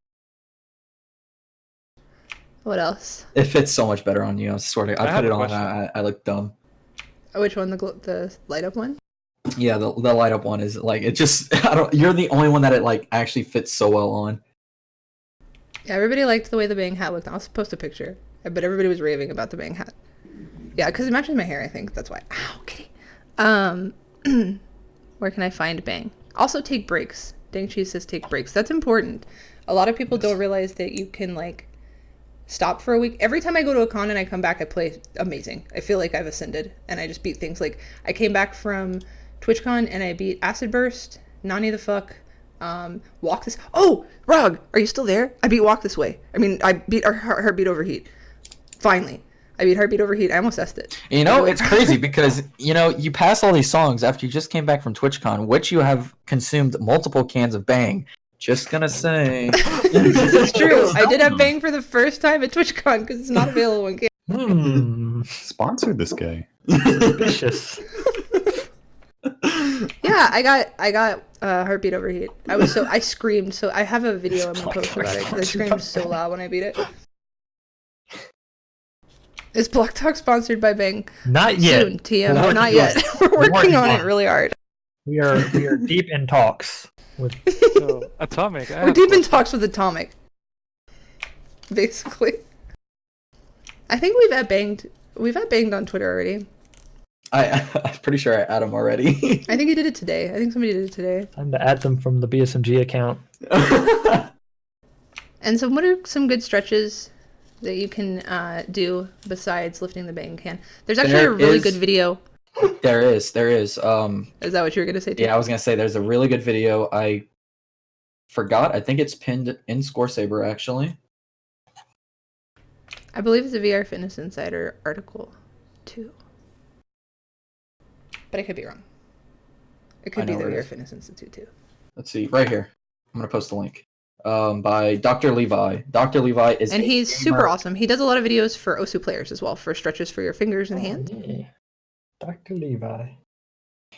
What else? It fits so much better on you. I swear to God. I put it on. I look dumb. Which one? The light up one? Yeah, the light up one is like it just. You're the only one that it like actually fits so well on. Yeah, everybody liked the way the bang hat looked. I'll post a picture. But everybody was raving about the bang hat. Yeah, because it matches my hair, I think. That's why. Ow, kitty. Where can I find bang? Also take breaks. Dang Cheese says take breaks. That's important. A lot of people don't realize that you can, like, stop for a week. Every time I go to a con and I come back, I play amazing. I feel like I've ascended. And I just beat things. Like, I came back from TwitchCon and I beat Acid Burst, Nani the Fuck, Walk This... Oh! Rog! Are you still there? I beat Walk This Way. I mean, I beat Heartbeat Overheat. Finally. I beat Heartbeat Overheat. I almost essed it. It's crazy because, you pass all these songs after you just came back from TwitchCon, which you have consumed multiple cans of Bang. Just gonna say. This is true. I did have Bang for the first time at TwitchCon because it's not available in Canada. Sponsored this guy. Suspicious. Yeah, I got Heartbeat Overheat. I screamed. So I have a video I'm gonna post about it because I screamed so loud when I beat it. Is BloqTalk sponsored by Bang? Not yet. Soon, TM. Not yet. We're working on it really hard. We are deep in talks with Atomic. We're deep in talks with Atomic. Basically. I think we've at banged on Twitter already. I'm pretty sure I add them already. I think he did it today. I think somebody did it today. Time to add them from the BSMG account. And so what are some good stretches that you can do besides lifting the bang can? There's actually a really good video. There is. Is that what you were going to say too? Yeah, I was going to say there's a really good video. I forgot. I think it's pinned in Scoresaber, actually. I believe it's a VR Fitness Insider article, too. But I could be wrong. It could be the VR Fitness Institute, too. Let's see. Right here. I'm going to post the link. By Dr. Levi. Dr. Levi is... And he's super awesome. He does a lot of videos for OSU players as well, for stretches for your fingers and hands. Yeah. Dr. Levi.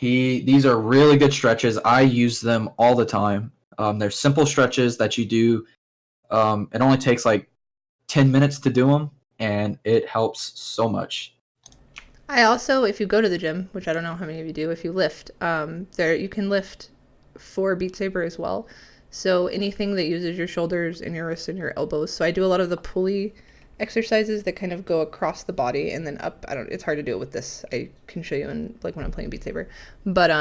These are really good stretches. I use them all the time. They're simple stretches that you do. It only takes like 10 minutes to do them, and it helps so much. I also, if you go to the gym, which I don't know how many of you do, if you lift, you can lift for Beat Saber as well. So anything that uses your shoulders and your wrists and your elbows. So I do a lot of the pulley exercises that kind of go across the body and then up. It's hard to do it with this. I can show you when I'm playing Beat Saber. But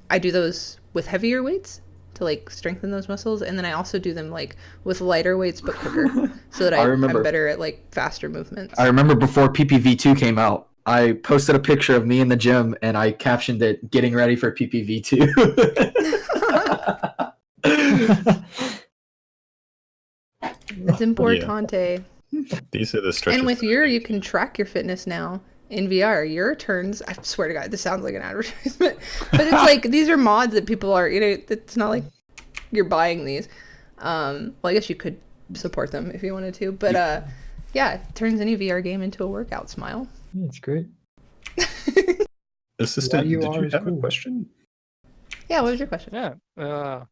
I do those with heavier weights to like strengthen those muscles, and then I also do them like with lighter weights but quicker, so that I'm better at like faster movements. I remember before PPV2 came out, I posted a picture of me in the gym and I captioned it "Getting ready for PPV2." It's importante. These are the stretches. And with you can track your fitness now in VR. Your turns, I swear to God, this sounds like an advertisement, but it's like these are mods that people are, it's not like you're buying these. Well, I guess you could support them if you wanted to, but yeah, it turns any VR game into a workout. Smile. Yeah, it's great. Assistant, did you have a question? Yeah, what was your question? Yeah.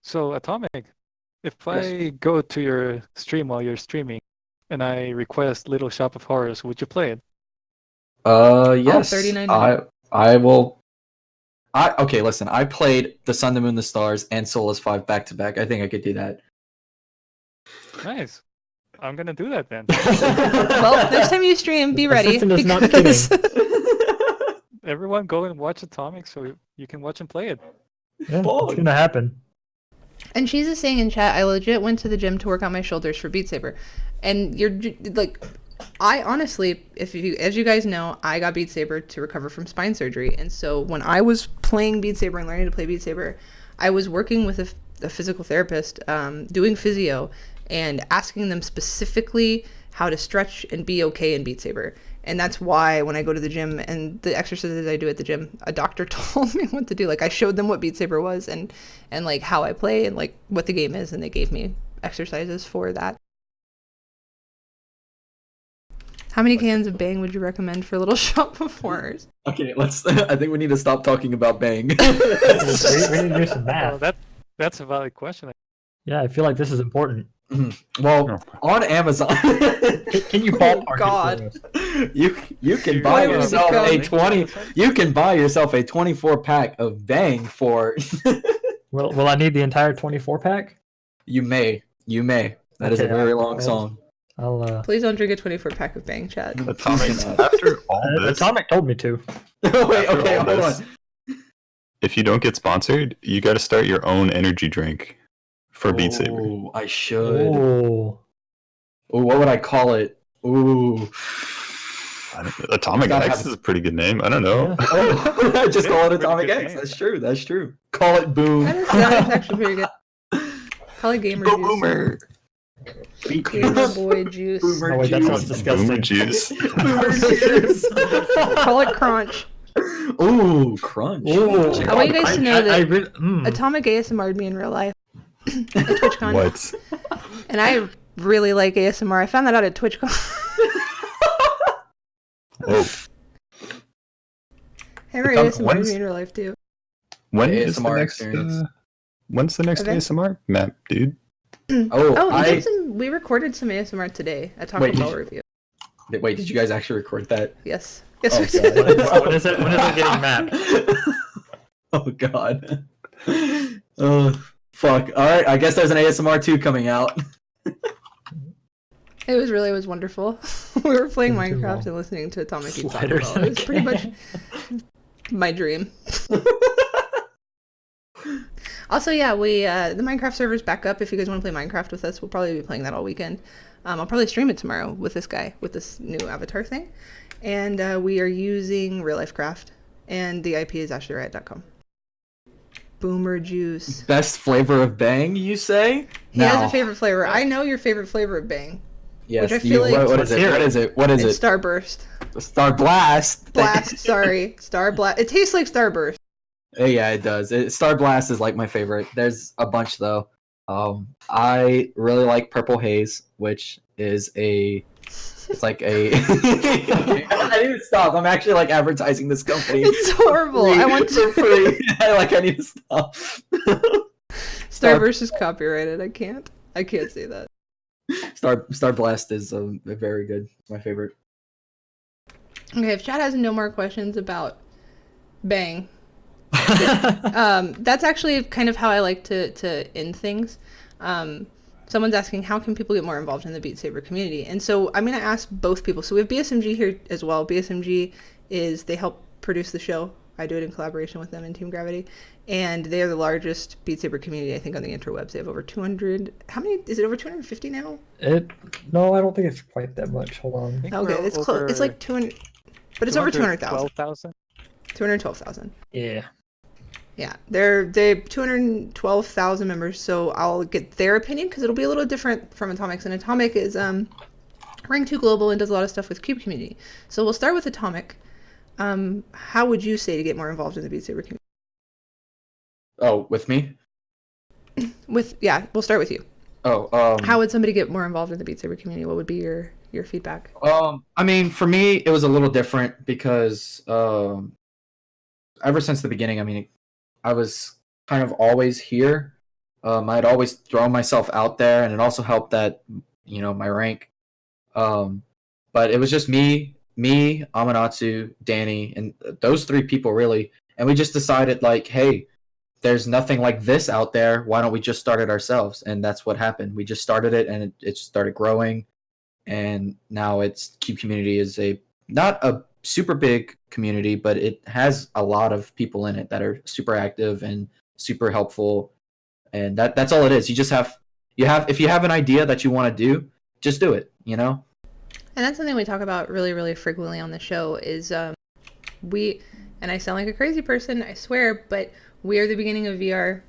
So Atomic, if I go to your stream while you're streaming and I request Little Shop of Horrors, would you play it? Yes. $39. I will. Okay, listen. I played The Sun, the Moon, the Stars, and Solus 5 back to back. I think I could do that. Nice. I'm gonna do that then. Well, next time you stream, be ready. Assistant is not kidding. everyone go and watch Atomic so you can watch and play it. Yeah, it's gonna happen. And she's just saying in chat, I legit went to the gym to work on my shoulders for Beat Saber. And you're like, I honestly, as you guys know, I got Beat Saber to recover from spine surgery. And so when I was playing Beat Saber and learning to play Beat Saber, I was working with a physical therapist, doing physio and asking them specifically how to stretch and be okay in Beat Saber. And that's why when I go to the gym and the exercises I do at the gym, a doctor told me what to do. Like, I showed them what Beat Saber was and like how I play and like what the game is, and they gave me exercises for that. How many cans of Bang would you recommend for little shop performers? Okay, let's. I think we need to stop talking about Bang. we need to do some math. That's a valid question. Yeah, I feel like this is important. Well, on Amazon, can you ballpark God. it for us? you can buy Why would yourself it a become- 20. You can buy yourself a 24 pack of Bang for. Will I need the entire 24 pack? You may. That is a Okay, very long I'll- song. I'll. Please don't drink a 24 pack of Bang, chat. Atomic. After all this, Atomic told me to. Wait, After okay, all hold this, on. if you don't get sponsored, you got to start your own energy drink for Beat Saber. Oh, I should. Oh. Ooh, what would I call it? Ooh. Atomic Gotta X have- is a pretty good name. I don't know. Oh, just call it Atomic Pretty good X. name. That's true. Call it Boom. That is actually pretty good. Probably Gamer Go Juice. Boomer. Gamer Boy Juice. Boomer Oh wait, that sounds juice. disgusting. Boomer juice. Boomer juice. Call it Crunch. Ooh, crunch. Ooh. I want you guys to know that mm. Atomic ASMR'd me in real life at TwitchCon. What? And I really like ASMR. I found that out at TwitchCon. Whoa. Hammer Atomic- ASMR'd when's- me in real life too. When The is the ASMR next? experience. When's the next Event? ASMR map, dude? Oh, we recorded some ASMR today at Taco Wait, Bell did- review. Wait, did you guys actually record that? Yes. Yes, Oh, we did. God. When is it getting mapped? Oh god. Fuck. Alright, I guess there's an ASMR 2 coming out. It was wonderful. We were playing Been too Minecraft long. and listening to Atomic Eat Taco Sliders Bell. It was pretty much again. my dream. Also, yeah, we the Minecraft server's back up. If you guys want to play Minecraft with us, we'll probably be playing that all weekend. I'll probably stream it tomorrow with this guy, with this new avatar thing. And we are using Real Life Craft, and the IP is ashlyriot.com. Boomer Juice. Best flavor of Bang, you say? He has a favorite flavor. I know your favorite flavor of Bang. Yes, which I feel like- what is it? What is it? What is It's it? Starburst. Star Blast. Blast, sorry. Star Blast. It tastes like Starburst. Yeah, it does. Star Blast is like my favorite. There's a bunch though. I really like Purple Haze, which is it's like a. I need to stop. I'm actually like advertising this company. It's horrible. I want for to. free. I need to stop. Starburst is copyrighted. I can't say that. Star Blast is very good. My favorite. Okay, if Chad has no more questions about Bang, that's actually kind of how I like to end things. Someone's asking, how can people get more involved in the Beat Saber community? And so I'm going to ask both people. So we have BSMG here as well. BSMG they help produce the show. I do it in collaboration with them in Team Gravity. And they are the largest Beat Saber community, I think, on the interwebs. They have over 200. How many? Is it over 250 now? No, I don't think it's quite that much. Hold on. Okay, it's close. It's like 200. But it's over 200,000. 12,000? 212,000. Yeah. Yeah, they 212,000 members, so I'll get their opinion because it'll be a little different from Atomicx. And Atomic is Rank 2 Global and does a lot of stuff with Cube Community. So we'll start with Atomic. How would you say to get more involved in the Beat Saber community? Oh, with me? We'll start with you. Oh, How would somebody get more involved in the Beat Saber community? What would be your feedback? I mean, for me, it was a little different because ever since the beginning, I mean, I was kind of always here. I'd always throw myself out there, and it also helped that, my rank. But it was just me, Amanatsu, Danny, and those three people really. And we just decided, like, hey, there's nothing like this out there. Why don't we just start it ourselves? And that's what happened. We just started it, and it started growing. And now Cube Community is not a super big community, but it has a lot of people in it that are super active and super helpful. And that's all it is. You just have if you have an idea that you want to do, just do it, you know? And that's something we talk about really, really frequently on the show is and I sound like a crazy person, I swear, but we are the beginning of VR.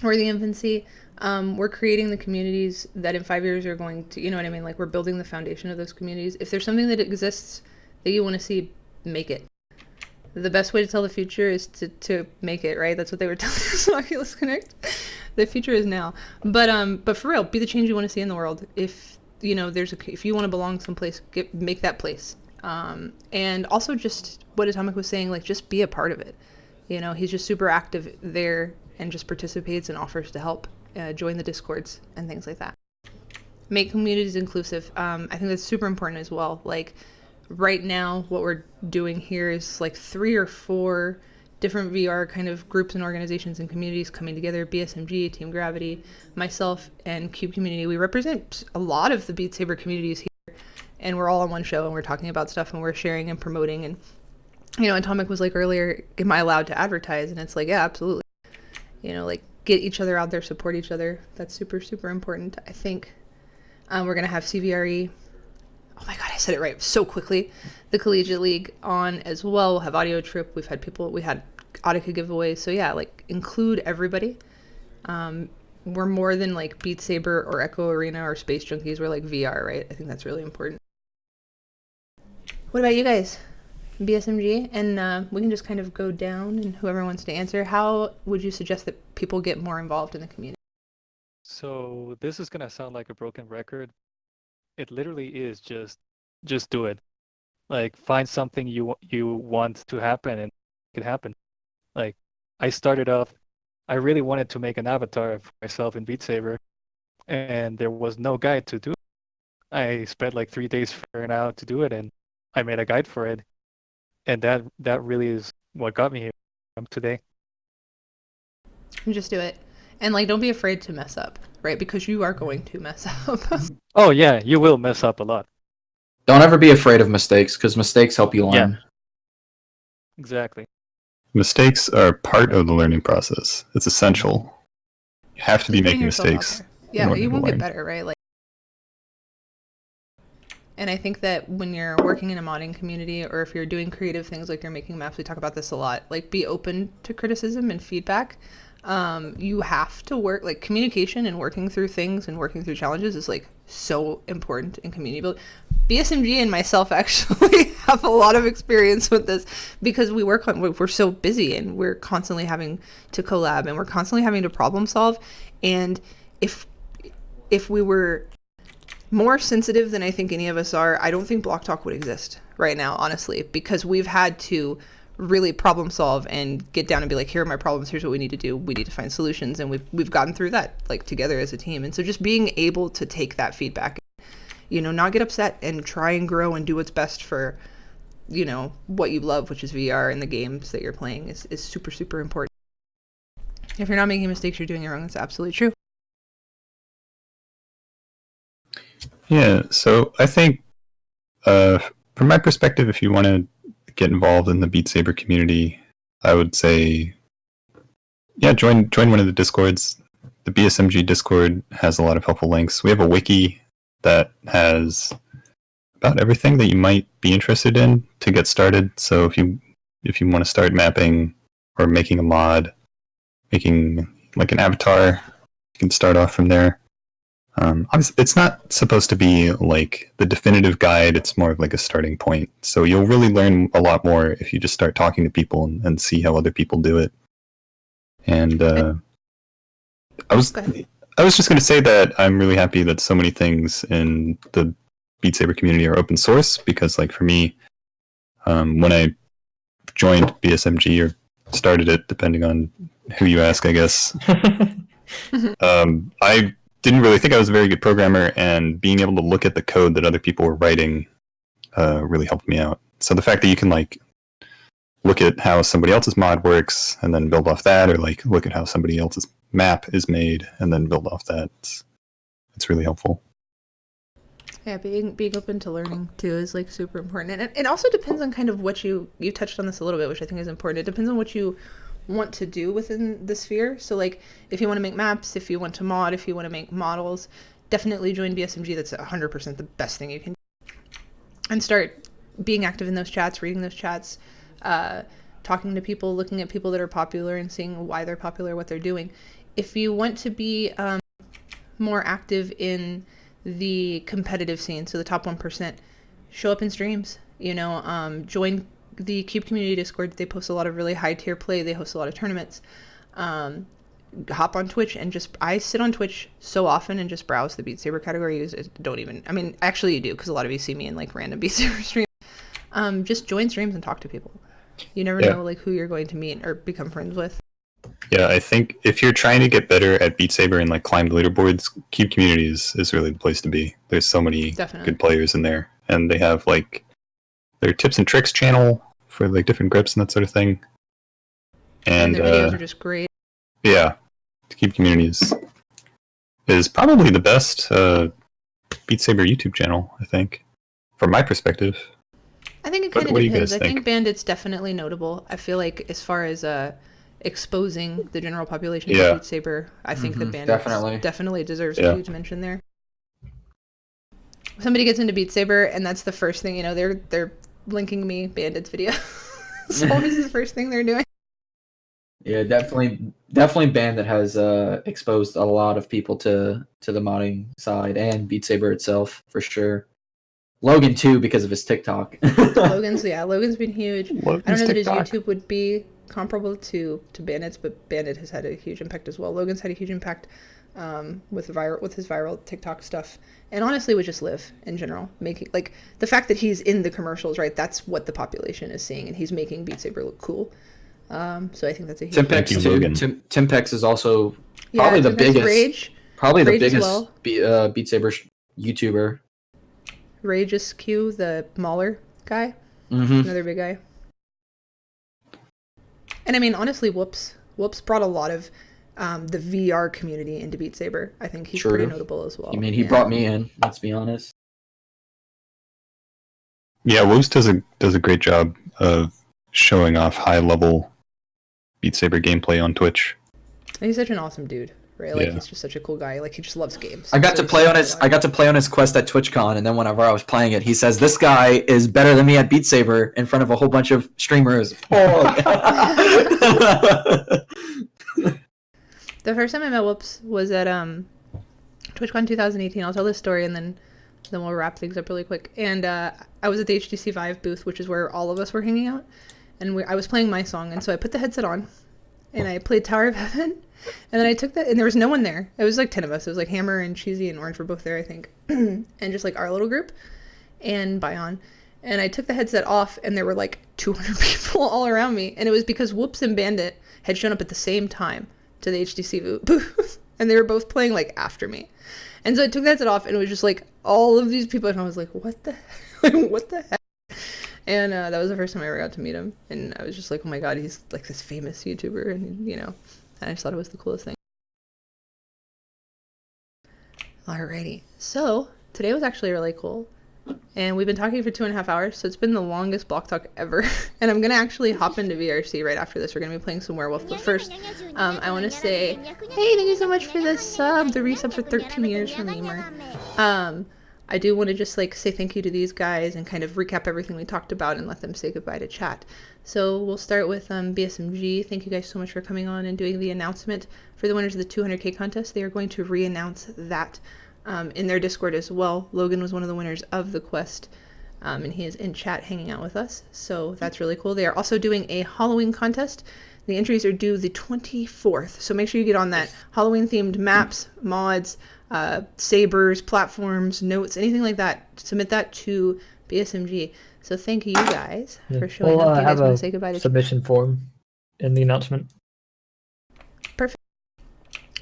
We're the infancy. We're creating the communities that in 5 years are going to, you know what I mean? Like we're building the foundation of those communities. If there's something that exists that you want to see, make it. The best way to tell the future is to make it, right? That's what they were telling us in Oculus Connect. The future is now. But for real, be the change you want to see in the world. If you know if you want to belong someplace, make that place. And also just what Atomic was saying, like just be a part of it. You know, he's just super active there and just participates and offers to help, join the Discords and things like that. Make communities inclusive. I think that's super important as well. Like right now, what we're doing here is like 3 or 4 different VR kind of groups and organizations and communities coming together. BSMG, Team Gravity, myself, and Cube Community. We represent a lot of the Beat Saber communities here, and we're all on one show and we're talking about stuff and we're sharing and promoting. And you know, Atomic was like earlier, am I allowed to advertise? And it's like, yeah, absolutely. You know, like get each other out there, support each other. That's super, super important. I think we're going to have CVRE. Oh my God, I said it right so quickly. The Collegiate League on as well. We'll have Audio Trip. We had Audica giveaways. So yeah, like include everybody. We're more than like Beat Saber or Echo Arena or Space Junkies. We're like VR, right? I think that's really important. What about you guys? BSMG, and we can just kind of go down and whoever wants to answer. How would you suggest that people get more involved in the community? So this is gonna sound like a broken record. It literally is just do it. Like find something you want to happen and make it happen. Like I started off, I really wanted to make an avatar for myself in Beat Saber, and there was no guide to do it. I spent like 3 days figuring out to do it, and I made a guide for it. And that really is what got me here today. Just do it. And like don't be afraid to mess up, right? Because you are going to mess up. Oh yeah, you will mess up a lot. Don't ever be afraid of mistakes, because mistakes help you learn. Yeah. Exactly. Mistakes are part of the learning process. It's essential. You have to be Putting making yourself out mistakes. there. Yeah, order you to won't get learn. better, right? Like, and I think that when you're working in a modding community or if you're doing creative things like you're making maps, we talk about this a lot, like be open to criticism and feedback. You have to work, like communication and working through things and working through challenges is like so important in community building. BSMG and myself actually have a lot of experience with this because we're so busy and we're constantly having to collab and we're constantly having to problem solve. And if we were more sensitive than I think any of us are, I don't think BloqTalk would exist right now, honestly, because we've had to really problem solve and get down and be like, here are my problems, here's what we need to do, we need to find solutions, and we've gotten through that like together as a team. And so just being able to take that feedback, you know, not get upset and try and grow and do what's best for, you know, what you love, which is VR and the games that you're playing is super, super important. If you're not making mistakes, you're doing it wrong. That's absolutely true. Yeah, so I think from my perspective, if you want to get involved in the Beat Saber community, I would say, yeah, join one of the Discords. The BSMG Discord has a lot of helpful links. We have a wiki that has about everything that you might be interested in to get started. So if you want to start mapping or making a mod, making like an avatar, you can start off from there. Obviously, it's not supposed to be like the definitive guide. It's more of like a starting point. So you'll really learn a lot more if you just start talking to people and see how other people do it. And I was just going to say that I'm really happy that so many things in the Beat Saber community are open source, because like for me, when I joined BSMG or started it, depending on who you ask, I guess, I didn't really think I was a very good programmer, and being able to look at the code that other people were writing really helped me out. So the fact that you can like look at how somebody else's mod works and then build off that, or like look at how somebody else's map is made and then build off that, it's really helpful. Yeah, being open to learning too is like super important, and it also depends on kind of what you touched on this a little bit, which I think is important. It depends on what you want to do within the sphere. So like if you want to make maps, if you want to mod, if you want to make models, definitely join BSMG. That's 100% the best thing you can do. And start being active in those chats, reading those chats, talking to people, looking at people that are popular and seeing why they're popular, what they're doing. If you want to be more active in the competitive scene, so the top 1%, show up in streams, join the Cube community Discord. They post a lot of really high tier play. They host a lot of tournaments. Hop on Twitch and I sit on Twitch so often and just browse the Beat Saber category. Actually you do, because a lot of you see me in like random Beat Saber streams. Just join streams and talk to people. You never know like who you're going to meet or become friends with. Yeah, I think if you're trying to get better at Beat Saber and like climb the leaderboards, Cube Communities is really the place to be. There's so many good players in there, and they have like their tips and tricks channel for like different grips and that sort of thing. And the videos are just great. Yeah, Cube Communities is probably the best Beat Saber YouTube channel, I think, from my perspective. I think it kind of depends. I think Bandit's definitely notable. I feel like as far as exposing the general population to Beat Saber, I think that Bandit definitely deserves a huge mention there. Somebody gets into Beat Saber, and that's the first thing, they're linking me Bandit's video. So always the first thing they're doing. Yeah, definitely Bandit has exposed a lot of people to the modding side and Beat Saber itself, for sure. Logan too, because of his TikTok. Logan's been huge. I don't know that his YouTube would be comparable to Bandit's, but Bandit has had a huge impact as well. Logan's had a huge impact with his viral TikTok stuff, and honestly with just Liv in general, making like the fact that he's in the commercials, right? That's what the population is seeing, and he's making Beat Saber look cool. So I think that's a huge Timpx too. Timpx is also probably the biggest Rage biggest well. Beat Saber YouTuber. Rage is Q, the Mauler guy. Another big guy. And I mean, honestly, Whoops brought a lot of the VR community into Beat Saber. I think he's pretty notable as well. I mean, he brought me in, let's be honest. Yeah, Whoops does a great job of showing off high-level Beat Saber gameplay on Twitch. And he's such an awesome dude, right? Like he's just such a cool guy. Like he just loves games. I got to play on his quest at TwitchCon, and then whenever I was playing it, he says, "This guy is better than me at Beat Saber" in front of a whole bunch of streamers. The first time I met Whoops was at TwitchCon 2018. I'll tell this story and then we'll wrap things up really quick. And I was at the HTC Vive booth, which is where all of us were hanging out. And I was playing my song, and so I put the headset on, and I played Tower of Heaven. And then I took that, and there was no one there. It was like 10 of us. It was like Hammer and Cheesy and Orange were both there, I think. And just like our little group and Bion. And I took the headset off, and there were like 200 people all around me. And it was because Whoops and Bandit had shown up at the same time to the HTC booth. And they were both playing like after me. And so I took the headset off, and it was just like all of these people. And I was like, what the heck? And that was the first time I ever got to meet him. And I was just like, oh my god, he's like this famous YouTuber. And, and I just thought it was the coolest thing. Alrighty. So, today was actually really cool. And we've been talking for 2.5 hours, so it's been the longest BloqTalk ever. And I'm going to actually hop into VRC right after this. We're going to be playing some Werewolf. But first, I want to say, hey, thank you so much for the sub. The resub for 13 years from Emer. I do want to just say thank you to these guys and kind of recap everything we talked about and let them say goodbye to chat. So we'll start with BSMG. Thank you guys so much for coming on and doing the announcement for the winners of the 200K contest. They are going to re-announce that in their Discord as well. Logan was one of the winners of the quest, and he is in chat hanging out with us. So that's really cool. They are also doing a Halloween contest. The entries are due the 24th, so make sure you get on that. Halloween-themed maps, mods, sabers, platforms, notes, anything like that. Submit that to BSMG. So thank you guys for showing up. You guys want to say goodbye to submission form in the announcement. Perfect.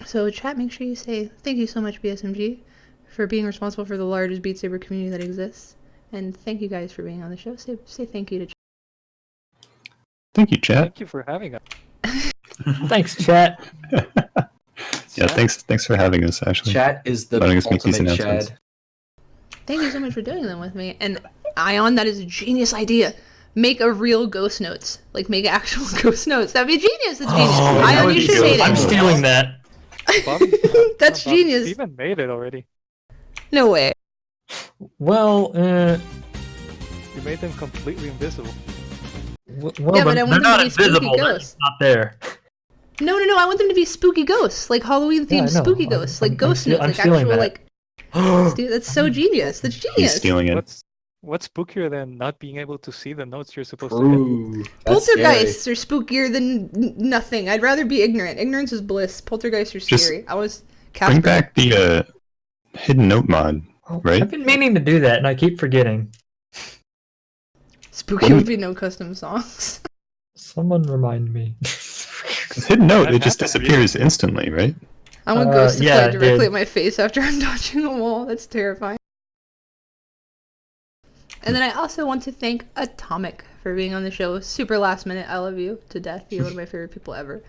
So chat, make sure you say thank you so much, BSMG, for being responsible for the largest Beat Saber community that exists. And thank you guys for being on the show. Say thank you to chat. Thank you, chat. Thank you for having us. Thanks, chat. Yeah, thanks for having us, Ashley. Chat is the letting us make these ultimate announcements. Chad. Thank you so much for doing them with me. And Ion, that is a genius idea. Make a real ghost notes. Like, make actual ghost notes. That'd be genius. It's genius. Oh, that Ion, would you be should so- made I'm it. stealing that. Bobby, That's Bobby, genius. Steven made it already. No way. Well, You made them completely invisible. well, Yeah, but they're I want them not to be spooky invisible. They're ghosts. just not there. No. I want them to be spooky ghosts. Like Halloween Yeah, I themed know. spooky ghosts. Like ghost notes. I'm Like stealing actual, that. like. Dude, that's so genius. That's He's genius. stealing it. What's spookier than not being able to see the notes you're supposed to get? Ooh, that's scary. Poltergeists are spookier than nothing. I'd rather be ignorant. Ignorance is bliss. Poltergeists are Just scary. I was Bring Casper. back the hidden note mod, right? I've been meaning to do that, and I keep forgetting. Spooky would be no custom songs. Someone remind me. Hidden note, That it just happened disappears instantly, right? I want ghosts to yeah, fly it directly did. at my face after I'm dodging a wall. That's terrifying. And then I also want to thank Atomic for being on the show. Super last minute. I love you to death. You're one of my favorite people ever.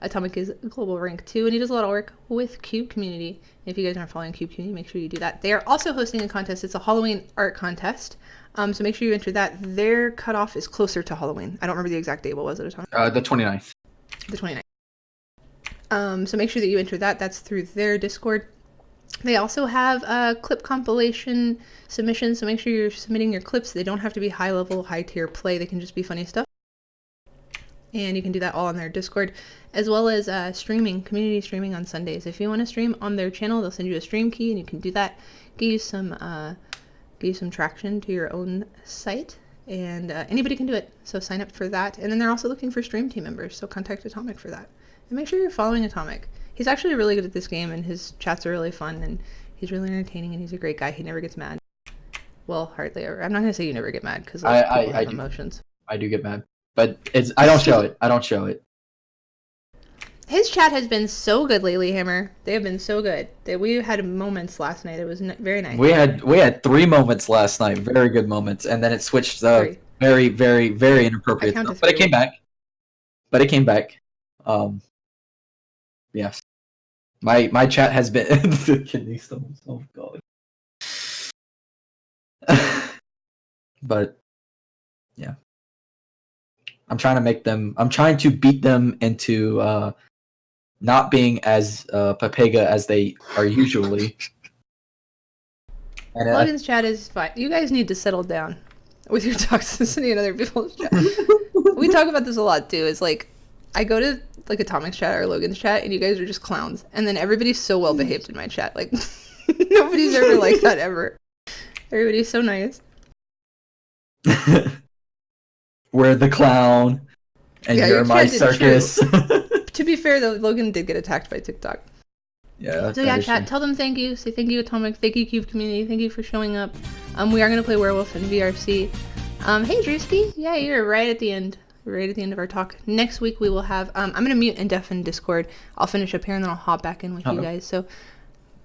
Atomic is global rank 2, and he does a lot of work with Cube Community. If you guys aren't following Cube Community, make sure you do that. They are also hosting a contest. It's a Halloween art contest. So make sure you enter that. Their cutoff is closer to Halloween. I don't remember the exact date. What was it, Atomic? The 29th. The 29th. So make sure that you enter that. That's through their Discord. They also have a clip compilation submission, so make sure you're submitting your clips. They don't have to be high level, high tier play. They can just be funny stuff. And you can do that all on their Discord, as well as streaming, community streaming on Sundays. If you want to stream on their channel, they'll send you a stream key, and you can do that. Give you some traction to your own site, and anybody can do it. So sign up for that. And then they're also looking for stream team members, so contact Atomic for that. And make sure you're following Atomic. He's actually really good at this game, and his chats are really fun, and he's really entertaining, and he's a great guy. He never gets mad. Well, hardly ever. I'm not gonna say you never get mad, because people have do. emotions. I do get mad, but I don't show it. I don't show it. His chat has been so good lately, Hammer. They have been so good. We had moments last night. It was very nice. We had 3 moments last night, very good moments, and then it switched Three. very, very, very inappropriate I counted stuff. But it 3. came back. Yes. My chat has been the kidney stones. Oh god. But yeah. I'm trying to beat them into not being as Papega as they are usually. And Logan's chat is fine. You guys need to settle down with your toxicity in other people's chat. We talk about this a lot too. It's like I go to like Atomic's chat or Logan's chat, and you guys are just clowns. And then everybody's so well behaved in my chat. Like nobody's ever like that ever. Everybody's so nice. We're the clown, and Yeah, you're your my chat did circus. To be fair though, Logan did get attacked by TikTok. Yeah. So yeah, chat. Tell them thank you. Say thank you, Atomic. Thank you, Cube Community. Thank you for showing up. We are gonna play Werewolf in VRC. Hey Drewski. Yeah, you're right at the end. Right at the end of our talk. Next week we will have. I'm gonna mute and deafen Discord. I'll finish up here and then I'll hop back in with you guys. So,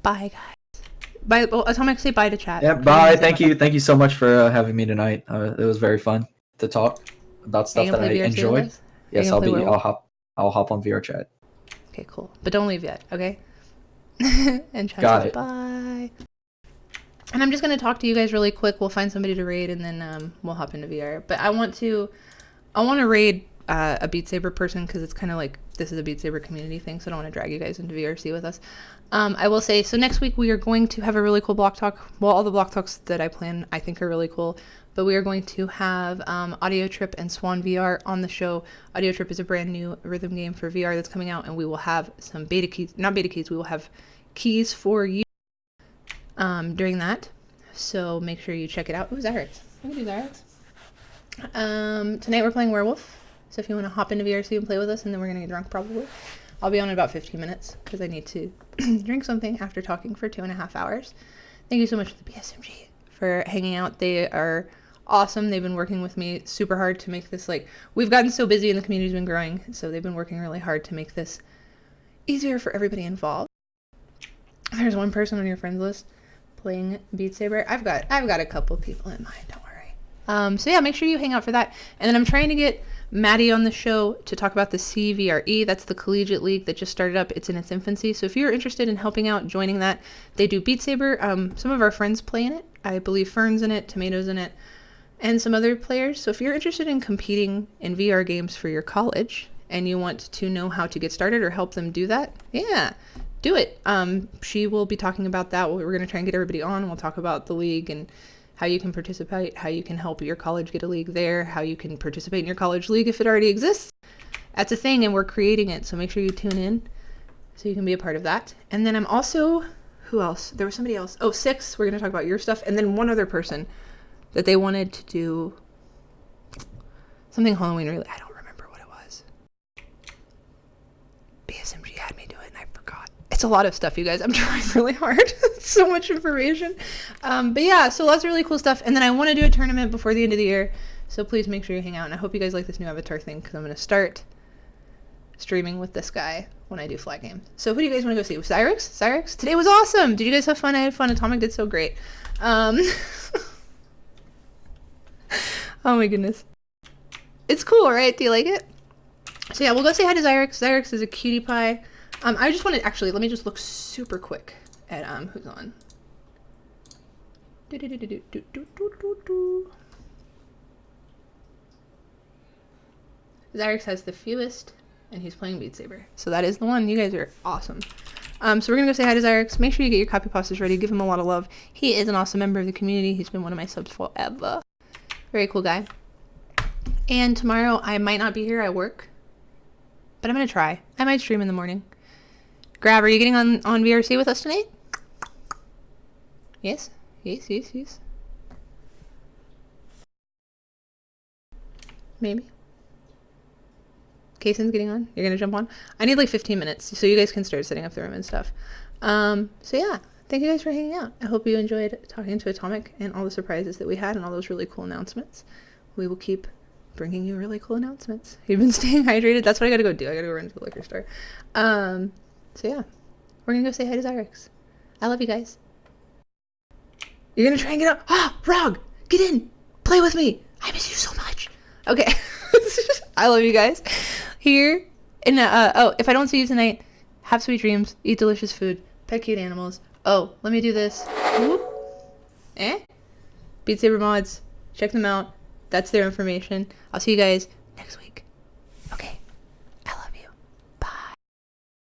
bye guys. Bye. Well, Atomic, say bye to chat. Yeah. Bye. Thank you so much for having me tonight. It was very fun to talk about stuff that I enjoyed. Yes, I'll hop on VR chat. Okay, cool. But don't leave yet, okay? And chat Got says it. bye. And I'm just gonna talk to you guys really quick. We'll find somebody to raid, and then we'll hop into VR. But I want to raid a Beat Saber person because it's kind of like this is a Beat Saber community thing. So I don't want to drag you guys into VRC with us. I will say so. Next week we are going to have a really cool BloqTalk. Well, all the BloqTalks that I plan I think are really cool. But we are going to have Audio Trip and Swan VR on the show. Audio Trip is a brand new rhythm game for VR that's coming out, and we will have some beta keys, not beta keys, we will have keys for you during that. So make sure you check it out. Ooh, Zyrex. I can do Zyrex. Tonight we're playing Werewolf. So if you want to hop into VRC and play with us, and then we're going to get drunk probably. I'll be on in about 15 minutes because I need to drink something after talking for 2.5 hours. Thank you so much to the BSMG for hanging out. They are awesome. They've been working with me super hard to make this, like, we've gotten so busy and the community's been growing, so they've been working really hard to make this easier for everybody involved. There's one person on your friends list playing Beat Saber. I've got a couple people in mind, don't worry. So yeah, make sure you hang out for that. And then I'm trying to get Maddie on the show to talk about the CVRE. That's the collegiate league that just started up. It's in its infancy. So if you're interested in helping out, joining that, they do Beat Saber. Some of our friends play in it. I believe Fern's in it, Tomato's in it, and some other players. So if you're interested in competing in VR games for your college and you want to know how to get started or help them do that, yeah, do it. She will be talking about that. We're going to try and get everybody on. We'll talk about the league and how you can participate, how you can help your college get a league there, how you can participate in your college league if it already exists. That's a thing, and we're creating it, so make sure you tune in so you can be a part of that. And then I'm also, who else? There was somebody else. Oh, Six, we're going to talk about your stuff. And then one other person that they wanted to do something Halloween related. I don't remember what it was. BSMG had me do it, and I forgot. It's a lot of stuff, you guys. I'm trying really hard. It's so much information. But yeah, so lots of really cool stuff. And then I want to do a tournament before the end of the year. So please make sure you hang out. And I hope you guys like this new avatar thing, because I'm going to start streaming with this guy when I do flag games. So who do you guys want to go see? Cyrix? Cyrix? Today was awesome. Did you guys have fun? I had fun. Atomic did so great. Oh my goodness. It's cool, right? Do you like it? So yeah, we'll go say hi to Cyrix. Cyrix is a cutie pie. I just wanted, actually, let me just look super quick at who's on. Cyrix has the fewest, and he's playing Beat Saber. So that is the one. You guys are awesome. So we're going to go say hi to Cyrix. Make sure you get your copy pastas ready. Give him a lot of love. He is an awesome member of the community. He's been one of my subs forever. Very cool guy. And tomorrow I might not be here. I work. But I'm going to try. I might stream in the morning. Grab, are you getting on VRC with us tonight? Yes? Yes, yes, yes. Maybe. Kaysen's getting on. You're going to jump on? I need like 15 minutes so you guys can start setting up the room and stuff. So yeah, thank you guys for hanging out. I hope you enjoyed talking to Atomic and all the surprises that we had and all those really cool announcements. We will keep bringing you really cool announcements. You've been staying hydrated. That's what I got to go do. I got to go run to the liquor store. So yeah, we're going to go say hi to Cyrix. I love you guys. You're going to try and get up. Ah, Rog, get in. Play with me. I miss you so much. Okay. I love you guys. Here, and if I don't see you tonight, have sweet dreams, eat delicious food, pet cute animals. Oh, let me do this. Whoop. Beat Saber mods. Check them out. That's their information. I'll see you guys next week.